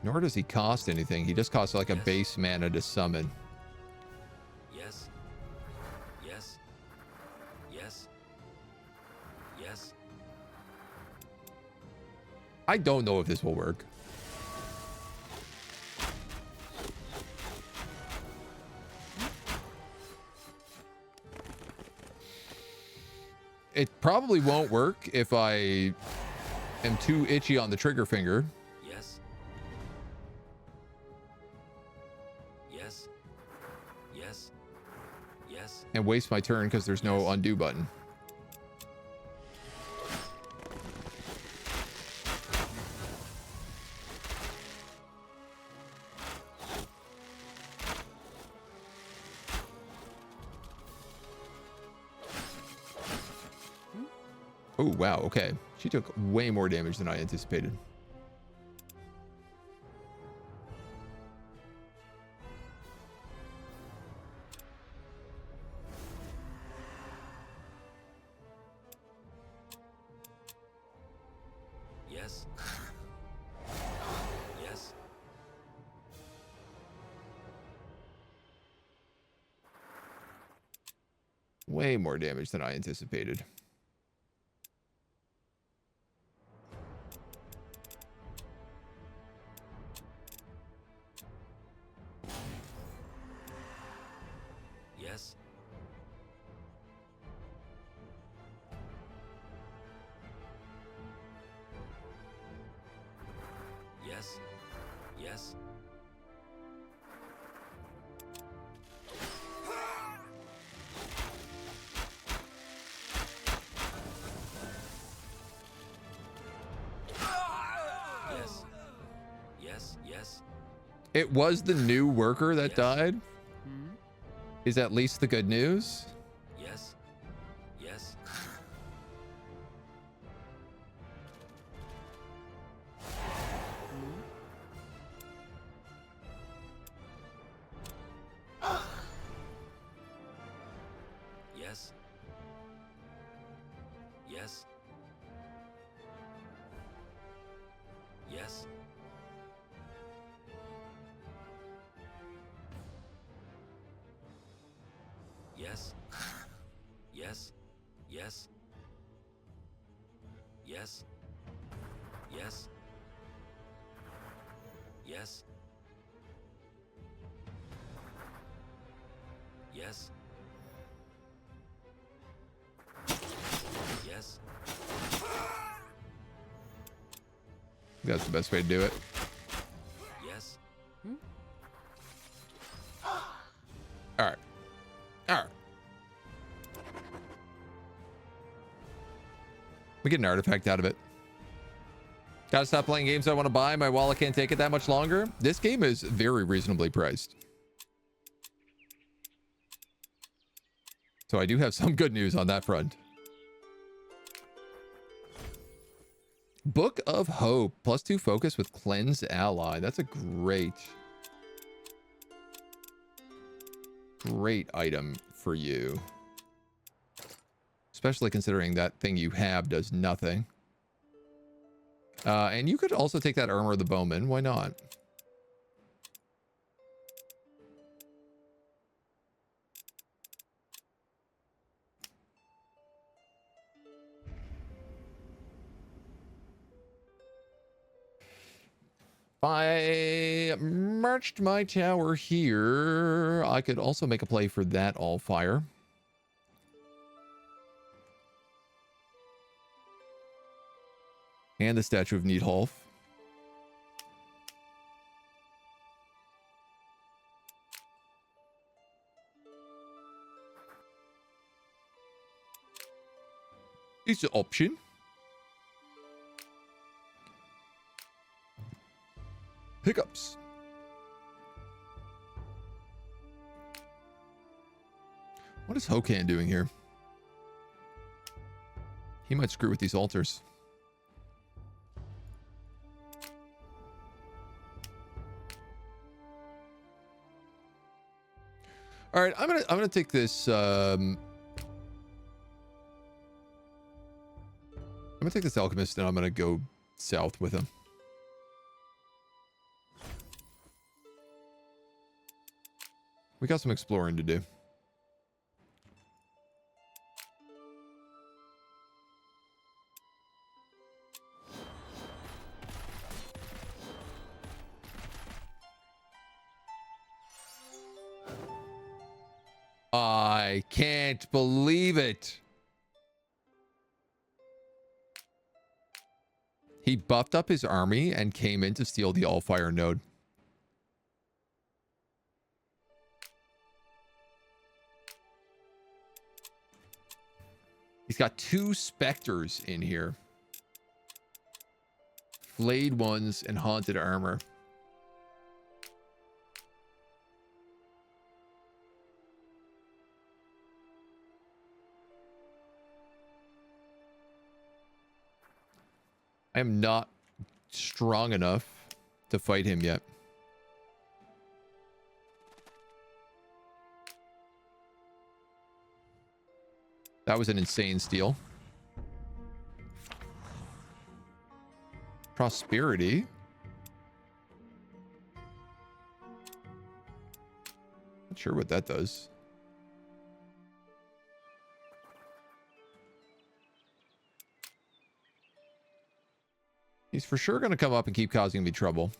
Nor does he cost anything. He just costs like a base mana to summon. Yes. Yes. Yes. Yes. I don't know if this will work. It probably won't work if I am too itchy on the trigger finger. Yes. Yes. Yes. Yes. And waste my turn because there's no undo button. Oh, wow. Okay. She took way more damage than I anticipated. Yes. Yes. Way more damage than I anticipated. Yes. Yes. Yes. Yes. Yes. Yes. It was the new worker that Yes. died. Is at least the good news. Yes. Yes. Yes. Yes. Yes. Yes. Yes. Yes. Yes. Yes. Yes. Yes. Yes. That's the best way to do it. Yes. All right. All right. We get an artifact out of it. Gotta stop playing games I want to buy. My wallet can't take it that much longer. This game is very reasonably priced. So I do have some good news on that front. Book of Hope. +2 focus with Cleanse Ally. That's a great item for you. Especially considering that thing you have does nothing. And you could also take that Armor of the Bowman. Why not? I marched my tower here, I could also make a play for that Allfire. And the Statue of Needhalf. It's an option. Hiccups. What is Hokan doing here? He might screw with these altars. All right, I'm gonna take this. I'm gonna take this alchemist, and I'm gonna go south with him. We got some exploring to do. I can't believe it. He buffed up his army and came in to steal the Allfire node. He's got 2 specters in here. Flayed ones and haunted armor. I am not strong enough to fight him yet. That was an insane steal. Prosperity. Not sure what that does. He's for sure going to come up and keep causing me trouble.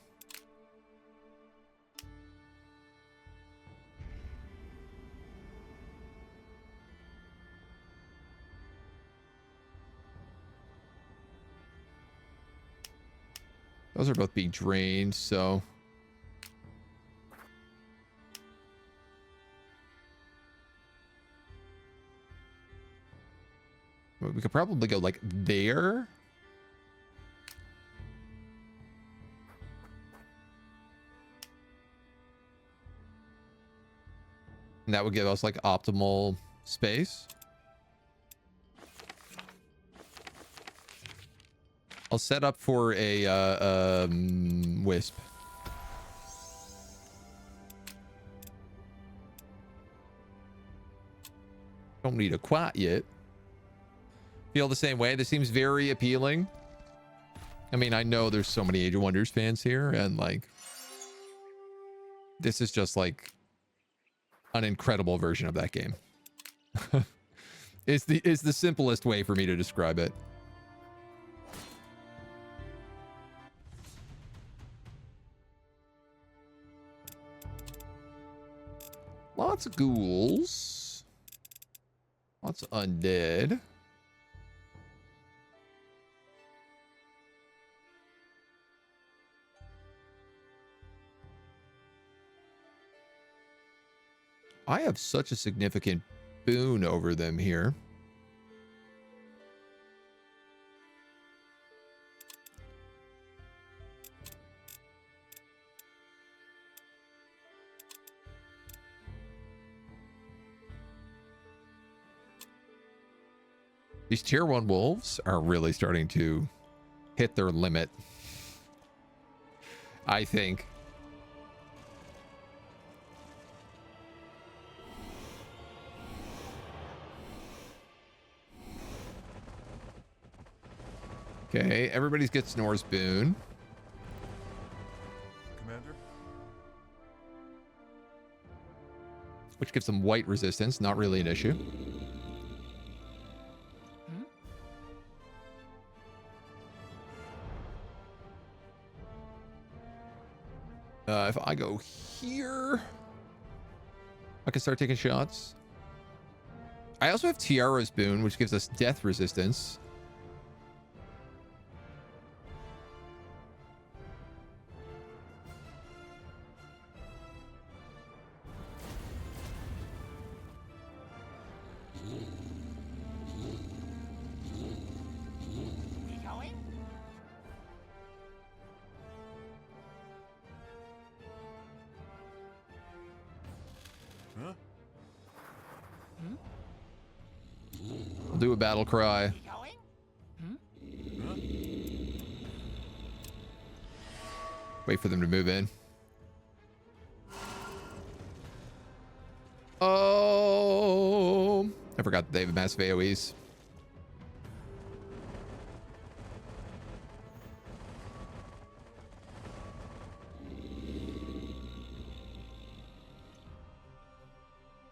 Those are both being drained, so... we could probably go like there. And that would give us like optimal space. I'll set up for a wisp. Don't need a quat yet. Feel the same way. This seems very appealing. I mean, I know there's so many Age of Wonders fans here, and like, this is just like an incredible version of that game. It's the simplest way for me to describe it. Lots of ghouls. Lots of undead. I have such a significant boon over them here. These tier 1 wolves are really starting to hit their limit, I think. Okay, everybody's get Snore's boon. Commander? Which gives them white resistance, not really an issue. If I go here, I can start taking shots. I also have Tiara's Boon, which gives us death resistance. We going? Huh? I'll do a battle cry. We going? Huh? Wait for them to move in. Oh, I forgot that they have massive AoEs.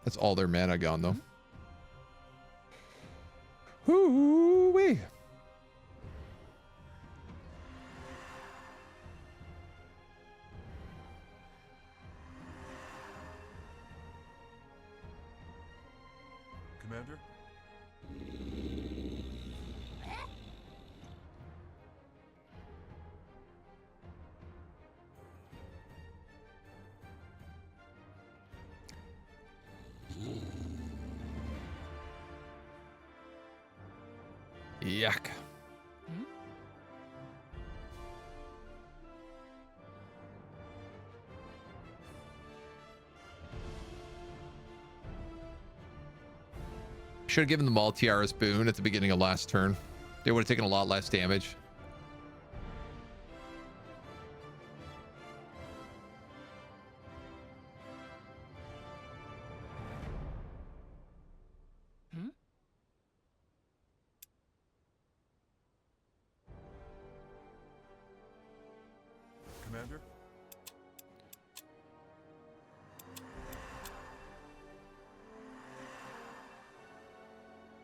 That's all their mana gone, though. Hoo-wee. Commander? Yuck. Should have given them all Tiara's Boon at the beginning of last turn. They would have taken a lot less damage. Commander?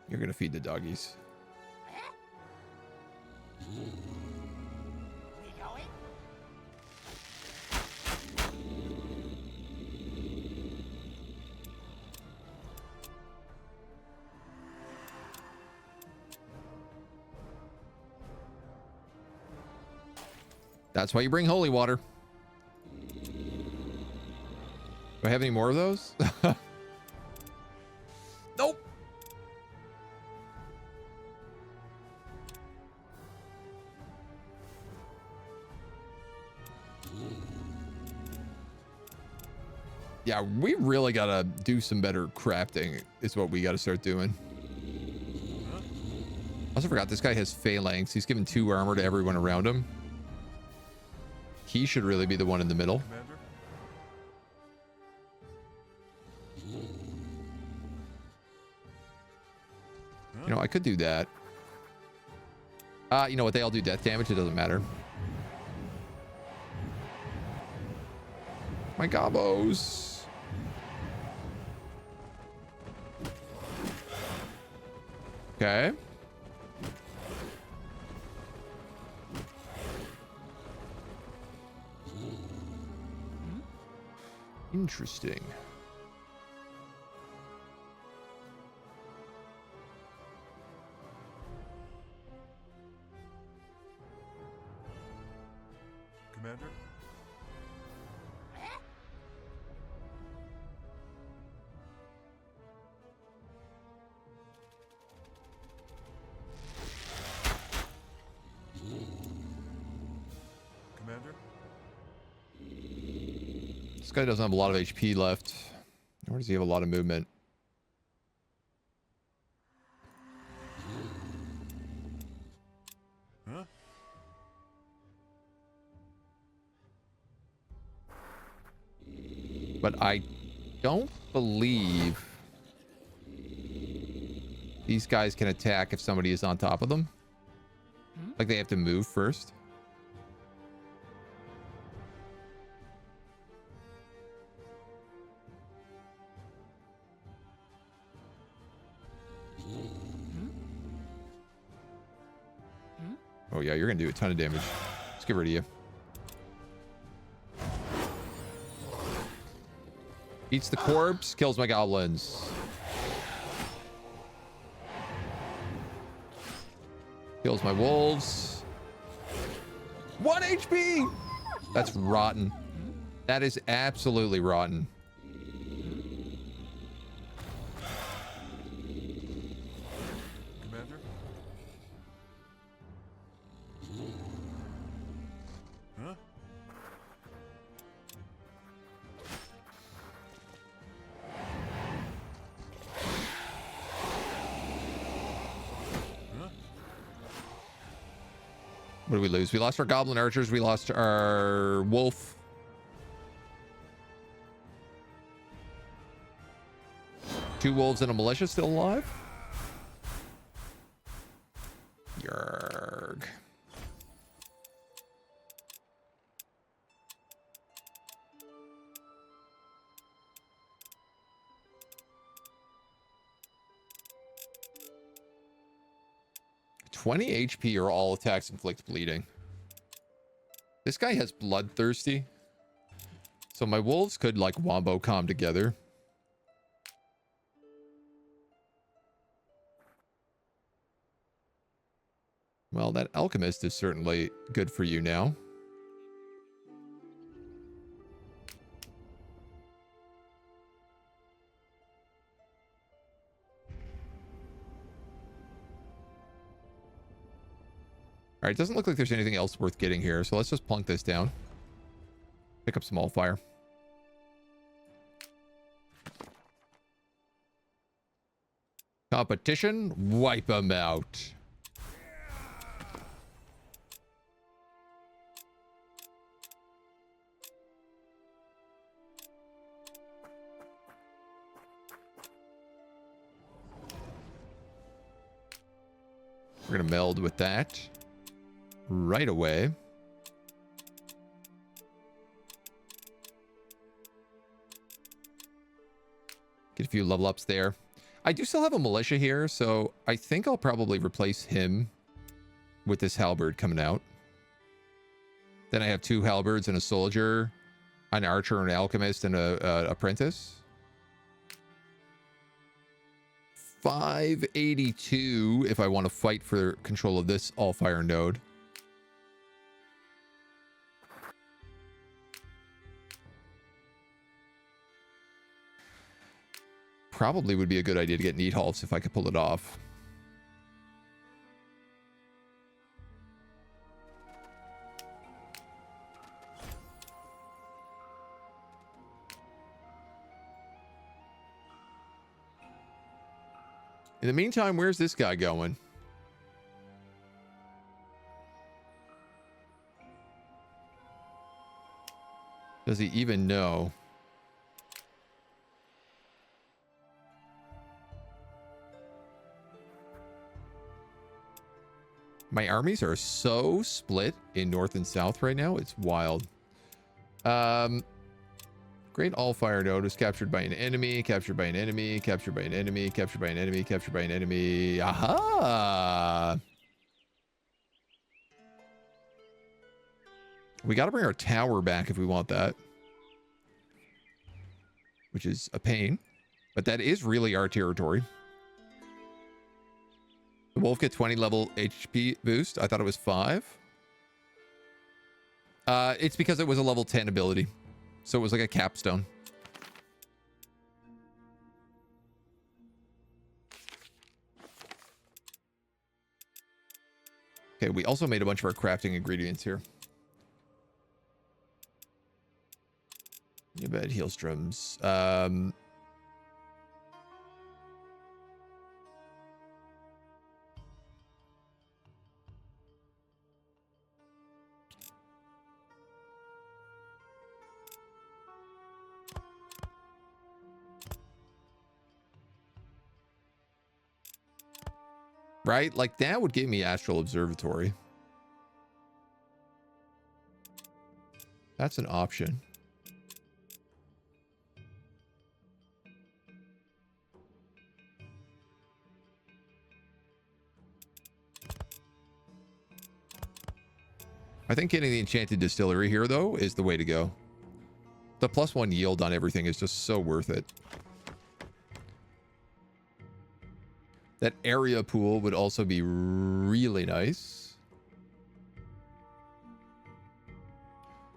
You're gonna feed the doggies. We going? That's why you bring holy water. Do I have any more of those? Nope. Yeah, we really gotta do some better crafting is what we gotta start doing. I also forgot this guy has phalanx. He's given 2 armor to everyone around him. He should really be the one in the middle. Commander? You know, I could do that. You know what? They all do death damage. It doesn't matter. My gobos. Okay. Interesting. Commander? Commander? This guy doesn't have a lot of HP left. Nor does he have a lot of movement. Huh? But I don't believe these guys can attack if somebody is on top of them. Like they have to move first. Oh yeah, you're gonna do a ton of damage. Let's get rid of you. Eats the corpse, kills my goblins. Kills my wolves. 1 HP! That's rotten. That is absolutely rotten. Commander? Huh? What did we lose? We lost our goblin archers. We lost our wolf. Two wolves and a militia still alive. Yerg. $20 HP or all attacks inflict bleeding. This guy has bloodthirsty. So my wolves could like wombo calm together. Well, that alchemist is certainly good for you now. All right, doesn't look like there's anything else worth getting here, so let's just plunk this down. Pick up some Allfire. Competition, wipe them out. We're going to meld with that right away. Get a few level ups there. I do still have a militia here, so I think I'll probably replace him with this halberd coming out. Then I have 2 halberds and a soldier, an archer, an alchemist, and a apprentice. 582 if I want to fight for control of this Allfire node. Probably would be a good idea to get Neat Halts if I could pull it off. In the meantime, where's this guy going? Does he even know? My armies are so split in north and south right now. It's wild. Great Allfire node was captured by an enemy, captured by an enemy, captured by an enemy, captured by an enemy, captured by an enemy. Aha! We got to bring our tower back if we want that. Which is a pain. But that is really our territory. The wolf gets 20 level HP boost. I thought it was 5. It's because it was a level 10 ability. So it was like a capstone. Okay, we also made a bunch of our crafting ingredients here. You bet, Heelstrums. Right? Like, that would give me Astral Observatory. That's an option. I think getting the Enchanted Distillery here, though, is the way to go. The +1 yield on everything is just so worth it. That area pool would also be really nice.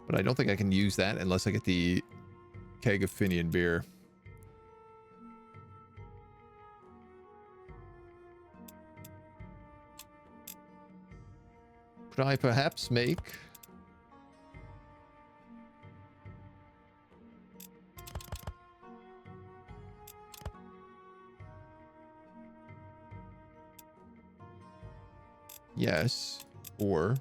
But I don't think I can use that unless I get the keg of Finian beer. Could I perhaps make... Yes, or...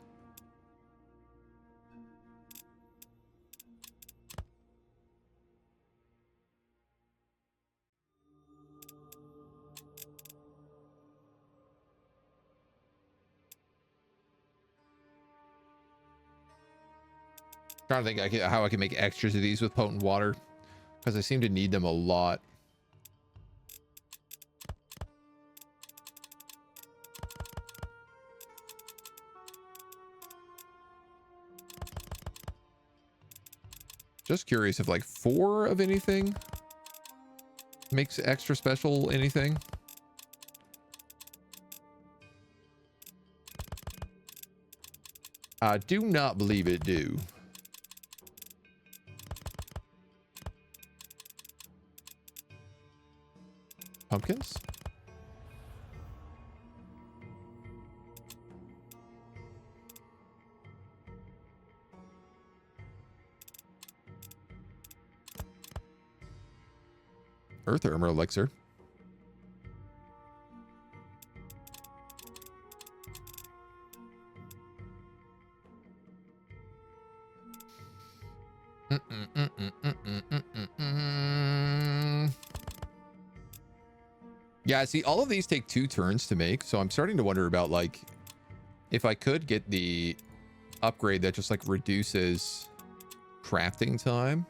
Trying to think how I can make extras of these with potent water, because I seem to need them a lot. Just curious if like 4 of anything makes extra special anything. I do not believe it do. Pumpkins? Earth armor elixir. Yeah, see, all of these take 2 turns to make, so I'm starting to wonder about, like, if I could get the upgrade that just, like, reduces crafting time.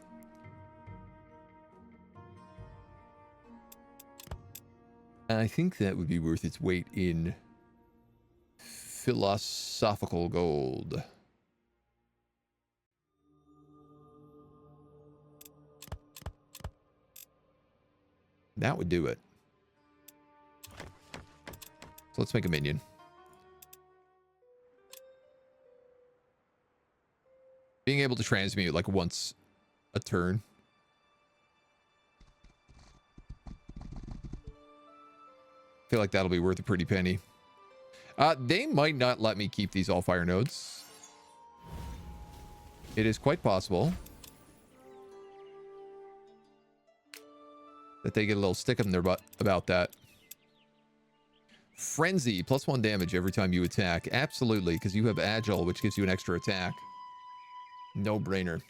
I think that would be worth its weight in philosophical gold. That would do it. So let's make a minion. Being able to transmute like once a turn. I feel like that'll be worth a pretty penny. They might not let me keep these Allfire nodes. It is quite possible that they get a little stick in their butt about that. Frenzy, +1 damage every time you attack. Absolutely, because you have Agile, which gives you an extra attack. No brainer.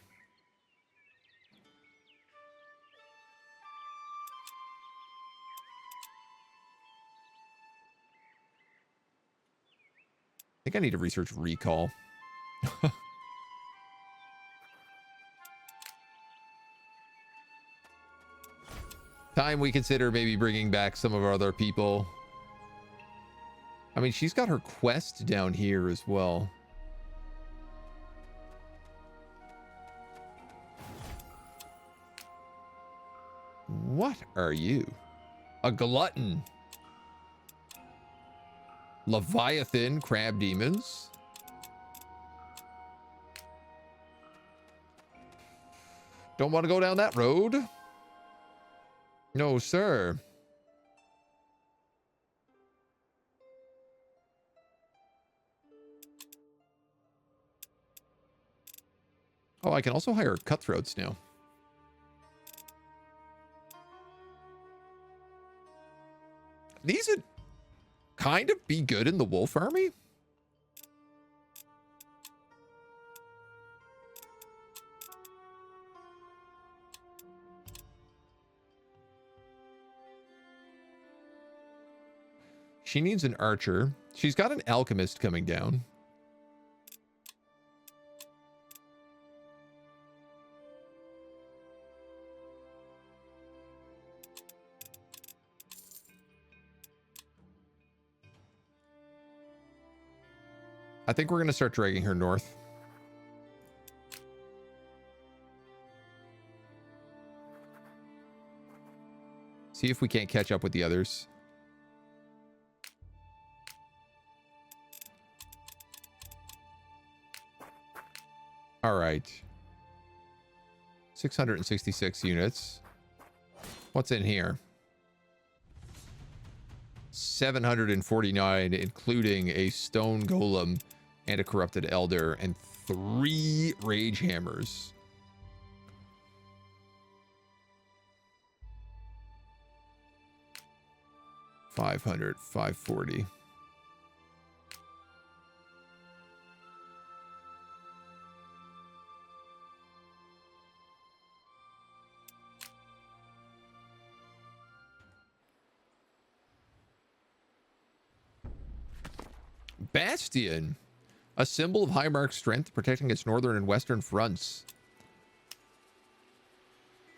I think I need to research recall. Time we consider maybe bringing back some of our other people. I mean, she's got her quest down here as well. What are you? A glutton. Leviathan crab demons. Don't want to go down that road. No, sir. Oh, I can also hire cutthroats now. These would kind of be good in the wolf army. She needs an archer. She's got an alchemist coming down. I think we're going to start dragging her north. See if we can't catch up with the others. All right. 666 units. What's in here? 749, including a stone golem and a corrupted elder and 3 rage hammers. $500, $540. Bastion, a symbol of high mark strength protecting its northern and western fronts.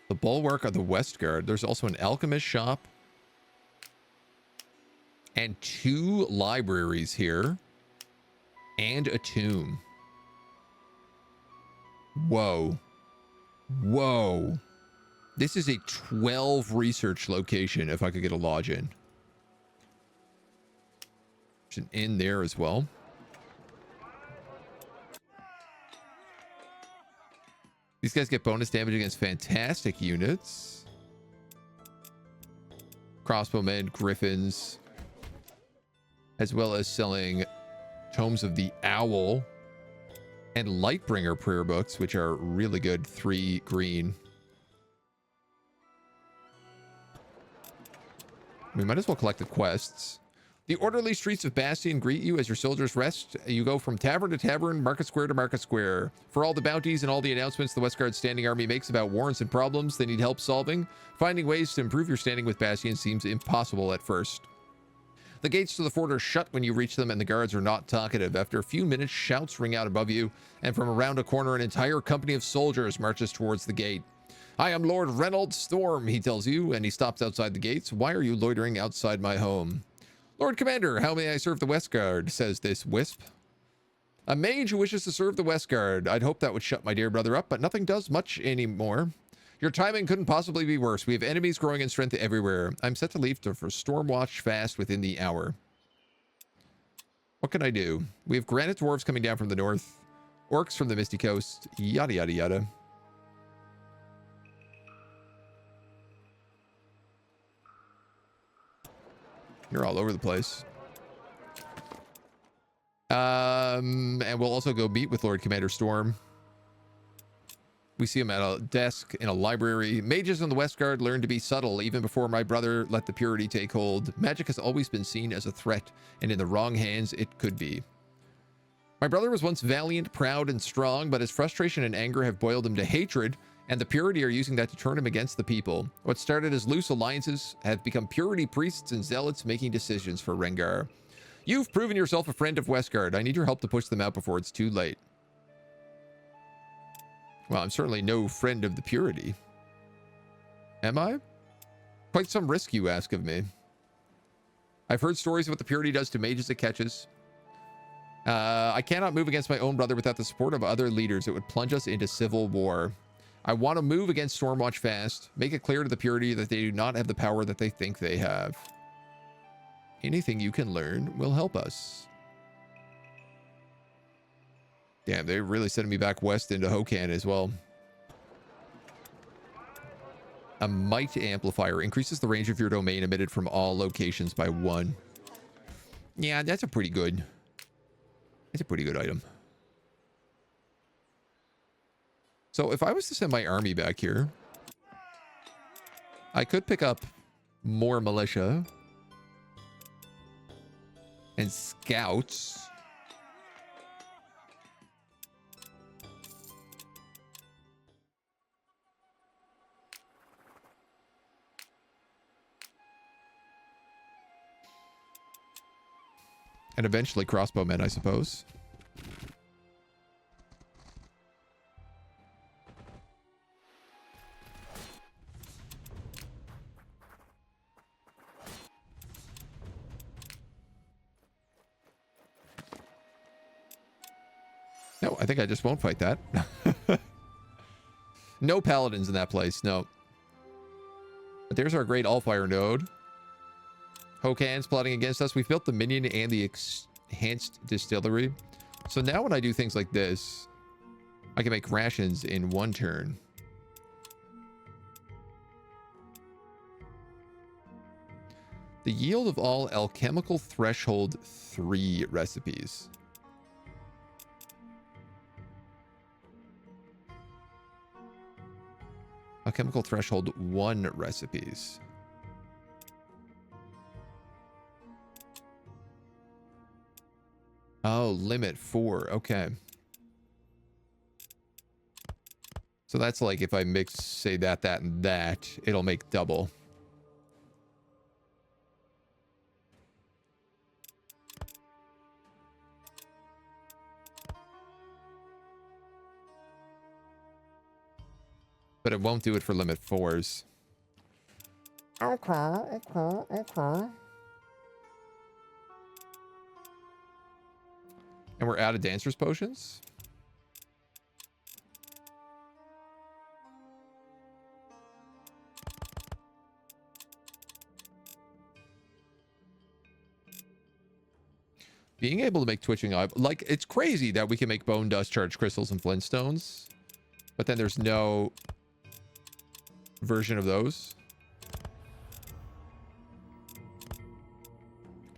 The bulwark of the West Guard. There's also an alchemist shop and 2 libraries here and a tomb. Whoa. Whoa. This is a 12 research location if I could get a lodge in. There's an inn there as well. These guys get bonus damage against fantastic units. Crossbowmen, griffins, as well as selling Tomes of the Owl and Lightbringer prayer books, which are really good. 3 green. We might as well collect the quests. The orderly streets of Bastion greet you as your soldiers rest. You go from tavern to tavern, market square to market square. For all the bounties and all the announcements the Westguard's standing army makes about wars and problems they need help solving, finding ways to improve your standing with Bastion seems impossible at first. The gates to the fort are shut when you reach them, and the guards are not talkative. After a few minutes, shouts ring out above you, and from around a corner, an entire company of soldiers marches towards the gate. I am Lord Reynold Storm, he tells you, and he stops outside the gates. Why are you loitering outside my home? Lord Commander, how may I serve the Westguard? Says this wisp. A mage who wishes to serve the Westguard. I'd hope that would shut my dear brother up, but nothing does much anymore. Your timing couldn't possibly be worse. We have enemies growing in strength everywhere. I'm set to leave for Stormwatch fast within the hour. What can I do? We have granite dwarves coming down from the north, orcs from the Misty Coast, yada yada yada. You're all over the place. And we'll also go meet with Lord Commander Storm. We see him at a desk in a library. Mages in the Westguard learned to be subtle even before my brother let the purity take hold. Magic has always been seen as a threat, and in the wrong hands, it could be. My brother was once valiant, proud, and strong, but his frustration and anger have boiled him to hatred, and the purity are using that to turn him against the people. What started as loose alliances have become purity priests and zealots making decisions for Rengar. You've proven yourself a friend of Westguard. I need your help to push them out before it's too late. Well, I'm certainly no friend of the purity. Am I? Quite some risk you ask of me. I've heard stories of what the purity does to mages it catches. I cannot move against my own brother without the support of other leaders. It would plunge us into civil war. I want to move against Stormwatch fast. Make it clear to the purity that they do not have the power that they think they have. Anything you can learn will help us. Damn, they're really sending me back west into Hokan as well. A Might Amplifier increases the range of your domain emitted from all locations by 1. Yeah, that's a pretty good... It's a pretty good item. So if I was to send my army back here, I could pick up more militia and scouts. And eventually crossbowmen, I suppose. No, I think I just won't fight that. No paladins in that place, no. But there's our great Allfire node. Hokan's plotting against us. We've built the minion and the enhanced distillery. So now when I do things like this, I can make rations in one turn. The yield of all alchemical threshold 3 recipes. Alchemical threshold 1 recipes. Oh, limit 4. Okay. So that's like if I mix, say that, and that, it'll make double. But it won't do it for limit 4s. Okay. And we're out of Dancer's Potions. Being able to make twitching eye, like, it's crazy that we can make bone dust, charged crystals, and flintstones, but then there's no version of those.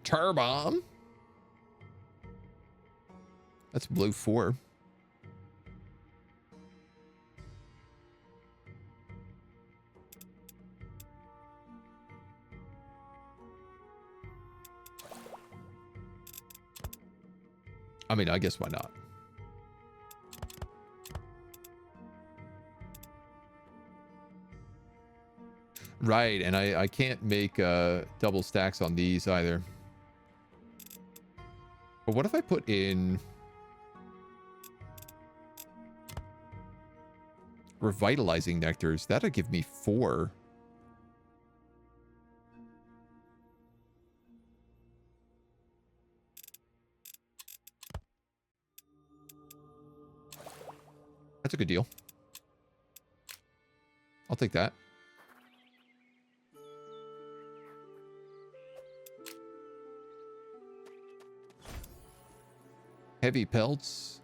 Turbomb. That's blue 4. I mean, I guess why not? Right, and I can't make double stacks on these either. But what if I put in revitalizing nectars? That'll give me 4. That's a good deal. I'll take that. Heavy pelts.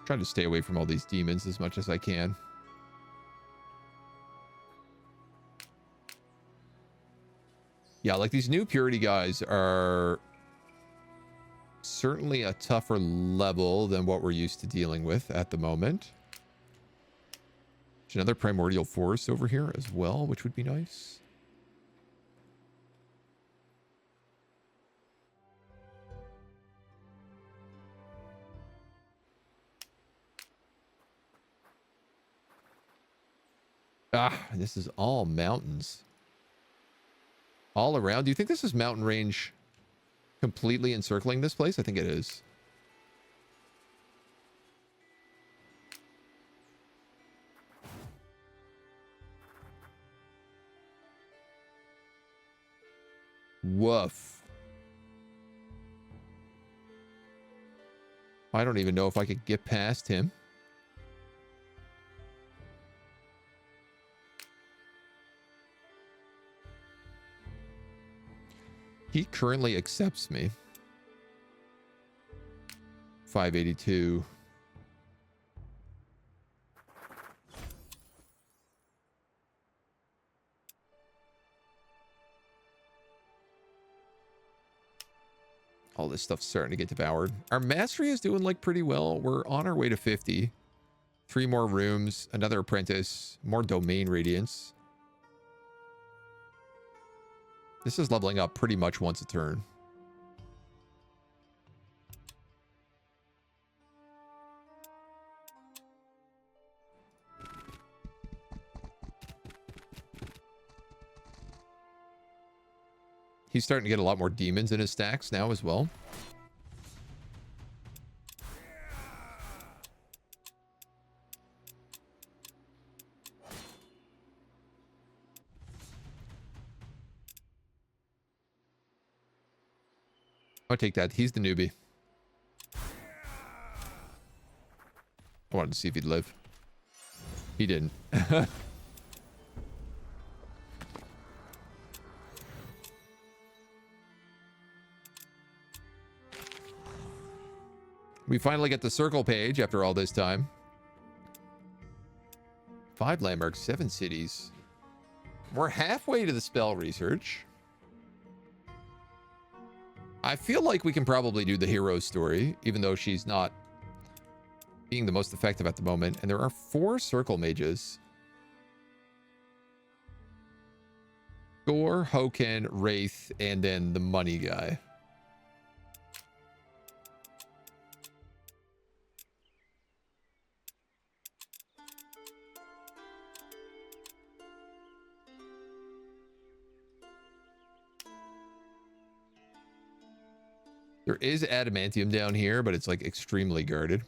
Trying to stay away from all these demons as much as I can. Yeah, like these new purity guys are certainly a tougher level than what we're used to dealing with at the moment. There's another primordial forest over here as well, which would be nice. Ah, this is all mountains. All around. Do you think this is mountain range completely encircling this place? I think it is. Woof. I don't even know if I could get past him. He currently accepts me. 582. All this stuff's starting to get devoured. Our mastery is doing like pretty well. We're on our way to 50. 3 more rooms, another apprentice, more domain radiance. This is leveling up pretty much once a turn. He's starting to get a lot more demons in his stacks now as well. I'll take that. He's the newbie. wanted to see if he'd live. He didn't. We finally get the circle page after all this time. 5 landmarks, 7 cities. We're halfway to the spell research. I feel like we can probably do the hero story, even though she's not being the most effective at the moment. And there are 4 circle mages. Gore, Hoken, Wraith, and then the money guy. There is adamantium down here, but it's like extremely guarded.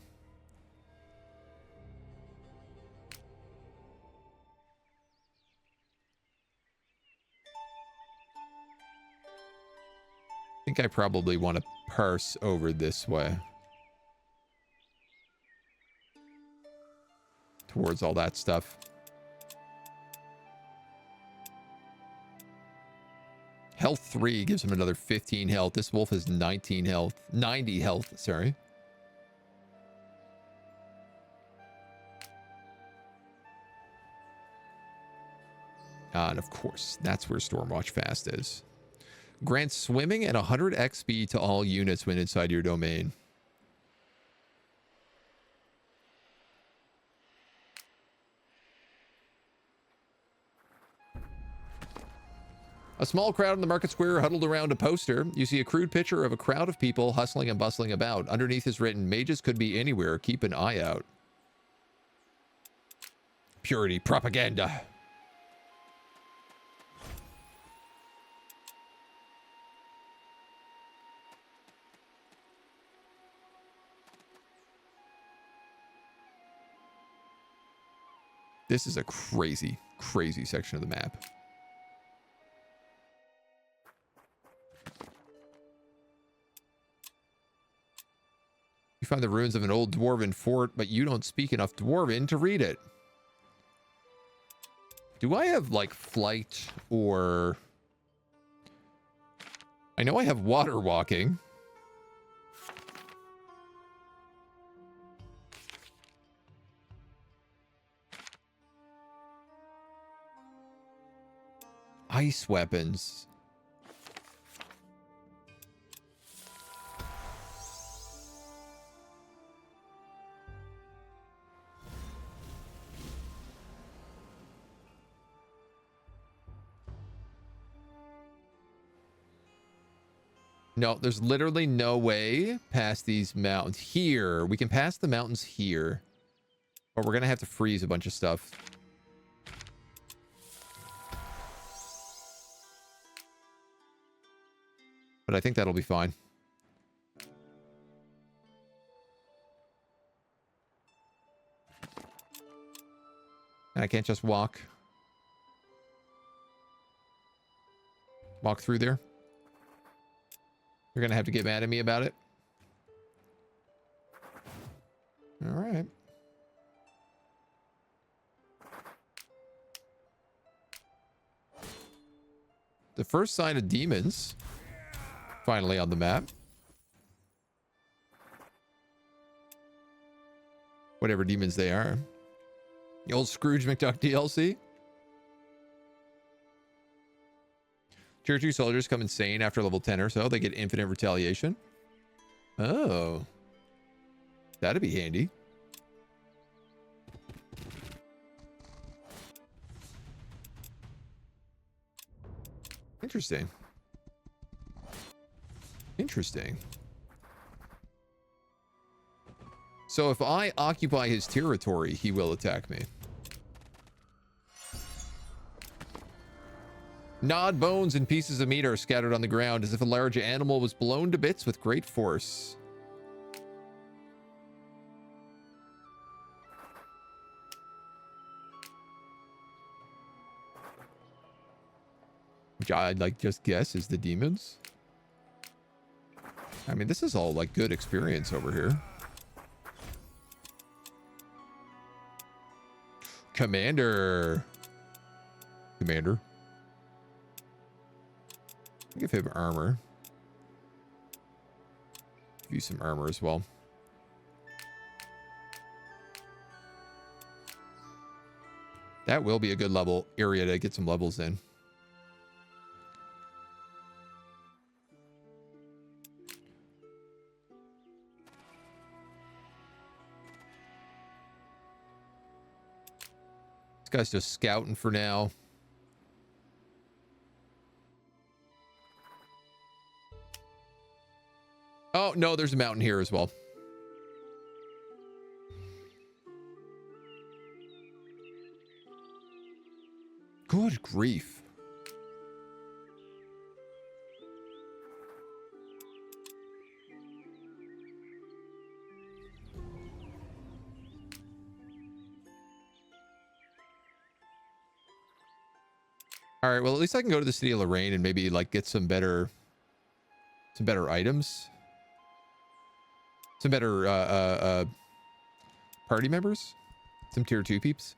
I think I probably want to parse over this way. Towards all that stuff. Health 3 gives him another 15 health. This wolf has 19 health. 90 health, sorry. And of course, that's where Stormwatch Fast is. Grants swimming and 100 XP to all units when inside your domain. A small crowd in the market square huddled around a poster. You see a crude picture of a crowd of people hustling and bustling about. Underneath is written, "Mages could be anywhere. Keep an eye out." Purity propaganda. This is a crazy, crazy section of the map. You find the ruins of an old Dwarven fort, but you don't speak enough Dwarven to read it. Do I have, like, flight or... I know I have water walking. Ice weapons. No, there's literally no way past these mountains. Here, we can pass the mountains here. But we're going to have to freeze a bunch of stuff. But I think that'll be fine. And I can't just walk through there. You're going to have to get mad at me about it. All right. The first sign of demons. Finally on the map. Whatever demons they are. The old Scrooge McDuck DLC. Tier 2 soldiers come insane after level 10 or so. They get infinite retaliation. Oh. That'd be handy. Interesting. Interesting. So if I occupy his territory, he will attack me. Gnawed bones and pieces of meat are scattered on the ground as if a large animal was blown to bits with great force. Which I'd like just guess is the demons. I mean, this is all like good experience over here. Commander. Commander. Give him armor. Give you some armor as well. That will be a good level area to get some levels in. This guy's just scouting for now. Oh, no, there's a mountain here as well. Good grief. All right, well, at least I can go to the city of Lorraine and maybe like get some better items. Some better party members. Some tier 2 peeps.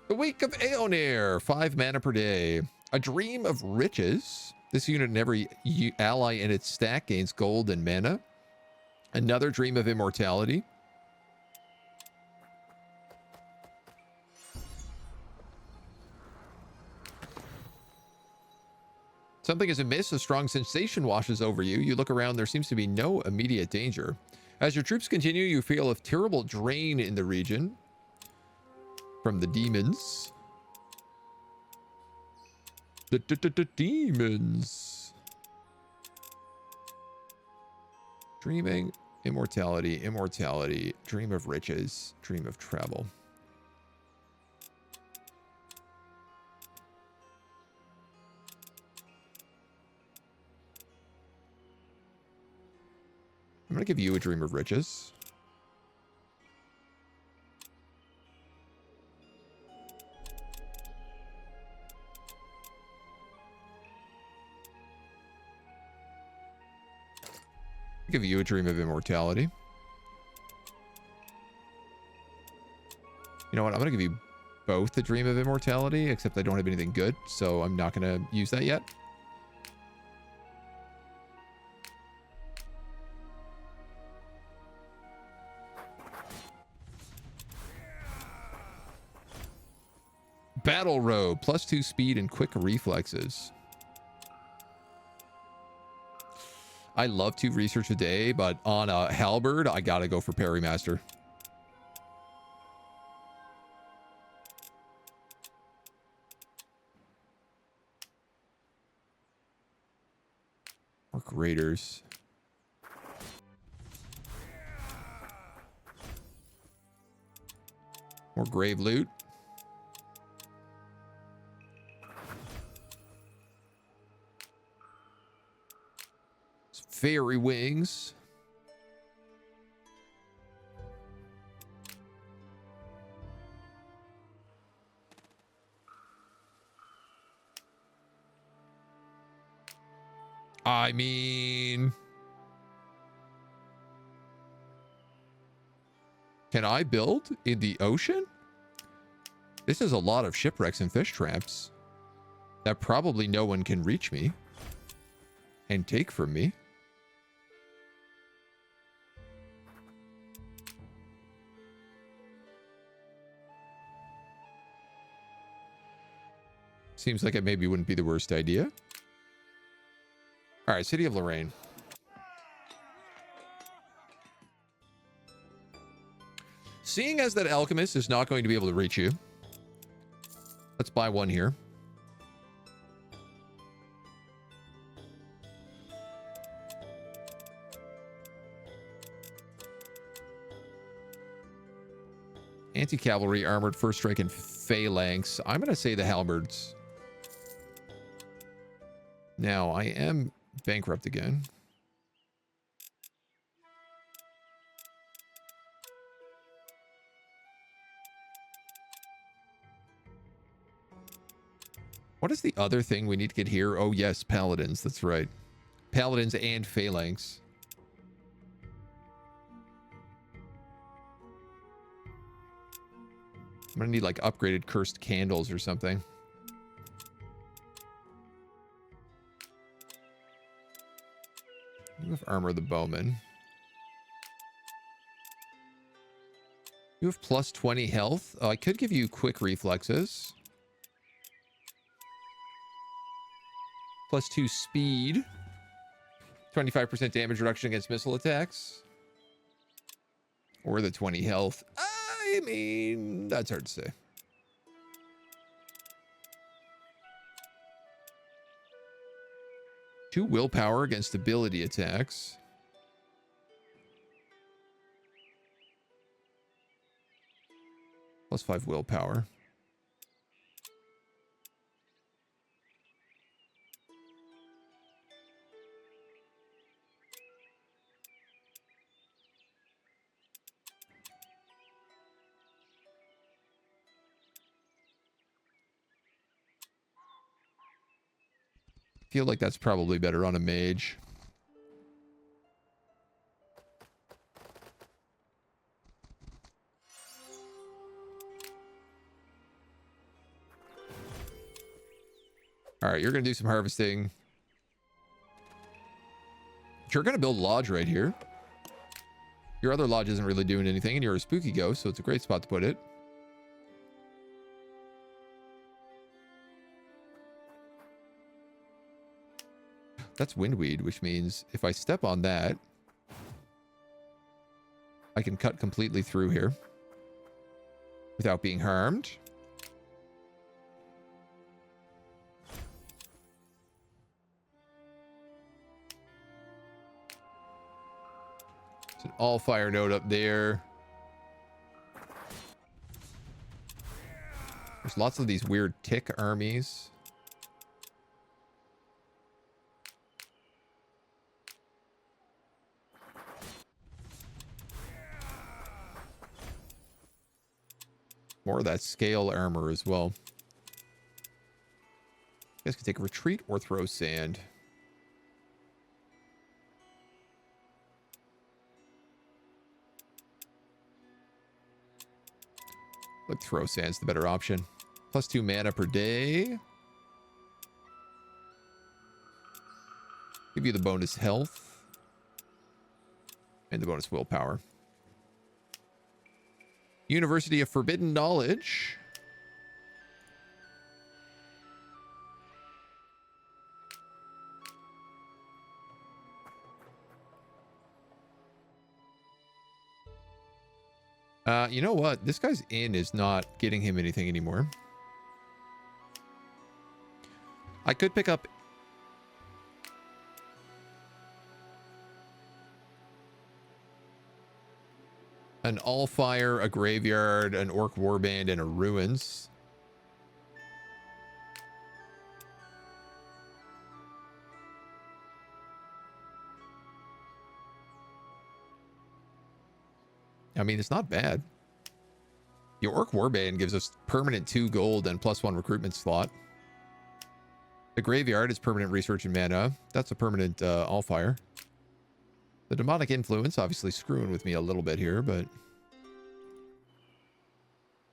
The Week of Aeonir, 5 mana per day. A Dream of Riches. This unit and every ally in its stack gains gold and mana. Another Dream of Immortality. Something is amiss. A strong sensation washes over you. You look around. There seems to be no immediate danger. As your troops continue, you feel a terrible drain in the region from the demons. Demons. Dreaming, immortality, immortality, dream of riches, dream of travel. I'm going to give you a dream of riches. I'll give you a dream of immortality. You know what? I'm going to give you both the dream of immortality, except I don't have anything good, so I'm not going to use that yet. Battle Robe, +2 speed and quick reflexes. I love to research a day, but on a halberd, I gotta go for Parry Master. Orc Raiders. More grave loot. Fairy wings. I mean, can I build in the ocean? This is a lot of shipwrecks and fish traps that probably no one can reach me and take from me. Seems like it maybe wouldn't be the worst idea. All right, City of Lorraine. Seeing as that alchemist is not going to be able to reach you, let's buy one here. Anti-cavalry, armored, first strike, and phalanx. I'm going to say the halberds. Now, I am bankrupt again. What is the other thing we need to get here? Oh, yes, paladins. That's right. Paladins and phalanx. I'm gonna need like upgraded cursed candles or something. You have armor of the bowman. You have plus 20 health. Oh, I could give you quick reflexes. Plus 2 speed. 25% damage reduction against missile attacks. Or the 20 health. I mean, that's hard to say. Two willpower against ability attacks. Plus 5 willpower. Feel like that's probably better on a mage. All right, you're going to do some harvesting. You're going to build a lodge right here. Your other lodge isn't really doing anything, and you're a spooky ghost, so it's a great spot to put it. That's windweed, which means if I step on that, I can cut completely through here without being harmed. There's an Allfire node up there. There's lots of these weird tick armies. More of that scale armor as well. You guys can take a retreat or throw sand. Look, throw sand's the better option. Plus 2 mana per day. Give you the bonus health. And the bonus willpower. University of Forbidden Knowledge. You know what? This guy's inn is not getting him anything anymore. I could pick up... an Allfire, a graveyard, an orc warband, and a ruins. I mean, it's not bad. Your orc warband gives us permanent 2 gold and plus 1 recruitment slot. The graveyard is permanent research and mana. That's a permanent Allfire. The demonic influence, obviously screwing with me a little bit here, but...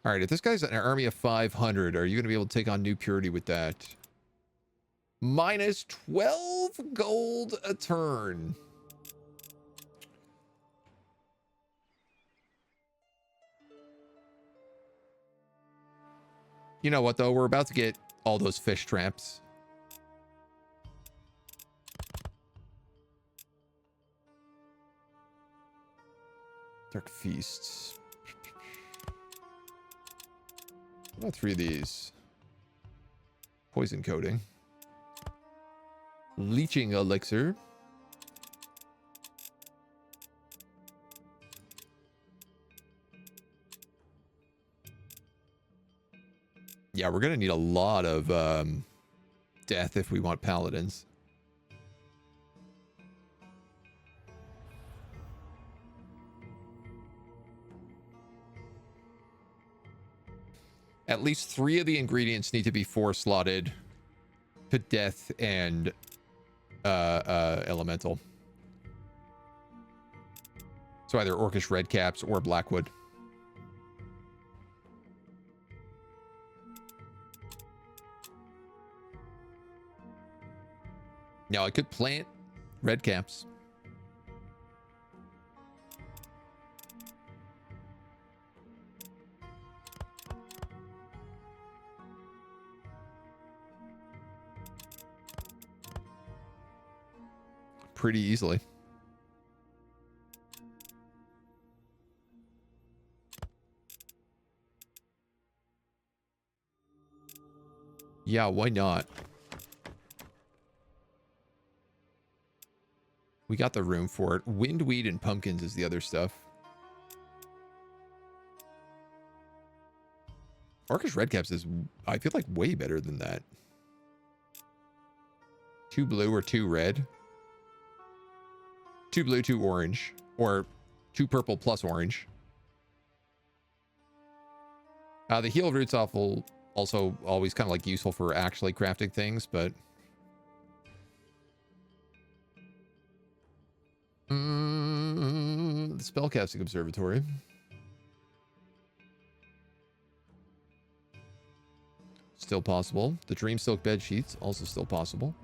All right, if this guy's an army of 500, are you going to be able to take on New Purity with that? Minus 12 gold a turn. You know what, though? We're about to get all those fish traps. Dark Feasts. What about 3 of these? Poison coating. Leeching elixir. Yeah, we're going to need a lot of death if we want paladins. At least 3 of the ingredients need to be 4 slotted to death and elemental. So either orcish redcaps or blackwood. Now I could plant red caps. Pretty easily. Yeah, why not? We got the room for it. Windweed and pumpkins is the other stuff. Orcish redcaps is, I feel like, way better than that. 2 blue or 2 red. 2 blue, 2 orange. Or 2 purple plus orange. The heal root's awful. Also always kind of like useful for actually crafting things, but... the spellcasting observatory. Still possible. The dream silk bed sheets, also still possible.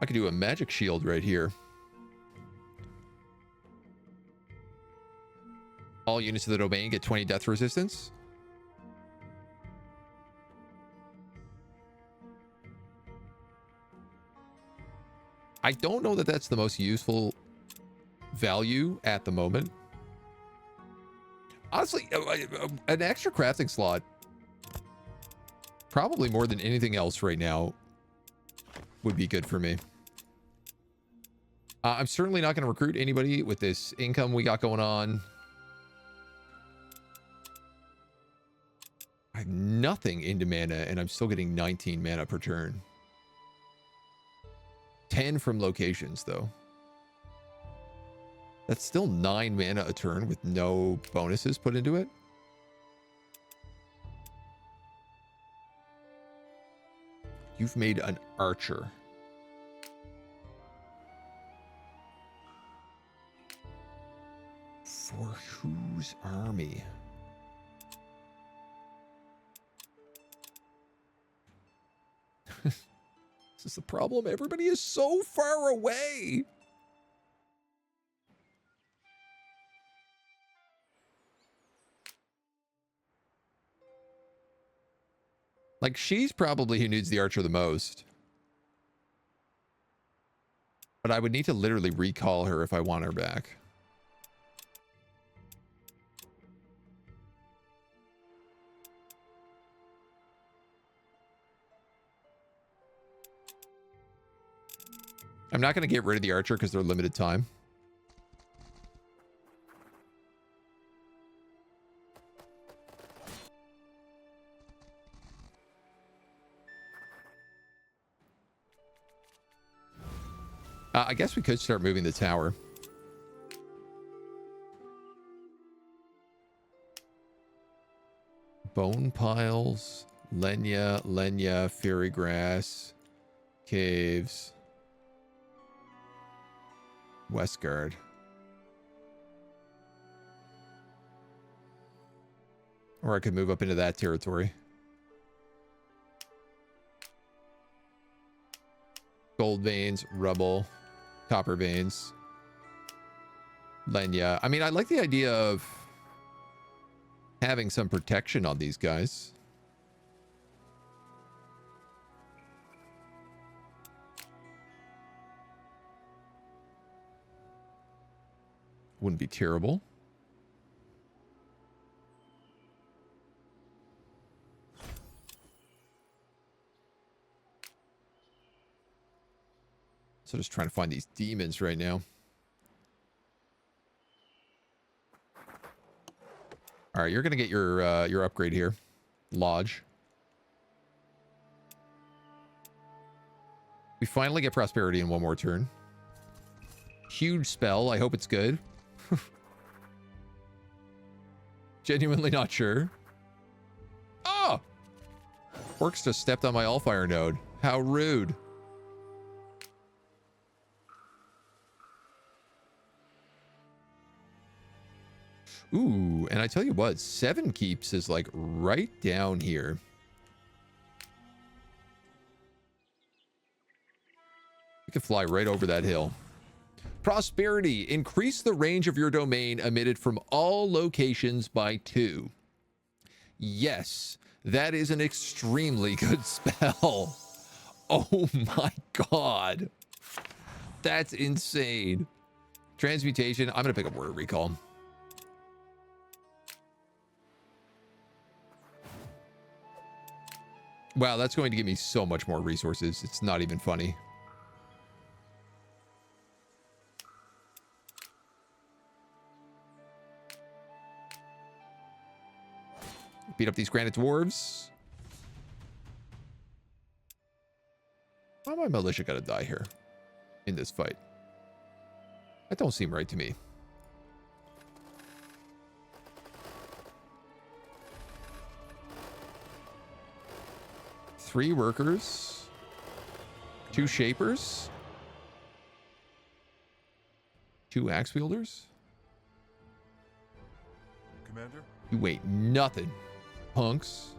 I could do a magic shield right here. All units of the domain get 20 death resistance. I don't know that that's the most useful value at the moment. Honestly, an extra crafting slot, probably more than anything else right now, would be good for me. I'm certainly not going to recruit anybody with this income we got going on. I have nothing into mana, and I'm still getting 19 mana per turn. 10 from locations, though. That's still 9 mana a turn with no bonuses put into it. You've made an archer. For whose army? This is the problem. Everybody is so far away. Like, she's probably who needs the archer the most. But I would need to literally recall her if I want her back. I'm not going to get rid of the archer because they're limited time. I guess we could start moving the tower. Bone piles, Lenya, fairy grass, caves, Westguard. Or I could move up into that territory. Gold veins, rubble, copper veins, Lenya. I mean, I like the idea of having some protection on these guys. Wouldn't be terrible. So just trying to find these demons right now. All right, you're gonna get your upgrade here, Lodge. We finally get prosperity in one more turn. Huge spell. I hope it's good. Genuinely not sure. Oh! Orcs just stepped on my Allfire node. How rude. Ooh, and I tell you what, 7 keeps is like right down here. We can fly right over that hill. Prosperity. Increase the range of your domain emitted from all locations by 2. Yes, that is an extremely good spell. Oh my god. That's insane. Transmutation. I'm going to pick up Word Recall. Wow, that's going to give me so much more resources. It's not even funny. Beat up these granite dwarves. Why am I militia gonna die here in this fight? That don't seem right to me. Three workers, 2 shapers, 2 axe wielders. Commander? You wait nothing, punks.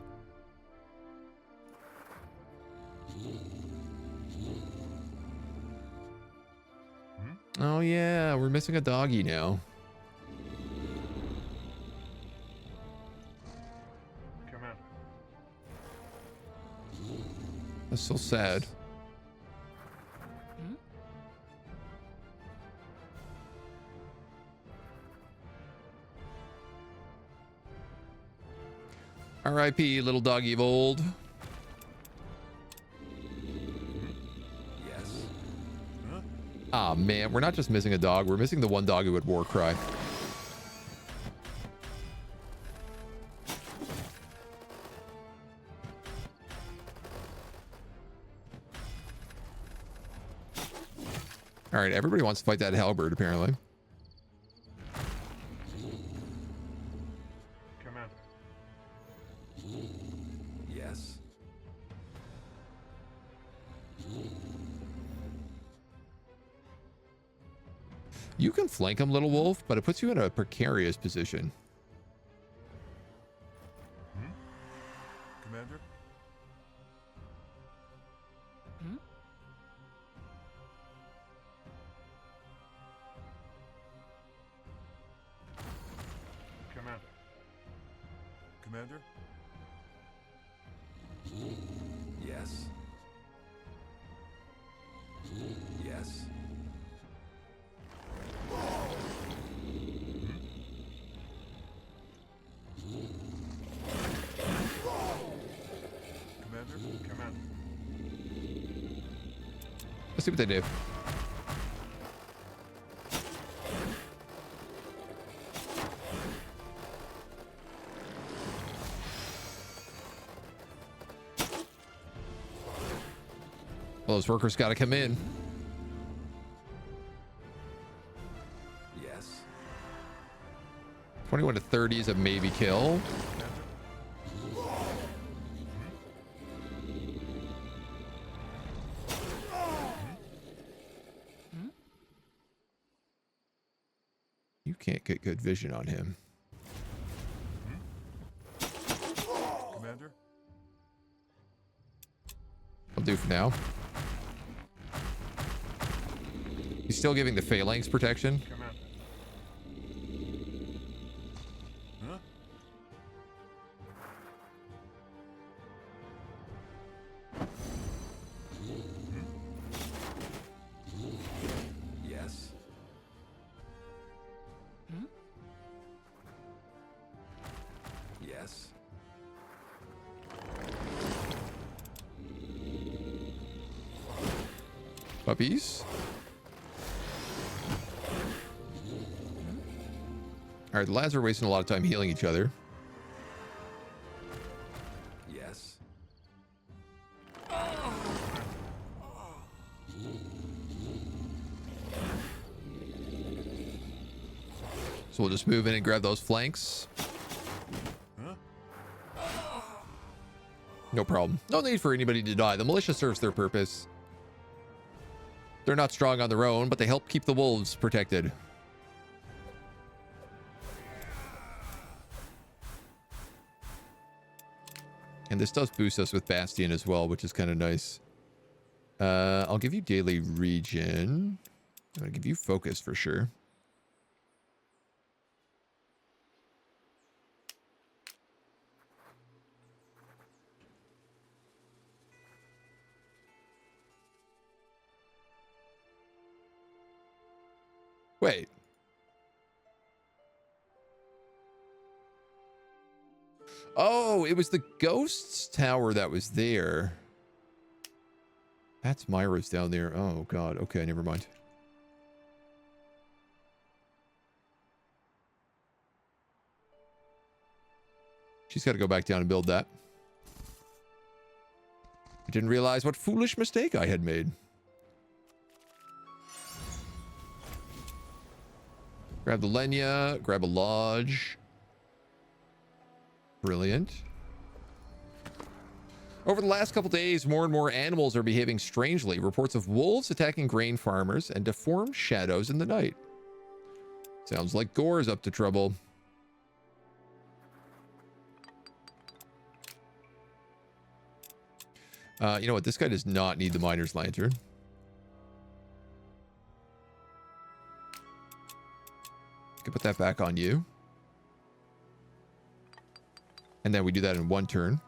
Oh yeah, we're missing a doggy now. Commander. That's so sad. R.I.P. little doggy of old. Yes. Huh? Ah man, we're not just missing a dog, we're missing the one dog who would war cry. All right, everybody wants to fight that halberd apparently. Commander. Yes. You can flank him, little wolf, but it puts you in a precarious position. Commander? Commander. Commander? Yes. Yes. Commander? Commander. Let's see what they do. Well, those workers got to come in. Yes. 21 to 30 is a maybe kill. You can't get good vision on him. Commander? I'll do for now. He's still giving the phalanx protection. Commander. Huh? Yes. Yes. Puppies. All right, the lads are wasting a lot of time healing each other. Yes. So we'll just move in and grab those flanks. Huh? No problem. No need for anybody to die. The militia serves their purpose. They're not strong on their own, but they help keep the wolves protected. And this does boost us with Bastion as well, which is kind of nice. I'll give you daily region. I'm going to give you focus for sure. Wait. Oh, it was the Ghost's Tower that was there. That's Myra's down there. Oh, God. Okay, never mind. She's got to go back down and build that. I didn't realize what foolish mistake I had made. Grab the Lenya, grab a lodge. Brilliant. Over the last couple days, more and more animals are behaving strangely. Reports of wolves attacking grain farmers and deformed shadows in the night. Sounds like Gore's up to trouble. You know what? This guy does not need the miner's lantern. Can put that back on you. And then we do that in one turn.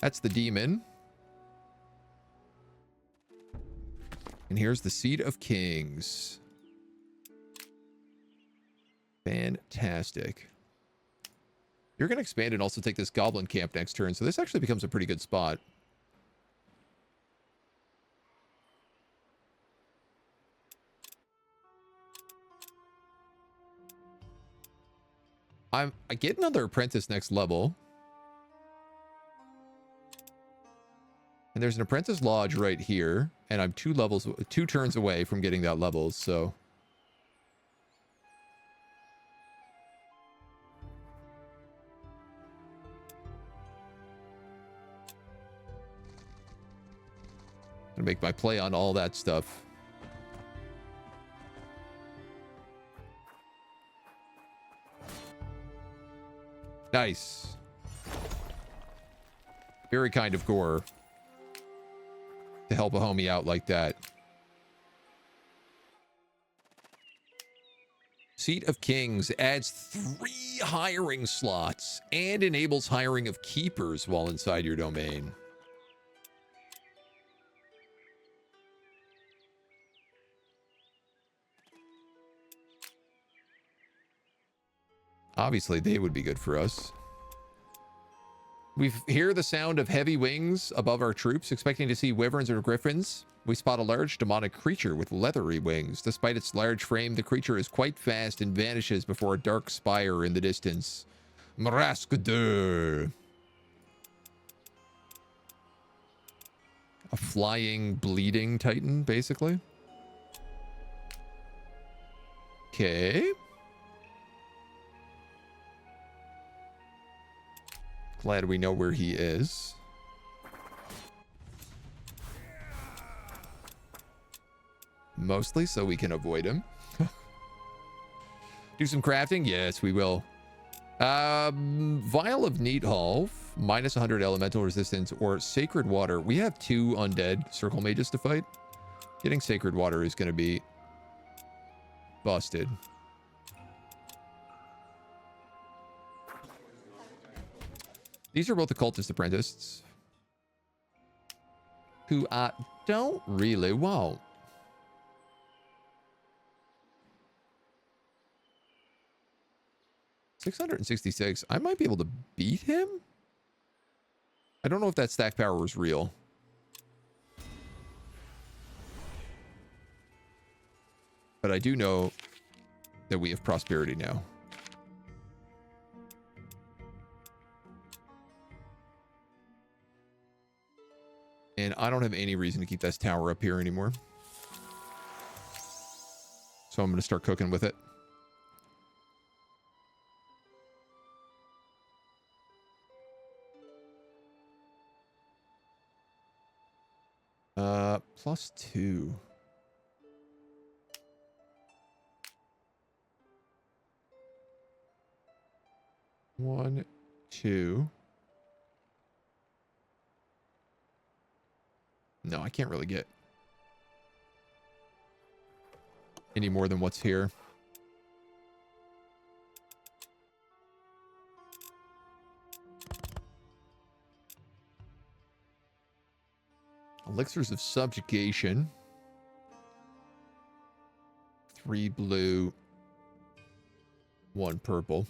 That's the demon. And here's the Seed of Kings. Fantastic. You're going to expand and also take this goblin camp next turn, so this actually becomes a pretty good spot. I get another apprentice next level. And there's an apprentice lodge right here, and I'm 2 turns away from getting that level, so I'm gonna make my play on all that stuff. Nice. Very kind of Gore to help a homie out like that. Seat of Kings adds 3 hiring slots and enables hiring of keepers while inside your domain. Obviously, they would be good for us. We hear the sound of heavy wings above our troops, expecting to see wyverns or griffins. We spot a large demonic creature with leathery wings. Despite its large frame, the creature is quite fast and vanishes before a dark spire in the distance. Maraskadeur. A flying, bleeding titan, basically. Okay. Glad we know where he is. Mostly so we can avoid him. Do some crafting? Yes, we will. Vial of Needhalf, minus 100 elemental resistance, or Sacred Water. We have 2 undead circle mages to fight. Getting Sacred Water is going to be busted. These are both the cultist apprentices, who I don't really want. $666. I might be able to beat him. I don't know if that stack power was real. But I do know that we have prosperity now. And I don't have any reason to keep this tower up here anymore. So I'm going to start cooking with it. +2. 1, 2. No, I can't really get any more than what's here. Elixirs of subjugation. 3 blue, 1 purple.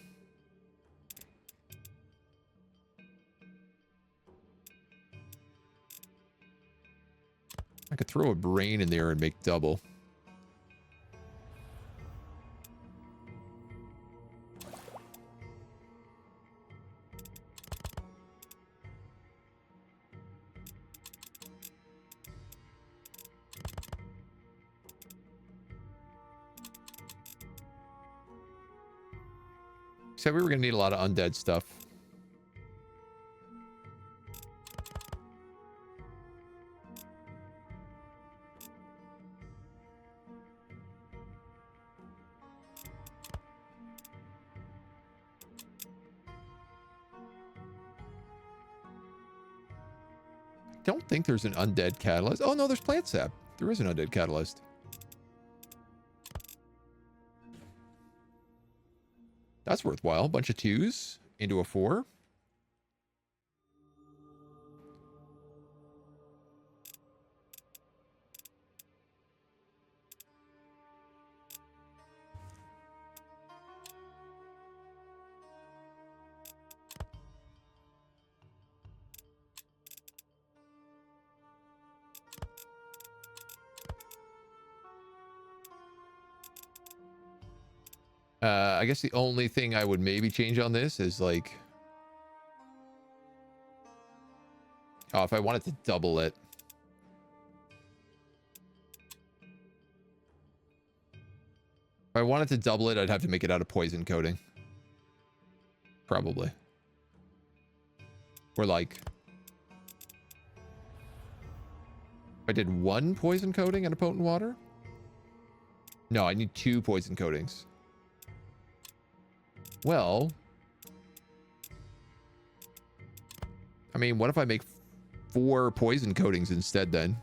I could throw a brain in there and make double. Said we were going to need a lot of undead stuff. Don't think there's an undead catalyst. Oh, no, there's plant sap. There is an undead catalyst. That's worthwhile. Bunch of 2s into a 4. I guess the only thing I would maybe change on this is like, oh, if I wanted to double it. If I wanted to double it, I'd have to make it out of poison coating. Probably. Or like, if I did 1 poison coating and a potent water? No, I need 2 poison coatings. Well, I mean, what if I make 4 poison coatings instead then?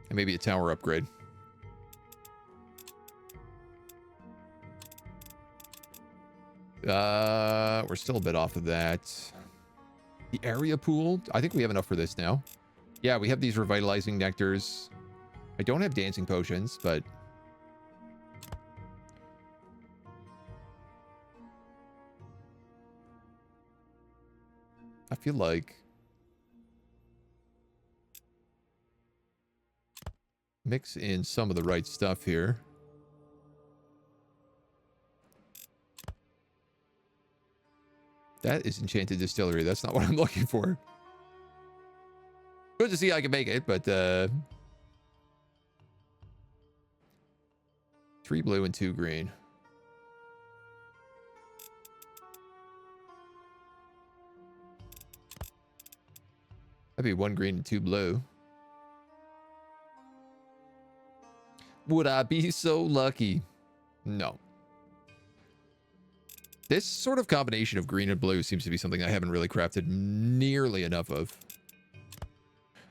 And maybe a tower upgrade. We're still a bit off of that. The area pool, I think we have enough for this now. Yeah, we have these revitalizing nectars. I don't have dancing potions, but I feel like mix in some of the right stuff here. That is Enchanted Distillery. That's not what I'm looking for. Good to see I can make it, but 3 blue and 2 green. That'd be 1 green and 2 blue. Would I be so lucky? No. This sort of combination of green and blue seems to be something I haven't really crafted nearly enough of.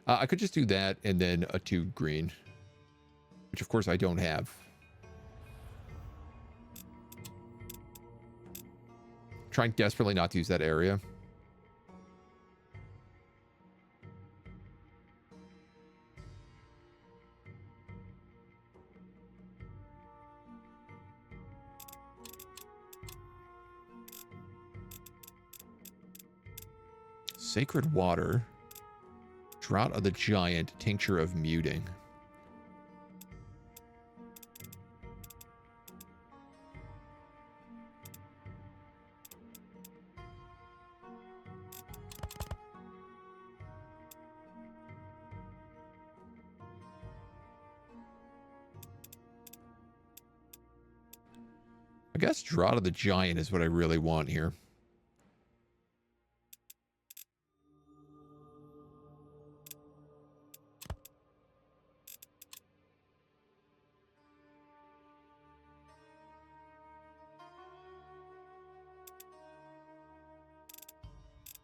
I could just do that and then a 2 green, which of course I don't have. Trying desperately not to use that area. Sacred Water. Drought of the Giant. Tincture of Muting. I guess Drought of the Giant is what I really want here.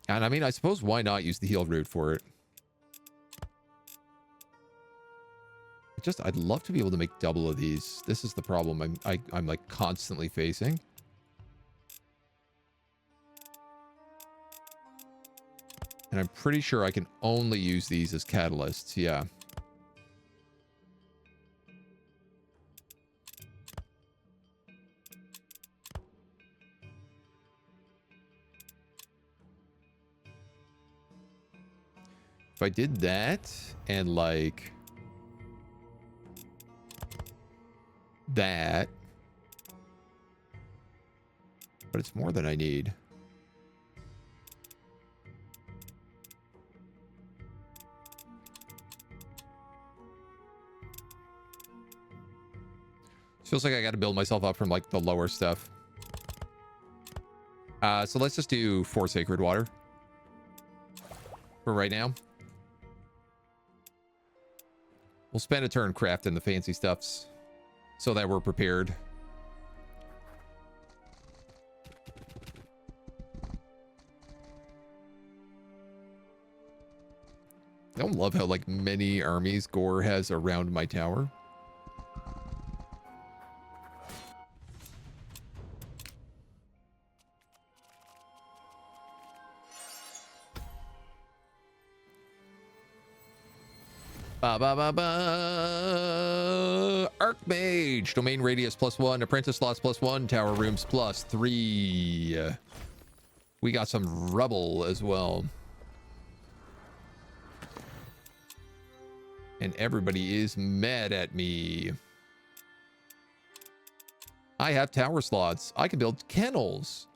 And I mean, I suppose why not use the heal route for it? I'd love to be able to make double of these. This is the problem I'm like constantly facing. And I'm pretty sure I can only use these as catalysts. Yeah. If I did that and like that, but it's more than I need. Feels like I got to build myself up from like the lower stuff. So let's just do 4 sacred water for right now. We'll spend a turn crafting the fancy stuffs so that we're prepared. I don't love how like many armies Gore has around my tower. Ba ba ba ba. Archmage. Domain radius +1. Apprentice slots +1. Tower rooms +3. We got some rubble as well. And everybody is mad at me. I have tower slots. I can build kennels.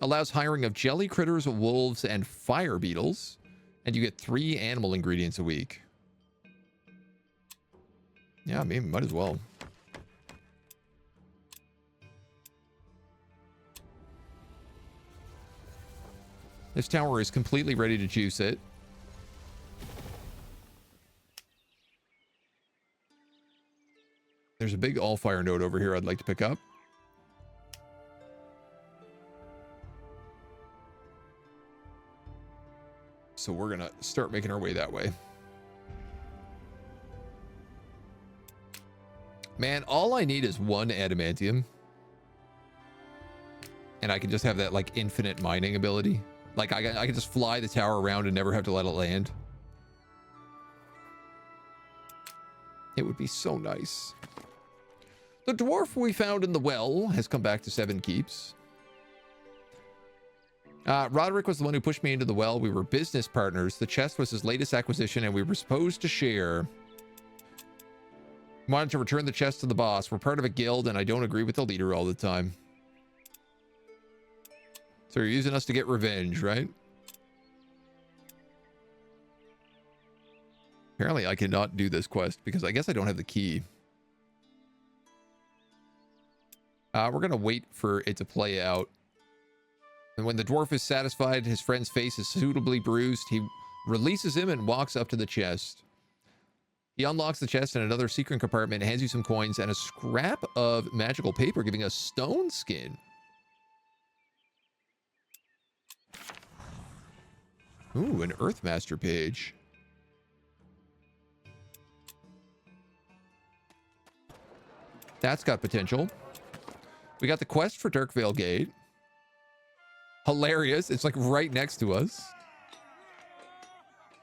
Allows hiring of jelly critters, wolves, and fire beetles. And you get 3 animal ingredients a week. Yeah, I mean, might as well. This tower is completely ready to juice it. There's a big Allfire node over here I'd like to pick up. So we're going to start making our way that way. Man, all I need is 1 adamantium. And I can just have that, like, infinite mining ability. Like, I can just fly the tower around and never have to let it land. It would be so nice. The dwarf we found in the well has come back to 7 keeps. Roderick was the one who pushed me into the well. We were business partners. The chest was his latest acquisition, and we were supposed to share. Wanted to return the chest to the boss. We're part of a guild, and I don't agree with the leader all the time. So you're using us to get revenge, right? Apparently, I cannot do this quest because I guess I don't have the key. We're going to wait for it to play out. And when the dwarf is satisfied, his friend's face is suitably bruised, he releases him and walks up to the chest. He unlocks the chest in another secret compartment, hands you some coins and a scrap of magical paper, giving us stone skin. Ooh, an Earthmaster page. That's got potential. We got the quest for Darkvale Gate. Hilarious. It's like right next to us.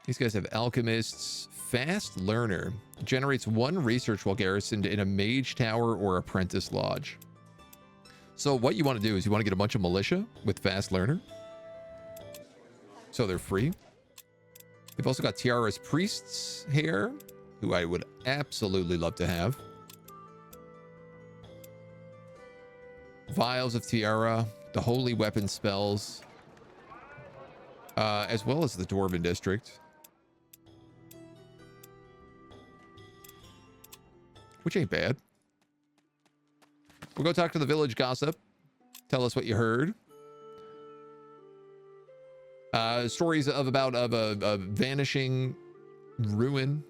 These guys have alchemists. Fast learner. Generates 1 research while garrisoned in a mage tower or apprentice lodge. So what you want to do is you want to get a bunch of militia with fast learner. So they're free. We've also got Tiara's priests here, who I would absolutely love to have. Vials of Tiara, the holy weapon spells, as well as the Dwarven district. Which ain't bad. We'll go talk to the village gossip. Tell us what you heard. Stories of a vanishing ruin.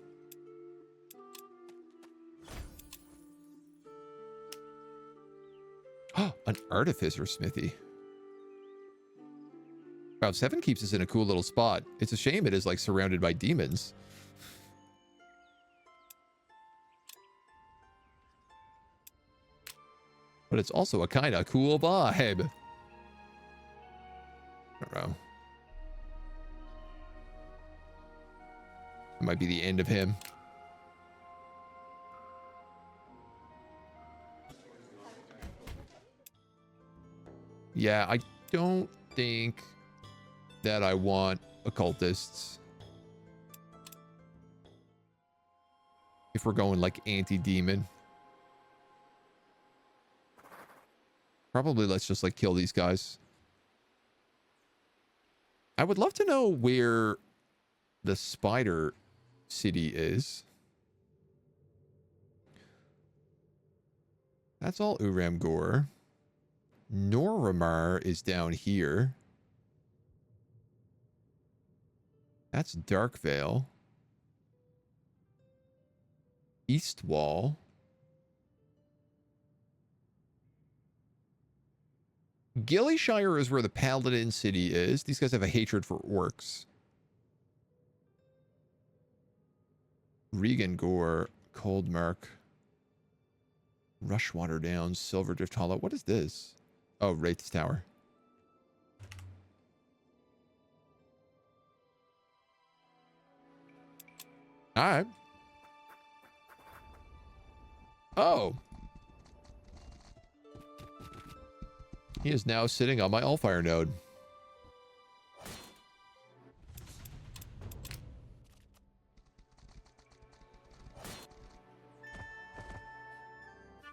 Oh, an artificer smithy. Wow, 7 keeps us in a cool little spot. It's a shame it is like surrounded by demons. But it's also a kind of cool vibe. I don't know. It might be the end of him. Yeah, I don't think that I want occultists. If we're going like anti-demon. Probably let's just like kill these guys. I would love to know where the spider city is. That's all Uramgor. Noramar is down here. That's Darkvale. Eastwall. Gillyshire is where the Paladin city is. These guys have a hatred for orcs. Regangor, Coldmark, Rushwater Downs, Silverdrift Hollow. What is this? Oh, Wraith's Tower. All right. Oh. He is now sitting on my Allfire node.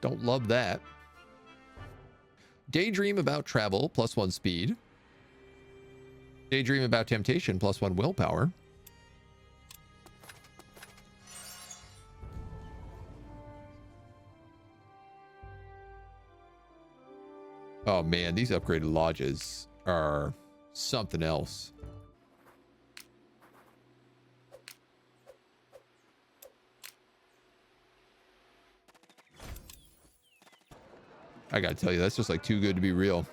Don't love that. Daydream about travel, +1 speed. Daydream about temptation, +1 willpower. Oh man, these upgraded lodges are something else. I gotta tell you, that's just like too good to be real.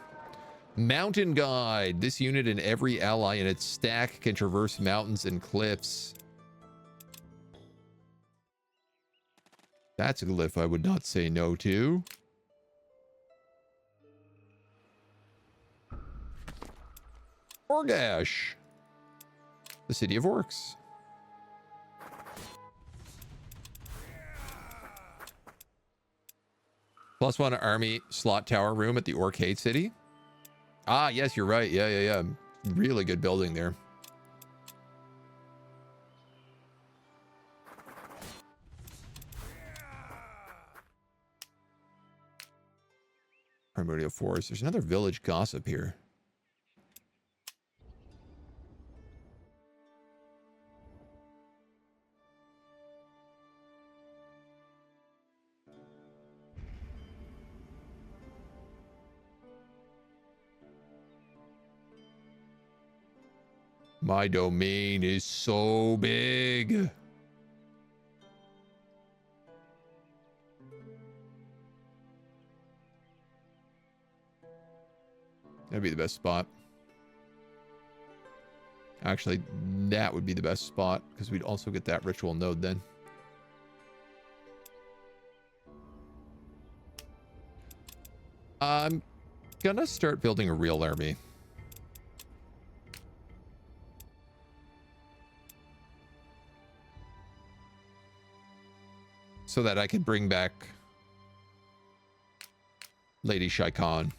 Mountain Guide. This unit and every ally in its stack can traverse mountains and cliffs. That's a glyph I would not say no to. Orgash. The city of orcs. +1 army slot tower room at the Orcade City. Ah, yes, you're right. Yeah. Really good building there. Primordial Forest. There's another village gossip here. My domain is so big. That'd be the best spot. Actually, that would be the best spot because we'd also get that ritual node then. I'm gonna start building a real army. So that I can bring back Lady Shai Khan.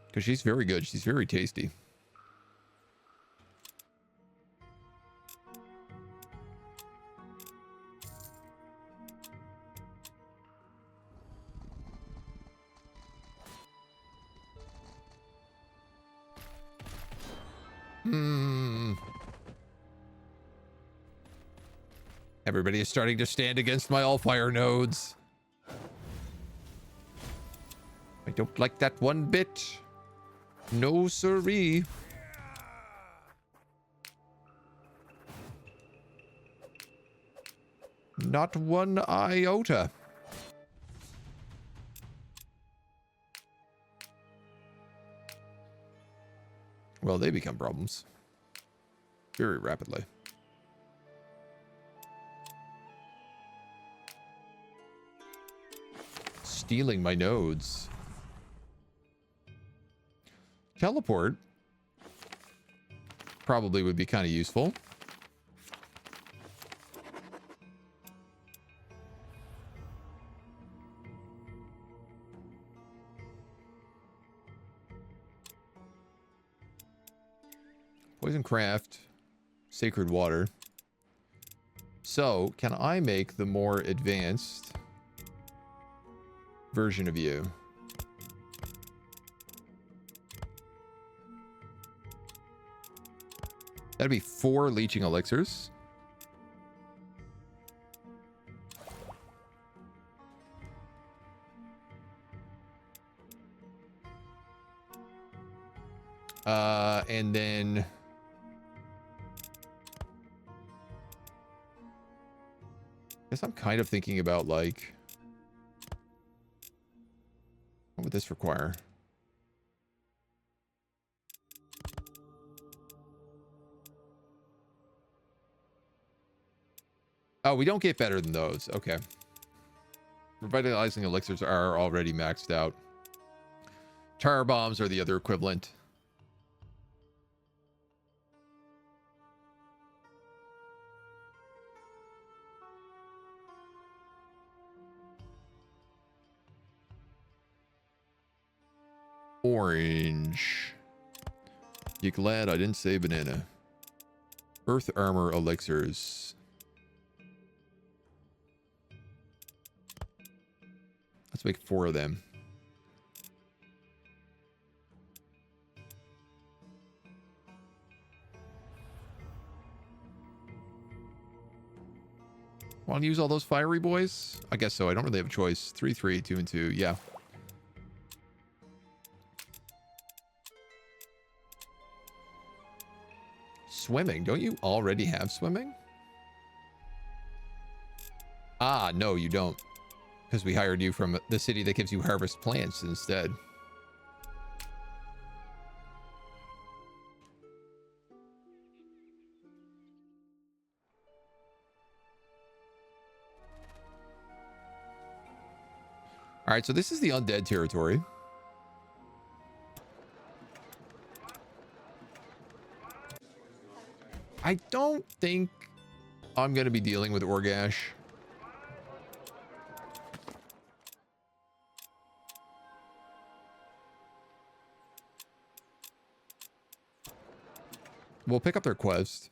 Because she's very good. She's very tasty. Everybody is starting to stand against my Allfire nodes. I don't like that one bit. No siree. Not one iota. Well, they become problems very rapidly. Stealing my nodes. Teleport probably would be kind of useful. Poison craft, sacred water. So, can I make the more advanced version of you? That'd be 4 leeching elixirs. And then I guess I'm kind of thinking about, like, what would this require? Oh, we don't get better than those. Okay. Revitalizing elixirs are already maxed out. Tar bombs are the other equivalent. Orange. You glad I didn't say banana? Earth armor elixirs. Let's make 4 of them. Want to use all those fiery boys? I guess so. I don't really have a choice. 3, 3, 2, and 2. Yeah. Swimming. Don't you already have swimming? Ah, no, you don't. Because we hired you from the city that gives you harvest plants instead. All right, so this is the undead territory. I don't think I'm going to be dealing with Orgash. We'll pick up their quest.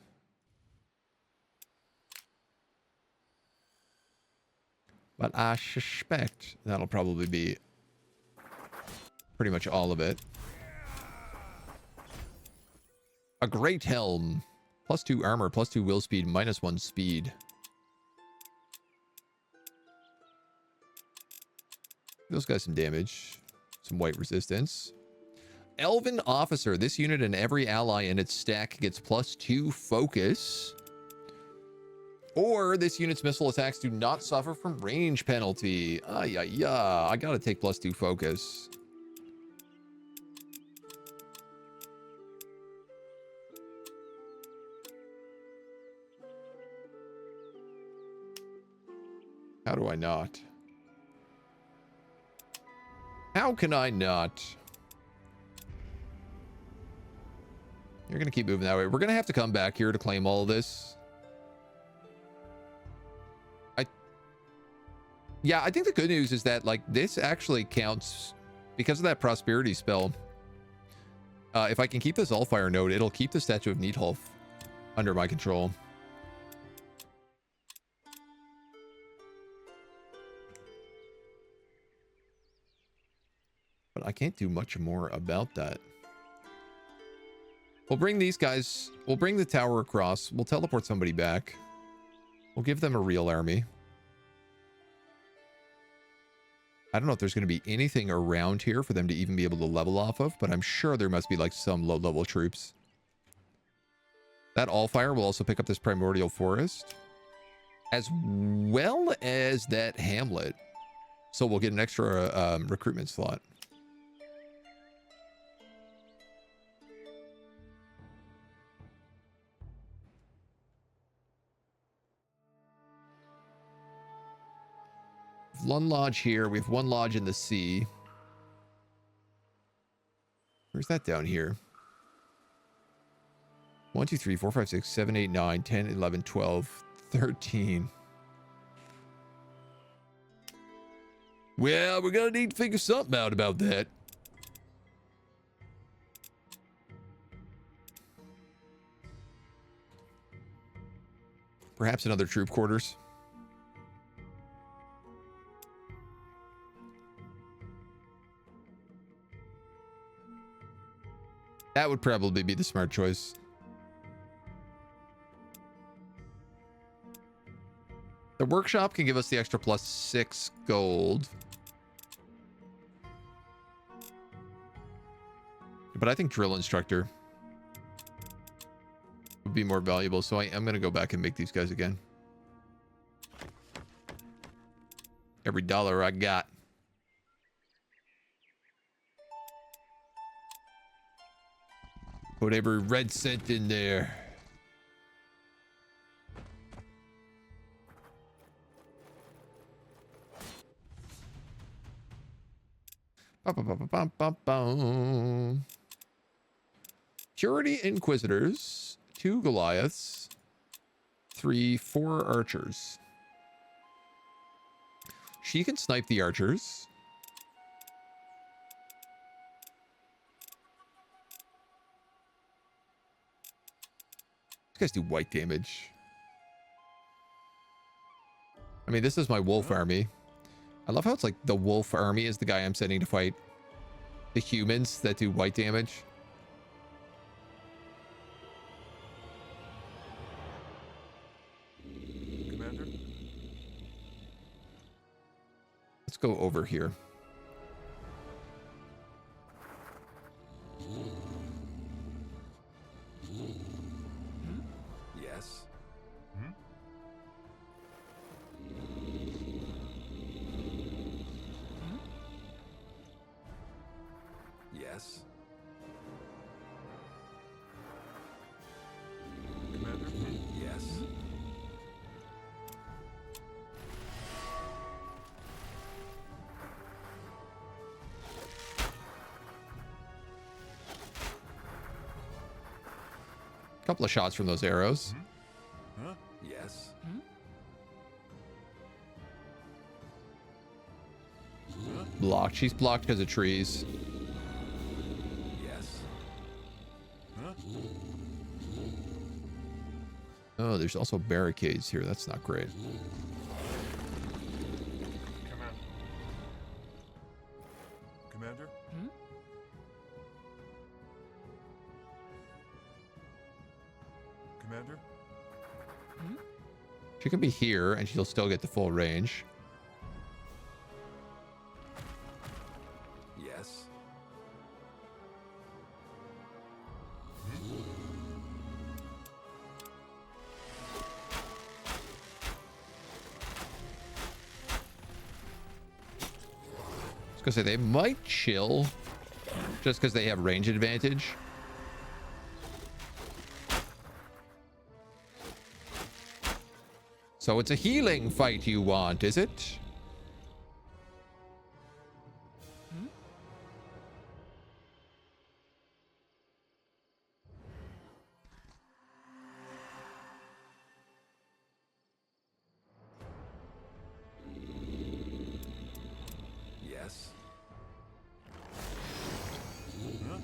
But I suspect that'll probably be pretty much all of it. A great helm. +2 armor, +2 will speed, -1 speed. Those guys some damage. Some white resistance. Elven Officer. This unit and every ally in its stack gets +2 focus. Or this unit's missile attacks do not suffer from range penalty. Yeah. I gotta take +2 focus. How do I not? How can I not? You're going to keep moving that way. We're going to have to come back here to claim all of this. Yeah, I think the good news is that, like, this actually counts because of that prosperity spell. If I can keep this Allfire node, it'll keep the Statue of Needholf under my control. But I can't do much more about that. We'll bring these guys. We'll bring the tower across. We'll teleport somebody back. We'll give them a real army. I don't know if there's going to be anything around here for them to even be able to level off of, but I'm sure there must be like some low-level troops. That Allfire will also pick up this primordial forest. as well as that hamlet. So we'll get an extra recruitment slot. One lodge here. We have one lodge in the sea. Where's that down here? 1, 2, 3, 4, 5, 6, 7, 8, 9, 10, 11, 12, 13. Well, we're going to need to figure something out about that. Perhaps another troop quarters. That would probably be the smart choice. The workshop can give us the extra +6 gold. But I think drill instructor would be more valuable. So I'm going to go back and make these guys again. Every dollar I got. Put every red cent in there. Purity Inquisitors, 2 Goliaths, 4 archers. She can snipe the archers. These guys do white damage. I mean, this is my wolf army. I love how it's like the wolf army is the guy I'm sending to fight the humans that do white damage. Commander? Let's go over here. Yes. Hmm? Yes. Commander? Yes. Couple of shots from those arrows. Huh? Yes. Blocked. She's blocked because of trees. Yes. Huh? Oh, there's also barricades here. That's not great. Commander? Commander? Commander? She can be here and she'll still get the full range. Yes. I was gonna say they might chill just because they have range advantage. So it's a healing fight you want, is it? Yes. Huh?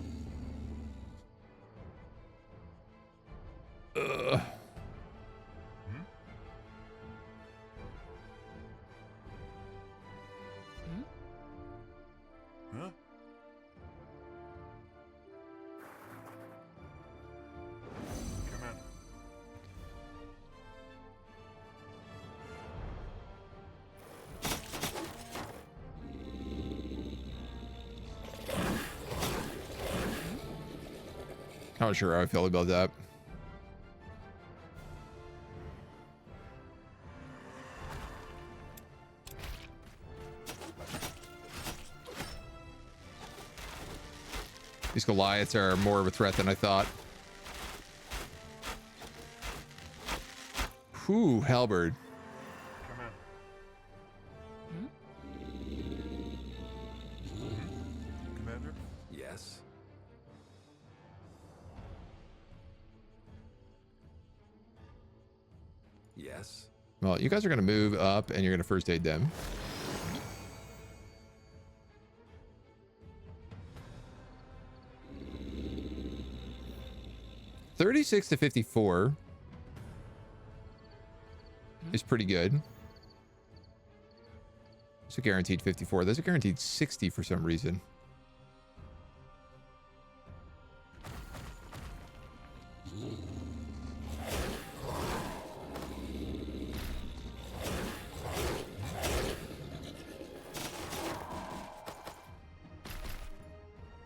Ugh. Huh? Commander? Not sure how I feel about that. These Goliaths are more of a threat than I thought. Whew, halberd. Commander. Commander? Yes. Yes. Well, you guys are going to move up and you're going to first aid them. $36 to 54 is pretty good. It's a guaranteed 54. There's a guaranteed 60 for some reason.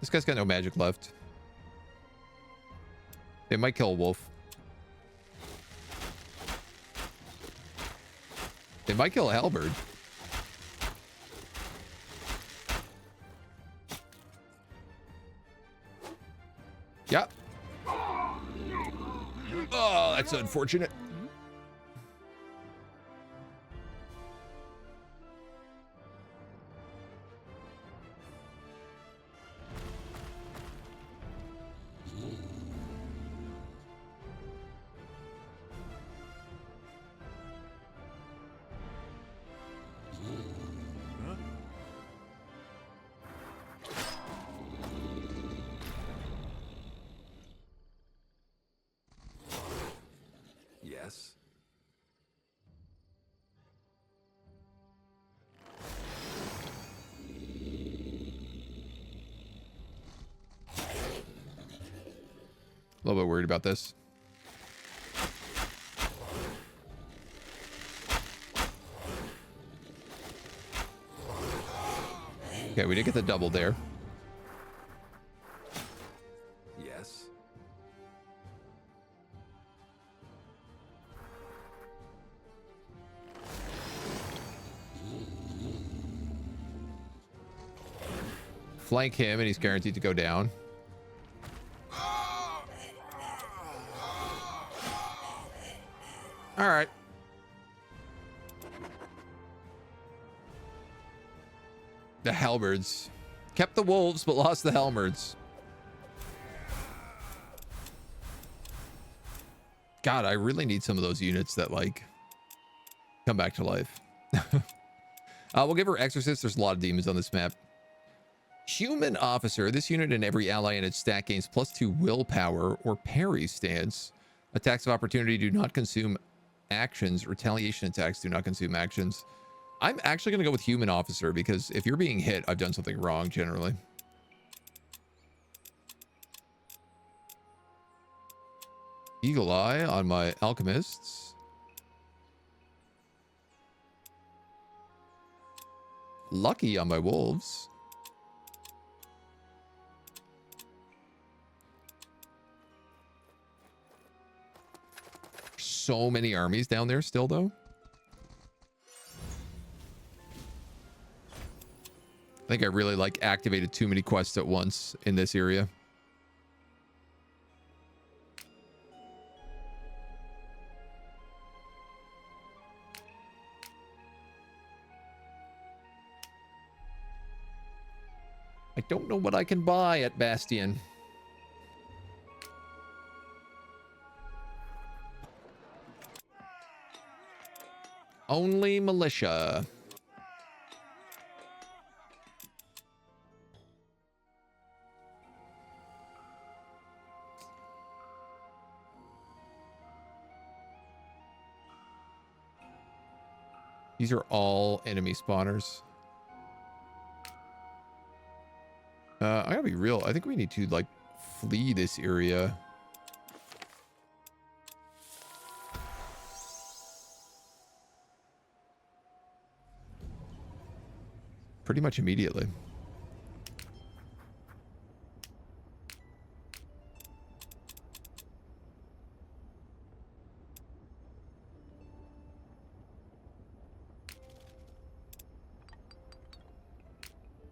This guy's got no magic left. They might kill a wolf. They might kill a halberd. Yep. Oh, that's unfortunate. Huh? Yes. A little bit worried about this. Okay, we did get the double there. Yes. Flank him and he's guaranteed to go down. All right. The halberds. Kept the wolves, but lost the halberds. God, I really need some of those units that, like, come back to life. We'll give her Exorcist. There's a lot of demons on this map. Human Officer. This unit and every ally in its stack gains +2 willpower or parry stance. Attacks of opportunity do not consume actions. Retaliation attacks do not consume actions. I'm actually going to go with Human Officer because if you're being hit, I've done something wrong generally. Eagle Eye on my Alchemists. Lucky on my Wolves. So many armies down there still, though. I think I really, like, activated too many quests at once in this area. I don't know what I can buy at Bastion. Only militia. These are all enemy spawners. I gotta be real. I think we need to, like, flee this area. Pretty much immediately.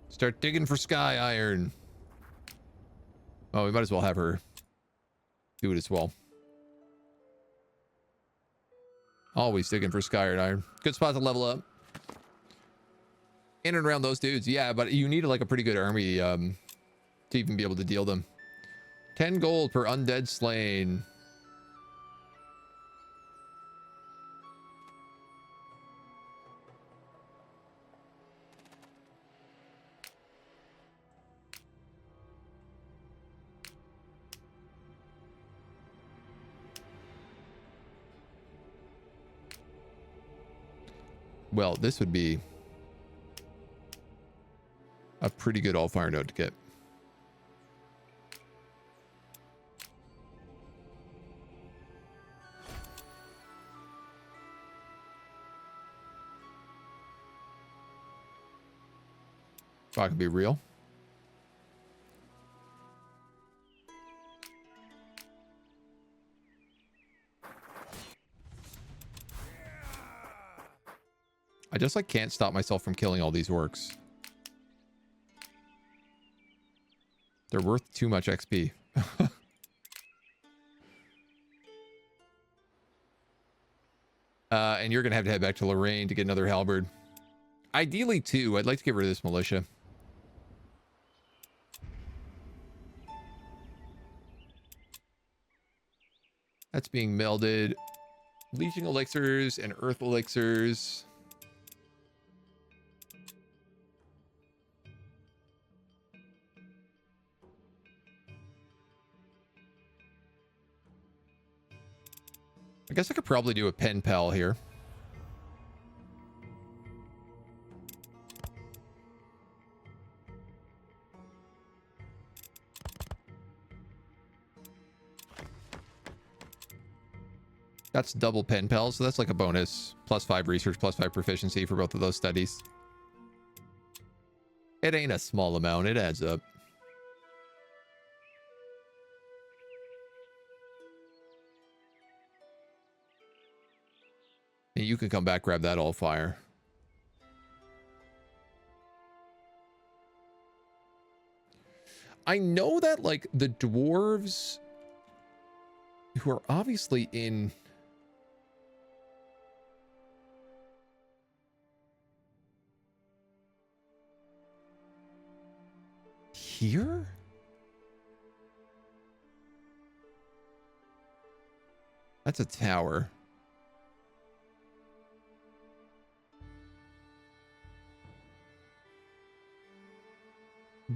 Start digging for sky iron. Oh, we might as well have her do it as well. Always digging for Skyred Iron. Good spot to level up. In and around those dudes. Yeah, but you need like a pretty good army to even be able to deal them. 10 gold per undead slain. Well, this would be a pretty good Allfire node to get. If I could be real. I just like can't stop myself from killing all these orcs. They're worth too much XP. And you're gonna have to head back to Lorraine to get another halberd. Ideally, too. I'd like to get rid of this militia. That's being melded. Leeching elixirs and earth elixirs. I guess I could probably do a pen pal here. That's double pen pal, so that's like a bonus. +5 research, +5 proficiency for both of those studies. It ain't a small amount, it adds up. And you can come back, grab that Allfire. I know that, like, the dwarves who are obviously in... here? That's a tower.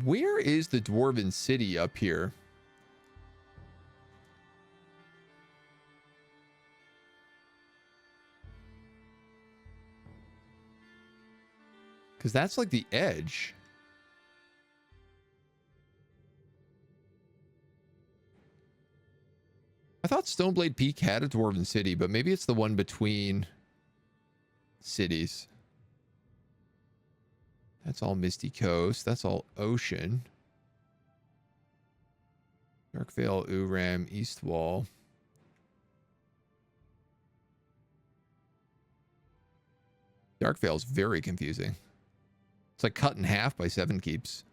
Where is the Dwarven city up here? Because that's like the edge. I thought Stoneblade Peak had a Dwarven city, but maybe it's the one between cities. That's all Misty Coast. That's all ocean. Darkvale, Uram, Eastwall. Darkvale's very confusing. It's like cut in half by 7 keeps.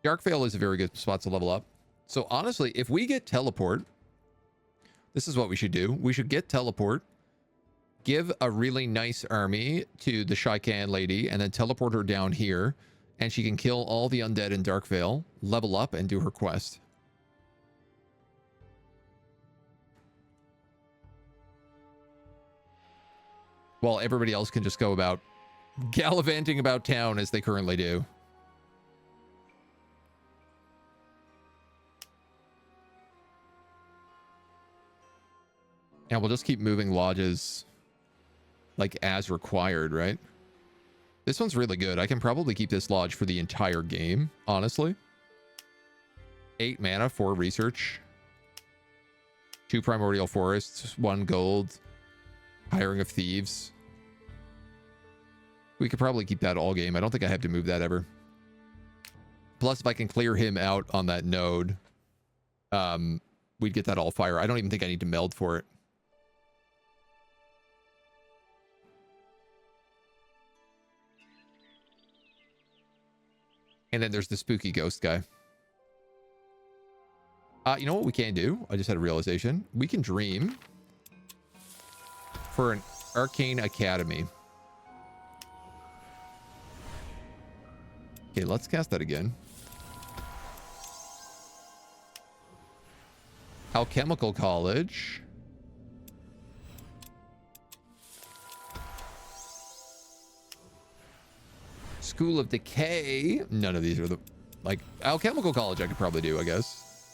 Darkvale is a very good spot to level up. So honestly, if we get teleport, this is what we should do. We should get teleport, give a really nice army to the Shaikan lady, and then teleport her down here, and she can kill all the undead in Darkvale, level up, and do her quest. While everybody else can just go about gallivanting about town as they currently do. And we'll just keep moving lodges like as required, right? This one's really good. I can probably keep this lodge for the entire game, honestly. 8 mana, 4 research. 2 primordial forests, 1 gold. Hiring of thieves. We could probably keep that all game. I don't think I have to move that ever. Plus, if I can clear him out on that node, we'd get that Allfire. I don't even think I need to meld for it. And then there's the spooky ghost guy. You know what we can do? I just had a realization. We can dream for an arcane academy. Okay, let's cast that again. Alchemical college. School of Decay. None of these are the... Like, alchemical college I could probably do, I guess.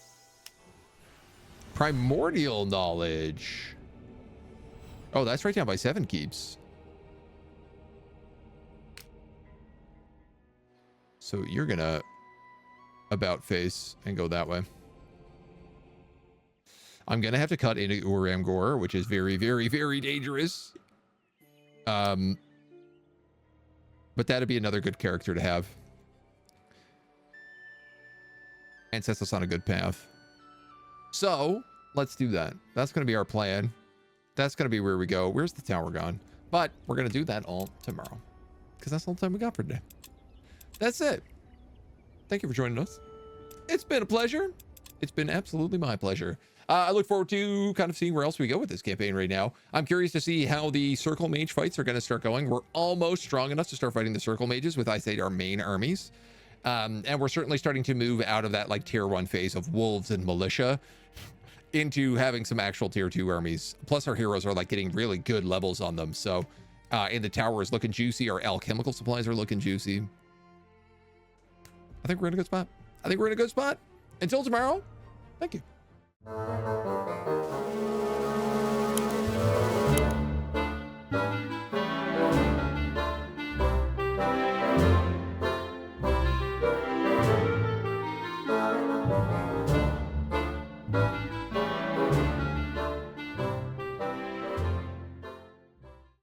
Primordial knowledge. Oh, that's right down by 7 keeps. So you're gonna about face and go that way. I'm gonna have to cut into Uramgor, which is very, very, very dangerous. But that'd be another good character to have. And sets us on a good path. So, let's do that. That's going to be our plan. That's going to be where we go. Where's the tower gone? But we're going to do that all tomorrow. Because that's all the time we got for today. That's it. Thank you for joining us. It's been a pleasure. It's been absolutely my pleasure. I look forward to kind of seeing where else we go with this campaign right now. I'm curious to see how the circle mage fights are going to start going. We're almost strong enough to start fighting the circle mages with, I say, our main armies. And we're certainly starting to move out of that like tier 1 phase of wolves and militia into having some actual tier 2 armies. Plus our heroes are like getting really good levels on them. So and the tower is looking juicy. Our alchemical supplies are looking juicy. I think we're in a good spot. Until tomorrow, thank you.